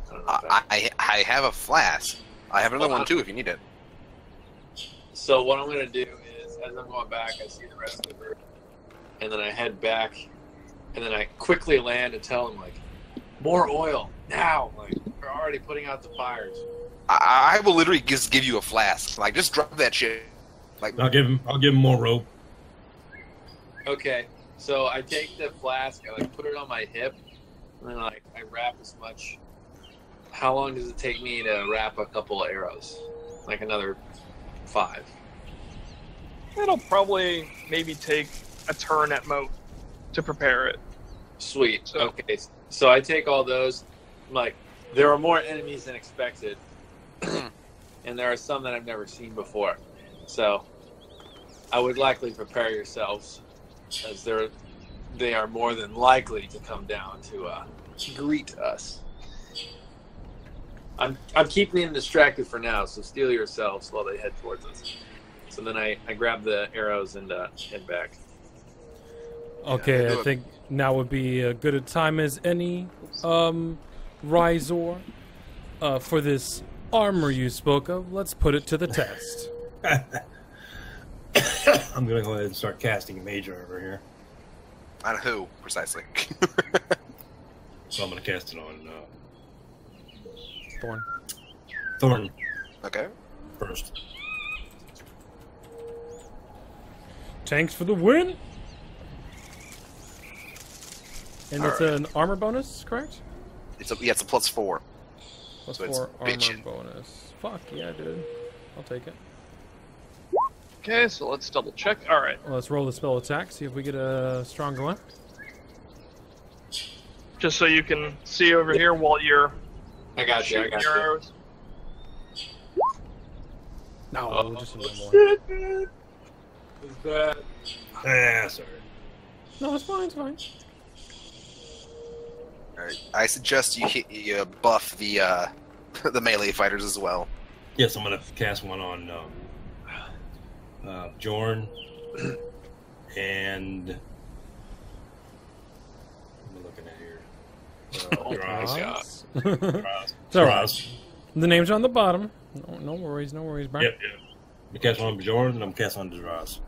I don't know if I have a flask. I have another one too if you need it. So what I'm gonna do is, as I'm going back, I see the rest of the group, and then I head back, and then I quickly land and tell them like, more oil now. Like we're already putting out the fires. I will literally just give you a flask. Like just drop that shit. Like I'll give him more rope. Okay, so I take the flask, I like put it on my hip, and then like I wrap as much. How long does it take me to wrap a couple of arrows? Like another 5. It'll probably maybe take a turn at most to prepare it. Sweet. So- Okay, so I take all those. I'm like, there are more enemies than expected, and there are some that I've never seen before. So I would likely prepare yourselves, as they are more than likely to come down to greet us. I'm keeping them distracted for now, so steal yourselves while they head towards us. So then I grab the arrows and head back. Okay, I think now would be as good a time as any, Rizor. For this armor you spoke of, let's put it to the test. I'm gonna go ahead and start casting Mage Armor here. on who precisely? So I'm gonna cast it on Thorn. Thorn Okay. first. Tanks for the win! And it's Alright. an armor bonus, correct? It's a +4. Plus So it's 4 armor bitchin'. bonus. Fuck yeah, dude. I'll take it. Okay, so let's double check. All right. Well, let's roll the spell attack, see if we get a stronger one. Just so you can see over here while you're I got you. I shooting got your you. arrows. No, Oh, just a little more. shit, man. Is that? Ah, sorry. No, it's fine, it's fine. Alright. I suggest you buff the the melee fighters as well. Yes, I'm gonna cast one on Jorn and what am I looking at here? Draz. God. It's alright. Draz. The names are on the bottom. No worries, bro. Yep. I'm casting on Jorn and I'm casting on Draz.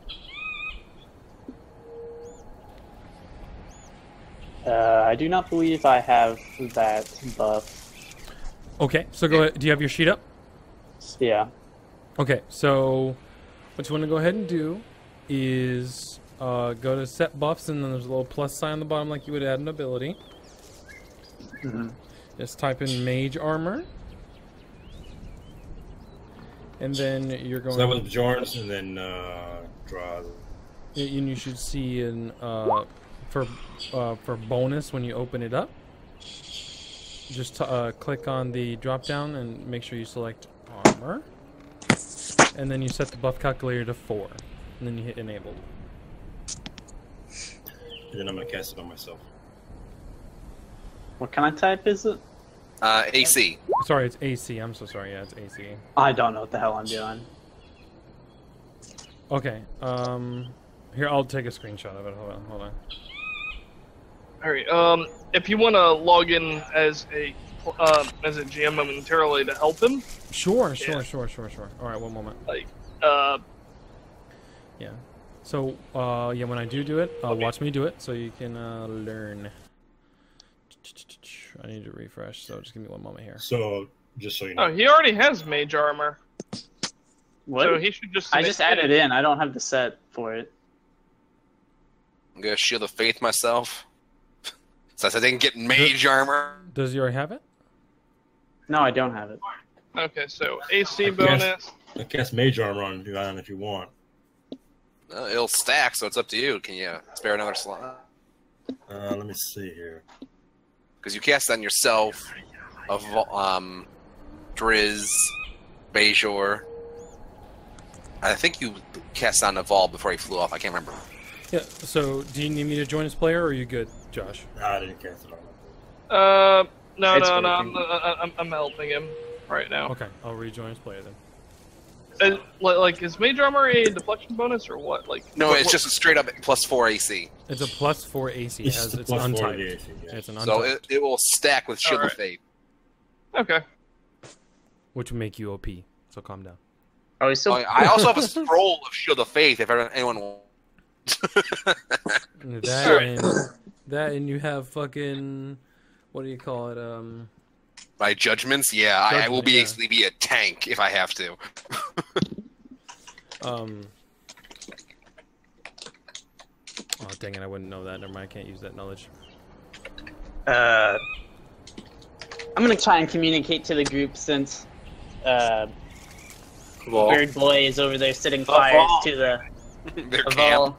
I do not believe I have that buff. Okay, so go ahead. Do you have your sheet up? Yeah. Okay, so what you want to go ahead and do is go to set buffs, and then there's a little plus sign on the bottom like you would add an ability. Mm-hmm. Just type in Mage Armor. And then you're going So that was Jorn's and then Draz. and you should see in for bonus when you open it up. Just click on the drop down and make sure you select armor. And then you set the buff calculator to 4. And then you hit enabled. And then I'm gonna cast it on myself. What kind of type is it? AC. Sorry, it's AC. I'm so sorry. Yeah, it's AC. I don't know what the hell I'm doing. Okay. Here, I'll take a screenshot of it. Hold on. All right. If you want to log in as a GM momentarily to help him, Sure. Yeah. All right, one moment. Yeah. So, yeah, when I do it, watch me do it so you can learn. I need to refresh, so just give me one moment here. So just so you know. oh, he already has mage armor, What? so he should just. I just added in. I don't have the set for it. I'm gonna Shield of Faith myself. Since I didn't get mage armor. Does you already have it? No, I don't have it. Okay, so AC I bonus. I cast Mage Armor on you if you want. It'll stack, so it's up to you. Can you spare another slot? Let me see here. Because you cast on yourself, of Driz, Bajor. I think you cast on Evolve before he flew off. I can't remember. Yeah. So, do you need me to join as player, or are you good, Josh? No, I didn't cast it on. No, It's I'm helping him right now. Okay, I'll rejoin as player then. Like, is Mage Armor a deflection bonus or what? Like, No, it's just a straight up +4 AC. It's a +4 AC. It's just a It's +4 untyped. to the AC, yeah. It's an So untyped, it will stack with Shield Alright. of Faith. Okay. which will make you OP. So calm down. Are we still? I also have a scroll of Shield of Faith if anyone wants. That and you have fucking, what do you call it? My judgments, yeah, I will Judgment, yeah. basically be a tank if I have to. Oh dang it! I wouldn't know that. Never mind. I can't use that knowledge. I'm gonna try and communicate to the group since Weird Boy is over there setting fires to the Their of camp. all-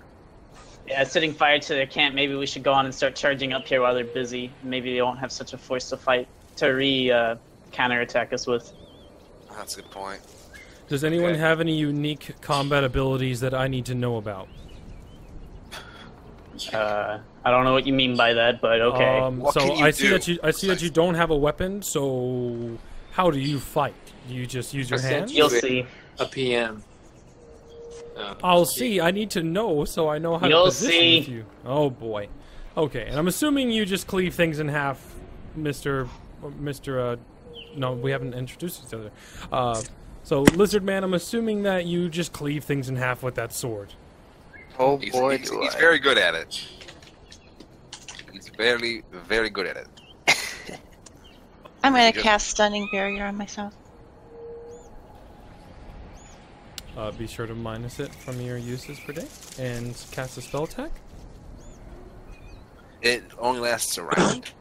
Yeah, setting fire to their camp. Maybe we should go on and start charging up here while they're busy. Maybe they won't have such a force to fight to counterattack us with. That's a good point. Does anyone Okay. have any unique combat abilities that I need to know about? I don't know what you mean by that, but okay. What So can you I see do? that you don't have a weapon. So how do you fight? Do you just use your hands? You'll see. A PM. I'll see. I need to know so I know how You'll to position see. with you. Oh boy. Okay, and I'm assuming you just cleave things in half, Mister. No, we haven't introduced each other. So Lizard Man, I'm assuming that you just cleave things in half with that sword. Oh He's, boy, he's, do he's I. very good at it. He's very, very good at it. I'm going to Good. cast Stunning Barrier on myself. Be sure to minus it from your uses per day and cast a spell attack. It only lasts a round.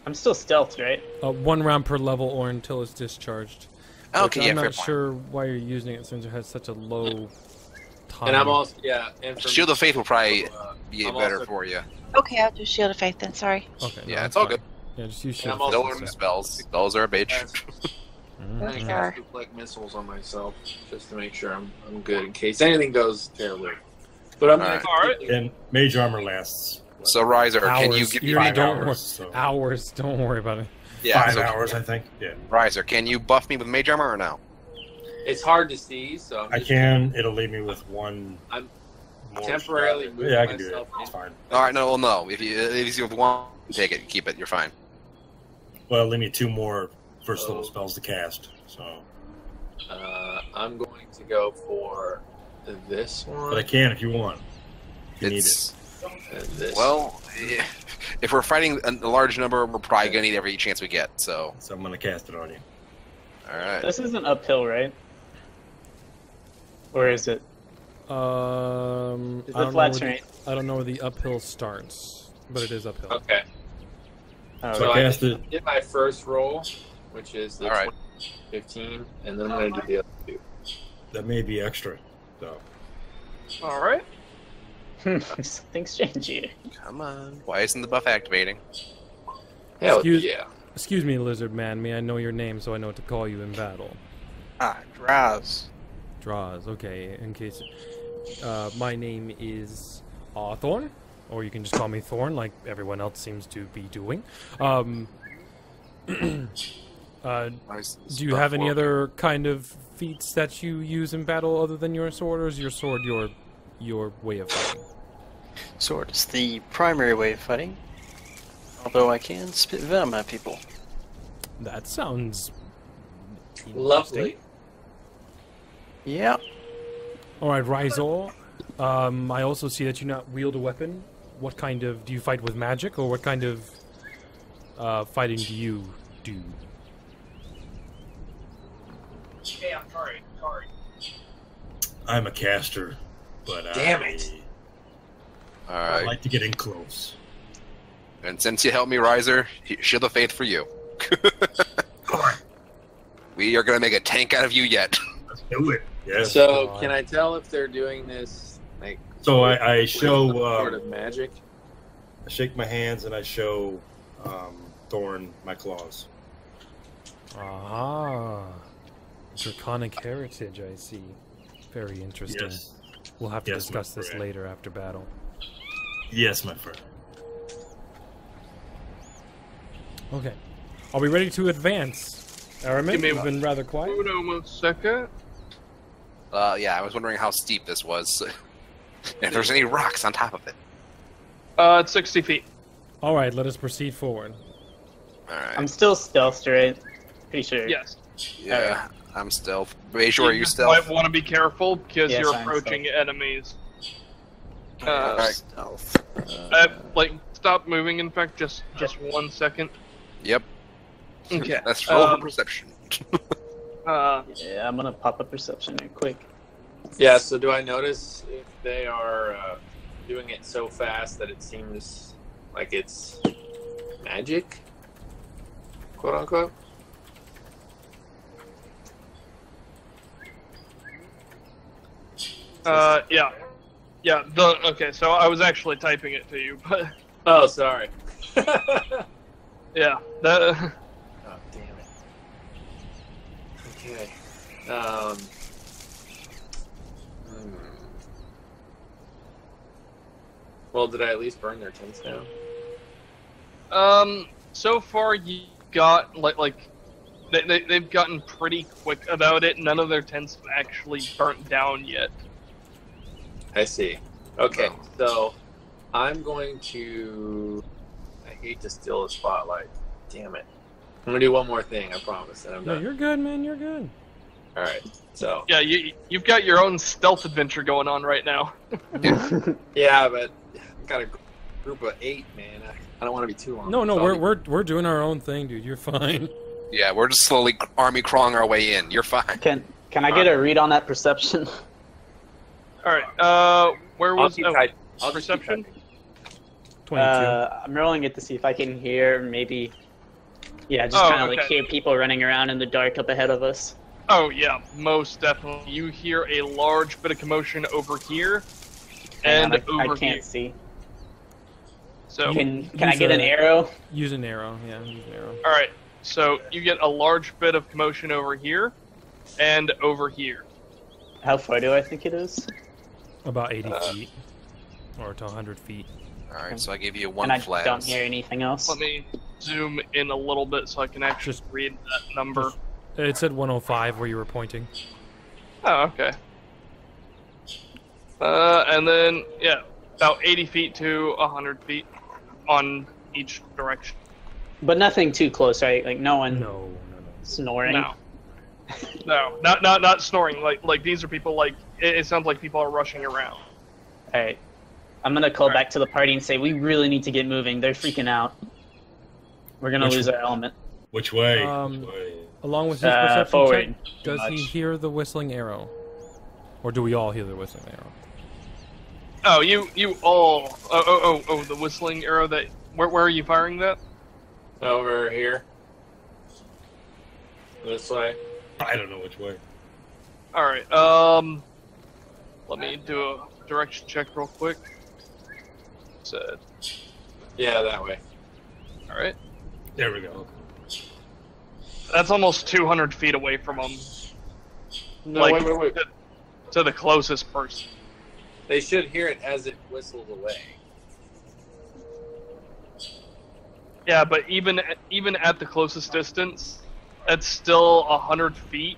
I'm still stealthed, right? 1 round per level or until it's discharged. Okay, Which yeah, I'm fair not point. sure why you're using it since it has such a low time. And I'm also and for Shield of Faith will probably be I'm better also- for you. Okay, I'll do Shield of Faith then. Sorry. Okay, Yeah, no, it's all fine. good. Yeah, just use And shield. I'm of also- Don't faith learn instead. spells. Spells are a bitch. Mhm. I Sure. cast deflect missiles on myself just to make sure I'm good in case anything goes terribly. But I'm Alright. Alright. And mage armor lasts So Riser, can you Hours. give You me don't hours, worry. so- Hours. Don't worry about it. yeah, 5 so- hours, I think. Yeah, Riser, can you buff me with mage armor or no? It's hard to see, so I'm I just can. It'll leave me with one. I'm more temporarily spell. moving Yeah, I can do that. myself It's in. fine. All right, no, well, no. If you have one, take it, keep it. You're fine. Well, leave me 2 more first level spells to cast. So, I'm going to go for this one but I can if you want. If you need it. It's and this. well, if we're fighting a large number, we're probably gonna need every chance we get. So, So I'm gonna cast it on you. all right. This isn't uphill, right? Or is it? I Is it don't know flat where terrain? I don't know where the uphill starts, but it is uphill. Okay. Oh, So I cast it. did my first roll, which is the All right. 15, and then I'm going to do the other two. That may be extra. So Alright. Something's changing. Come on. Why isn't the buff activating? Hell Excuse- yeah. Excuse me, Lizard Man. May I know your name so I know what to call you in battle? Draz. Draws. Okay. In case, my name is Thorn, or you can just call me Thorn, like everyone else seems to be doing. Do you have any other kind of feats that you use in battle other than your sword, or is your sword your way of fighting? Sword is the primary way of fighting. Although I can spit venom at people. That sounds Lovely. Yeah. All right, Rizal. I also see that you not wield a weapon. What kind of do you fight with magic, or what kind of fighting do you do? Hey, I'm sorry. I'm a caster, but Damn it. All I right. like to get in close. And since you helped me, Riser, Shield of Faith for you. We are gonna make a tank out of you yet. Let's do it. Yes. So, can I tell if they're doing this, like, So I with show. some sort of magic? I shake my hands and I show Thorn my claws. Ah. Draconic heritage, I see. Very interesting. Yes. We'll have to Yes, discuss my this friend. later after battle. Yes, my friend. Okay. Are we ready to advance? Aramin, Give me you've been rather quiet. Hold on 1 second. Yeah, I was wondering how steep this was. If there's any rocks on top of it. It's 60 feet. All right, let us proceed forward. Alright. I'm still stealthed, right? Pretty sure. Yes. Yeah, I'm stealth. Bejor, are you just stealth? might want to be careful because Yes, you're I'm approaching enemies. Alright. Stealth. Stop moving. In fact, just 1 second. Yep. Okay. Let's roll for perception. Yeah, I'm gonna pop a perception real quick. Yeah, so do I notice if they are doing it so fast that it seems like it's magic? Quote unquote? Yeah. Yeah, okay, so I was actually typing it to you, but Oh, sorry. yeah, that Oh, damn it. Okay. Well, did I at least burn their tents down? so far you got they've gotten pretty quick about it. None of their tents have actually burnt down yet. I see. Okay, so I'm going to. I hate to steal the spotlight. Damn it. I'm gonna do one more thing. I promise, and I'm No, done. you're good, man. You're good. All right. So Yeah, you've got your own stealth adventure going on right now. yeah, but I've got a group of 8, man. I don't want to be too long. No, So I'll be- we're doing our own thing, dude. You're fine. Yeah, we're just slowly army crawling our way in. You're fine. Can I get a read on that perception? All right. Where I'll was keep typing. I'll just keep perception? typing. 22. I'm rolling it to see if I can hear maybe. Yeah, just Oh, kind of like okay. hear people running around in the dark up ahead of us. Oh yeah, most definitely. You hear a large bit of commotion over here, and I over can't here. see. So Can I use get an a- arrow? Use an arrow. Yeah, use an arrow. all right. So you get a large bit of commotion over here, and over here. How far do I think it is? About 80 feet. Or to 100 feet. Alright, so I give you one And I flash. don't hear anything else. Let me zoom in a little bit so I can actually Just- read that number. It said 105 where you were pointing. Oh, okay. And then, yeah, about 80 feet to 100 feet on each direction. But nothing too close, right? Like no one No. snoring. No. No, not snoring. Like these are people, like, it sounds like people are rushing around. All right. I'm gonna call All right. back to the party and say we really need to get moving. They're freaking out. We're gonna Which lose our element. Which way? Um, Which way? Along with his perception forward. check, does he Much. hear the whistling arrow? Or do we all hear the whistling arrow? Oh, you all. Oh, the whistling arrow that. Where are you firing that? Over here. This way. I don't know which way. Alright, let me do a direction check real quick. Said. Yeah, that way. Alright. There we go. That's almost 200 feet away from them. No, Like- wait. To the closest person. They should hear it as it whistles away. Yeah, but even at the closest distance, that's still 100 feet,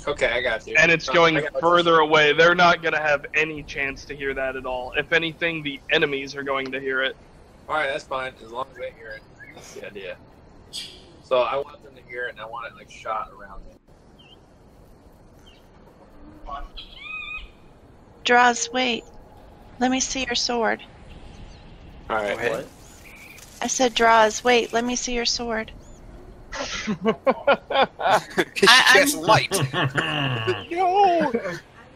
Okay, I got you. and it's I going got you. further away. They're not going to have any chance to hear that at all. If anything, the enemies are going to hear it. All right, that's fine. As long as they hear it, that's the idea. So I want them to hear it, and I want it like shot around it. Draws, wait. Let me see your sword. All right. Go ahead. What? I said, Draws, wait. Let me see your sword. She I'm- casts light. No!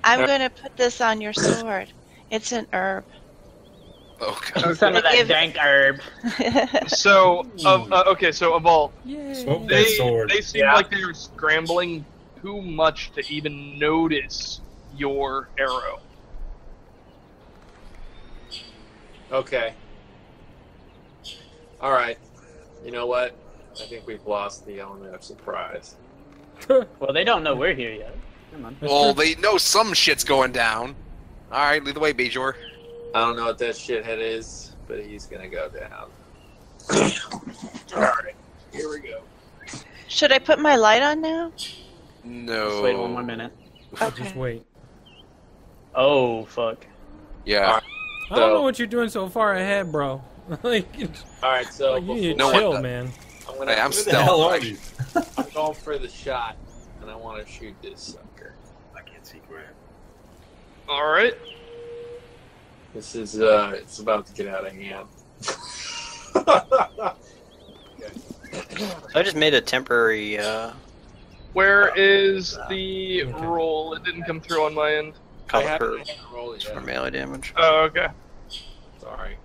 I'm going to put this on your sword. It's an herb. Okay. Some of that Give- dank herb. So, okay, so of all, Smoke that sword. they seem like they were scrambling too much to even notice your arrow. Okay. All right. You know what? I think we've lost the element of surprise. Well, they don't know we're here yet. Come on. Well, they know some shit's going down. All right, lead the way, Bajor. I don't know what that shithead is, but he's gonna go down. All right, here we go. Should I put my light on now? No. Just wait 1 more minute. Just Okay. wait. Oh, fuck. Yeah. I don't know what you're doing so far ahead, bro. Like, All right, so you need to No chill, one- man. I'm gonna. Hey, I'm Where the hell stealth. are you? I'm going for the shot, and I want to shoot this sucker. I can't see Graham. All right. This is it's about to get out of hand. I just made a temporary. Where is the roll? It didn't come through on my end. I Cover haven't rolled it for yet. melee damage. Oh, okay. Sorry.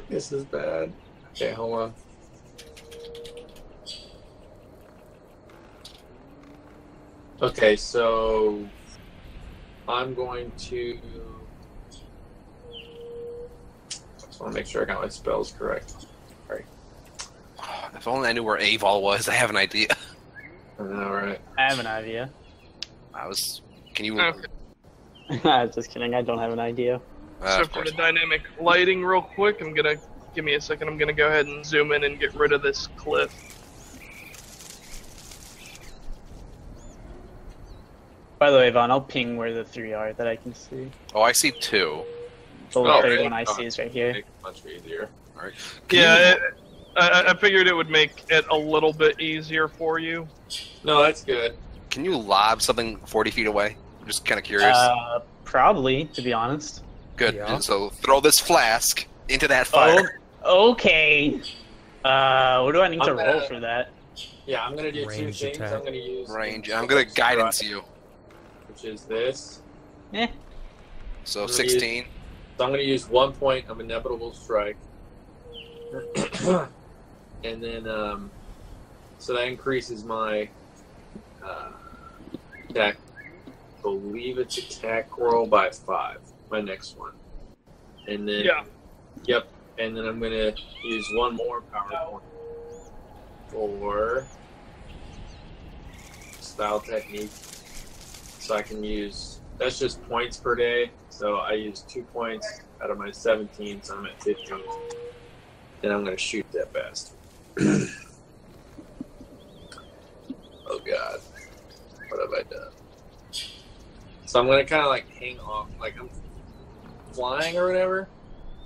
This is bad. Okay, hold on. Okay, so I'm going to. Just want to make sure I got my spells correct. If only I knew where Aval was. I have an idea. I know, right? I have an idea. Can you? Okay. Just kidding. I don't have an idea. So Of for course. the dynamic lighting, real quick, give me a second. I'm gonna go ahead and zoom in and get rid of this cliff. By the way, Vaughn, I'll ping where the 3 are that I can see. Oh, I see 2. The Oh, third really? one I see is right here. Make it much easier. All right. Yeah, I figured it would make it a little bit easier for you. No, that's good. Can you lob something 40 feet away? I'm just kind of curious. Probably, to be honest. Good. yeah. So throw this flask into that fire. Oh, okay. What do I need to I'm roll gonna- for that? Yeah, I'm gonna do Range 2 things. attack. I'm gonna use Range. I'm gonna guidance you. which is this. Eh. So Really? 16. So I'm going to use 1 point of Inevitable Strike. And then, so that increases my attack. I believe it's attack roll by 5. My next one. And then, Yeah. Yep. And then I'm going to use 1 more power point for style technique. So I can use, that's just points per day. So I use 2 points out of my 17, so I'm at 15. Then I'm going to shoot that bastard. Oh god. What have I done? So I'm going to kind of like hang off, like I'm flying or whatever.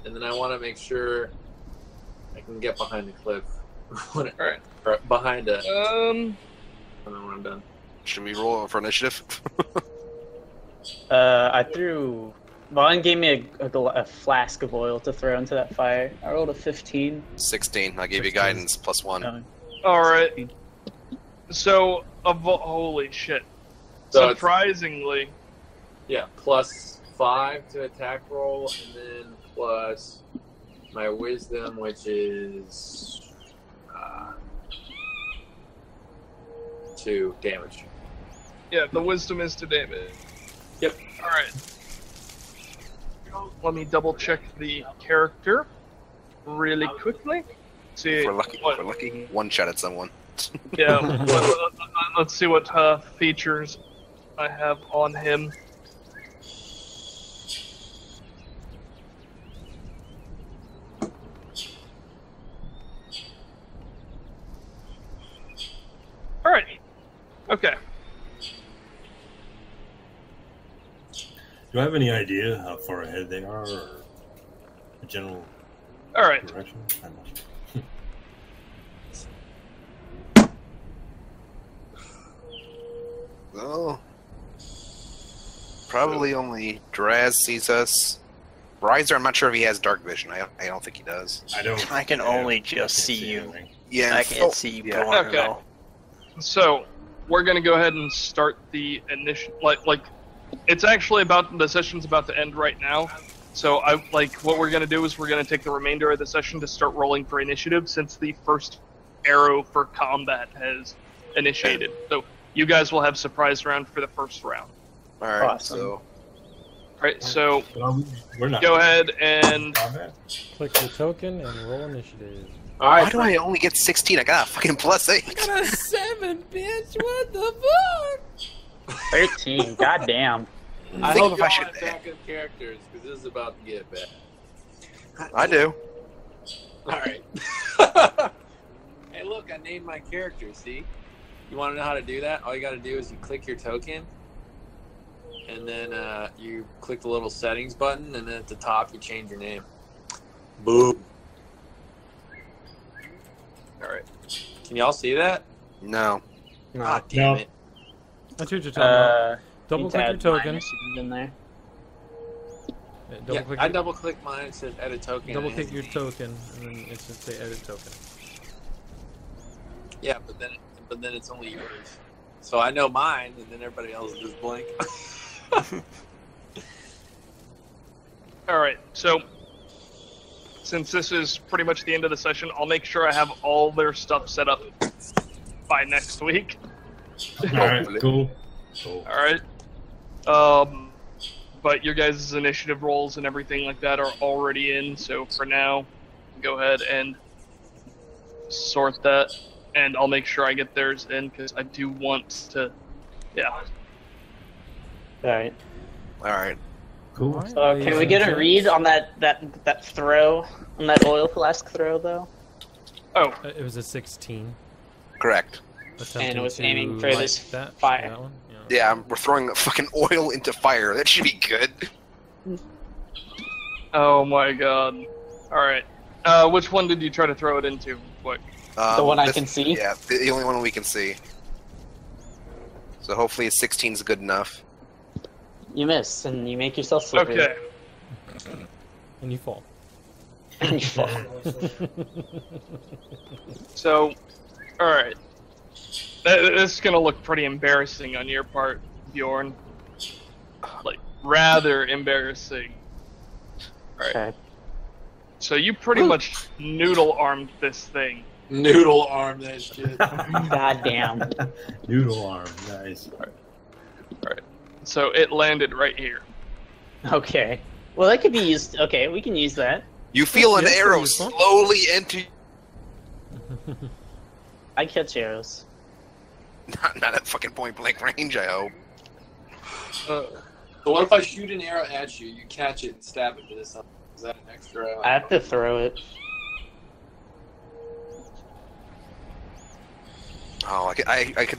And then I want to make sure I can get behind the cliff. Alright. Or behind a, I Um, don't know when I'm done. Should we roll for initiative? I threw. Vaughn gave me a flask of oil to throw into that fire. I rolled a 15. 16. I gave you 16. guidance plus 1. all right. So, holy shit. So it's- Surprisingly, Yeah, plus 5 to attack roll, and then plus my wisdom, which is 2 damage. yeah, the wisdom is to damage. Yep. All right. Let me double check the character really quickly. See If we're lucky. what, If we're lucky. One shot at someone. yeah, let's see what features I have on him. All right. Okay. Do I have any idea how far ahead they are, or a general All right. direction? I'm not sure. Oh. Probably only Draz sees us. Riser, I'm not sure if he has dark vision. I don't think he does. I don't. I can only just can't see you. anything. Yeah. I can't see you yeah. going Okay. at all. So we're gonna go ahead and start the initial. Like, it's actually the session's about to end right now. So what we're gonna do is we're gonna take the remainder of the session to start rolling for initiative, since the first arrow for combat has initiated. So you guys will have surprise round for the first round. All right. Awesome. So All right. So But we're not. go ahead and Combat? Click the token and roll initiative. All right. Why do I only get 16? I got a fucking +8. I got a 7, bitch. What the fuck? 13. Goddamn. I think hope if y'all I should- have backup characters because this is about to get bad. I do. All right. Hey, look, I named my character. See? You want to know how to do that? All you got to do is you click your token, and then you click the little settings button, and then at the top you change your name. Boom. All right. Can y'all see that? No. Ah, damn No. it. That's what you're talking about. Double need to click your add token. minus in there. Yeah, Yeah, click I your- double click mine. It says edit token. double and it click has your a name. token, and then it should say edit token. Yeah, but then it's only yours. So I know mine, and then everybody else is just blank. All right, so since this is pretty much the end of the session, I'll make sure I have all their stuff set up by next week. All right, cool. All right. But your guys' initiative rolls and everything like that are already in, so for now, go ahead and sort that, and I'll make sure I get theirs in, because I do want to, yeah. Alright. All right. Cool. So can we get a read on that throw, on that oil flask throw, though? Oh, It was a 16. Correct. Attempting was to aiming for light this that, fire. that one? Yeah, we're throwing fucking oil into fire. That should be good. oh my god. All right. Which one did you try to throw it into? What? The one I can see? Yeah, the only one we can see. So hopefully a 16 is good enough. You miss, and you make yourself slippery. Okay. And you fall. And you fall. So, all right. This is gonna look pretty embarrassing on your part, Bjorn. Like, rather embarrassing. All right. Okay. So you pretty much noodle armed this thing. Noodle arm that shit. Goddamn. Noodle arm, nice. So it landed right here. Okay. Well, that could be used. Okay, we can use that. You feel an Yes, arrow it's fun. slowly enter. I catch arrows. Not at fucking point blank range, I hope. So what if I shoot an arrow at you, you catch it and stab it with something? Is that an extra? I have to throw it. Oh, I could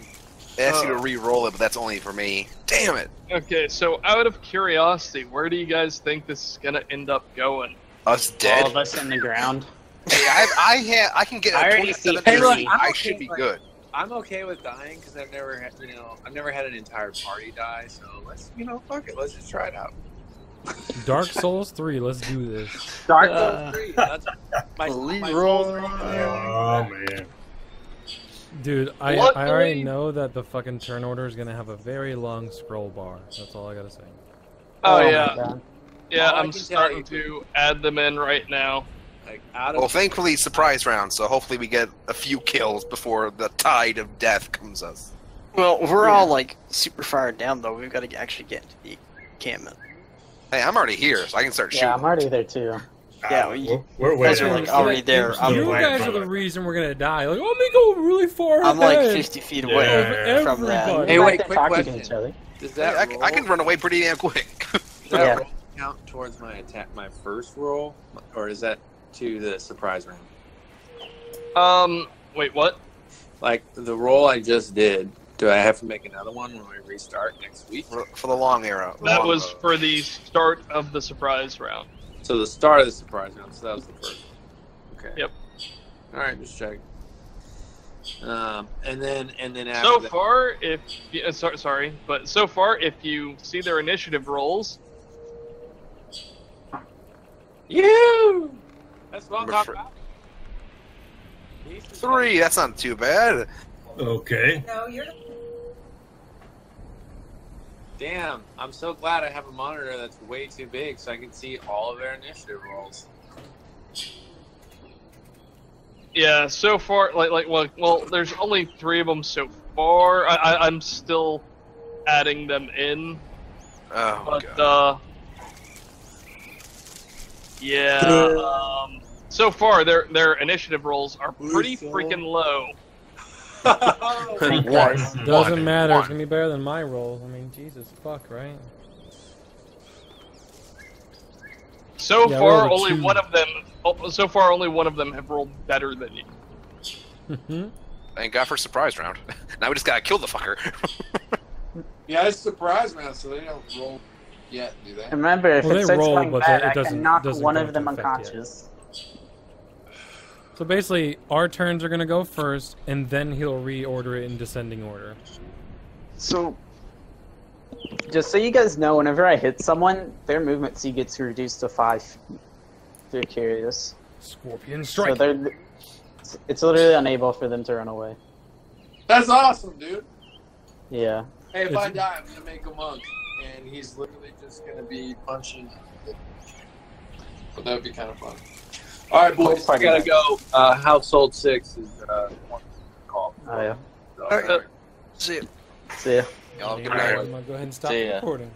ask you to re-roll it, but that's only for me. Damn it! Okay, so out of curiosity, where do you guys think this is gonna end up going? Us All dead? of us in the ground. Hey, I can get I a already see 27 Hey, look, AC. I'm I okay should be with- good. I'm okay with dying because I've never had, I've never had an entire party die. So let's, fuck it. Let's just try it out. Dark Souls 3, let's do this. Dark Souls 3. That's my Leroy. soul's right there. Oh man. Dude, I Luckily- already know that the fucking turn order is gonna have a very long scroll bar. That's all I gotta say. Oh, my yeah. God. Yeah, All I I'm can tell starting you- to add them in right now. Like out of Well, thankfully, surprise round, so hopefully we get a few kills before the tide of death comes us. Well, we're all like super fired down though. We've got to actually get to the encampment. Hey, I'm already here, so I can start shooting. Yeah, I'm already there too. Yeah, We're You way guys are ahead. like already there. You guys are the reason we're gonna die. Like, oh, me go really far I'm like ahead 50 feet Yeah. away from that. Everybody. Hey, We're wait, back there quick talking question. to each other. Does Hey, that I can run away pretty damn quick. Does that Yeah. roll count towards my attack, my first roll, or is that to the surprise round? Wait, what? Like the roll I just did. Do I have to make another one when we restart next week? for the long arrow. the That long was bow. for the start of the surprise round. So the start of the surprise round. So that was the first. Okay. Yep. All right, just checking. And then after So that, far, if you, sorry, but so far, if you see their initiative rolls, you. That's what I'm Number talking three. about. 3, that's not too bad. Okay. Damn, I'm so glad I have a monitor that's way too big so I can see all of their initiative rolls. yeah, so far, well, there's only 3 of them so far. I'm still adding them in, Oh, but God. yeah, So far, their initiative rolls are pretty freaking low. Thank guys. Doesn't matter. It's gonna be better than my roll. I mean, Jesus fuck, right? So Yeah, far, rolled a only 2. one of them. So far, only one of them have rolled better than you. Thank God for surprise round. Now we just gotta kill the fucker. Yeah, it's surprise round, so they don't roll yet, do they? Remember, if Well, it they starts roll, going but bad, it I doesn't- can knock doesn't one go of them into effect yet. unconscious. So basically, our turns are gonna go first, and then he'll reorder it in descending order. So, just so you guys know, whenever I hit someone, their movement speed gets reduced to 5. If you're curious. Scorpion So strike. it's literally unable for them to run away. That's awesome, dude. Yeah. Hey, if It's- I die, I'm gonna make a monk, and he's literally just gonna be punching. But that would be kind of fun. All right, boys, I gotta go. Household 6 is one call. Oh yeah. So, All right. See ya. See ya. Y'all have a good Alright, night. I'm gonna go ahead and stop See ya. recording.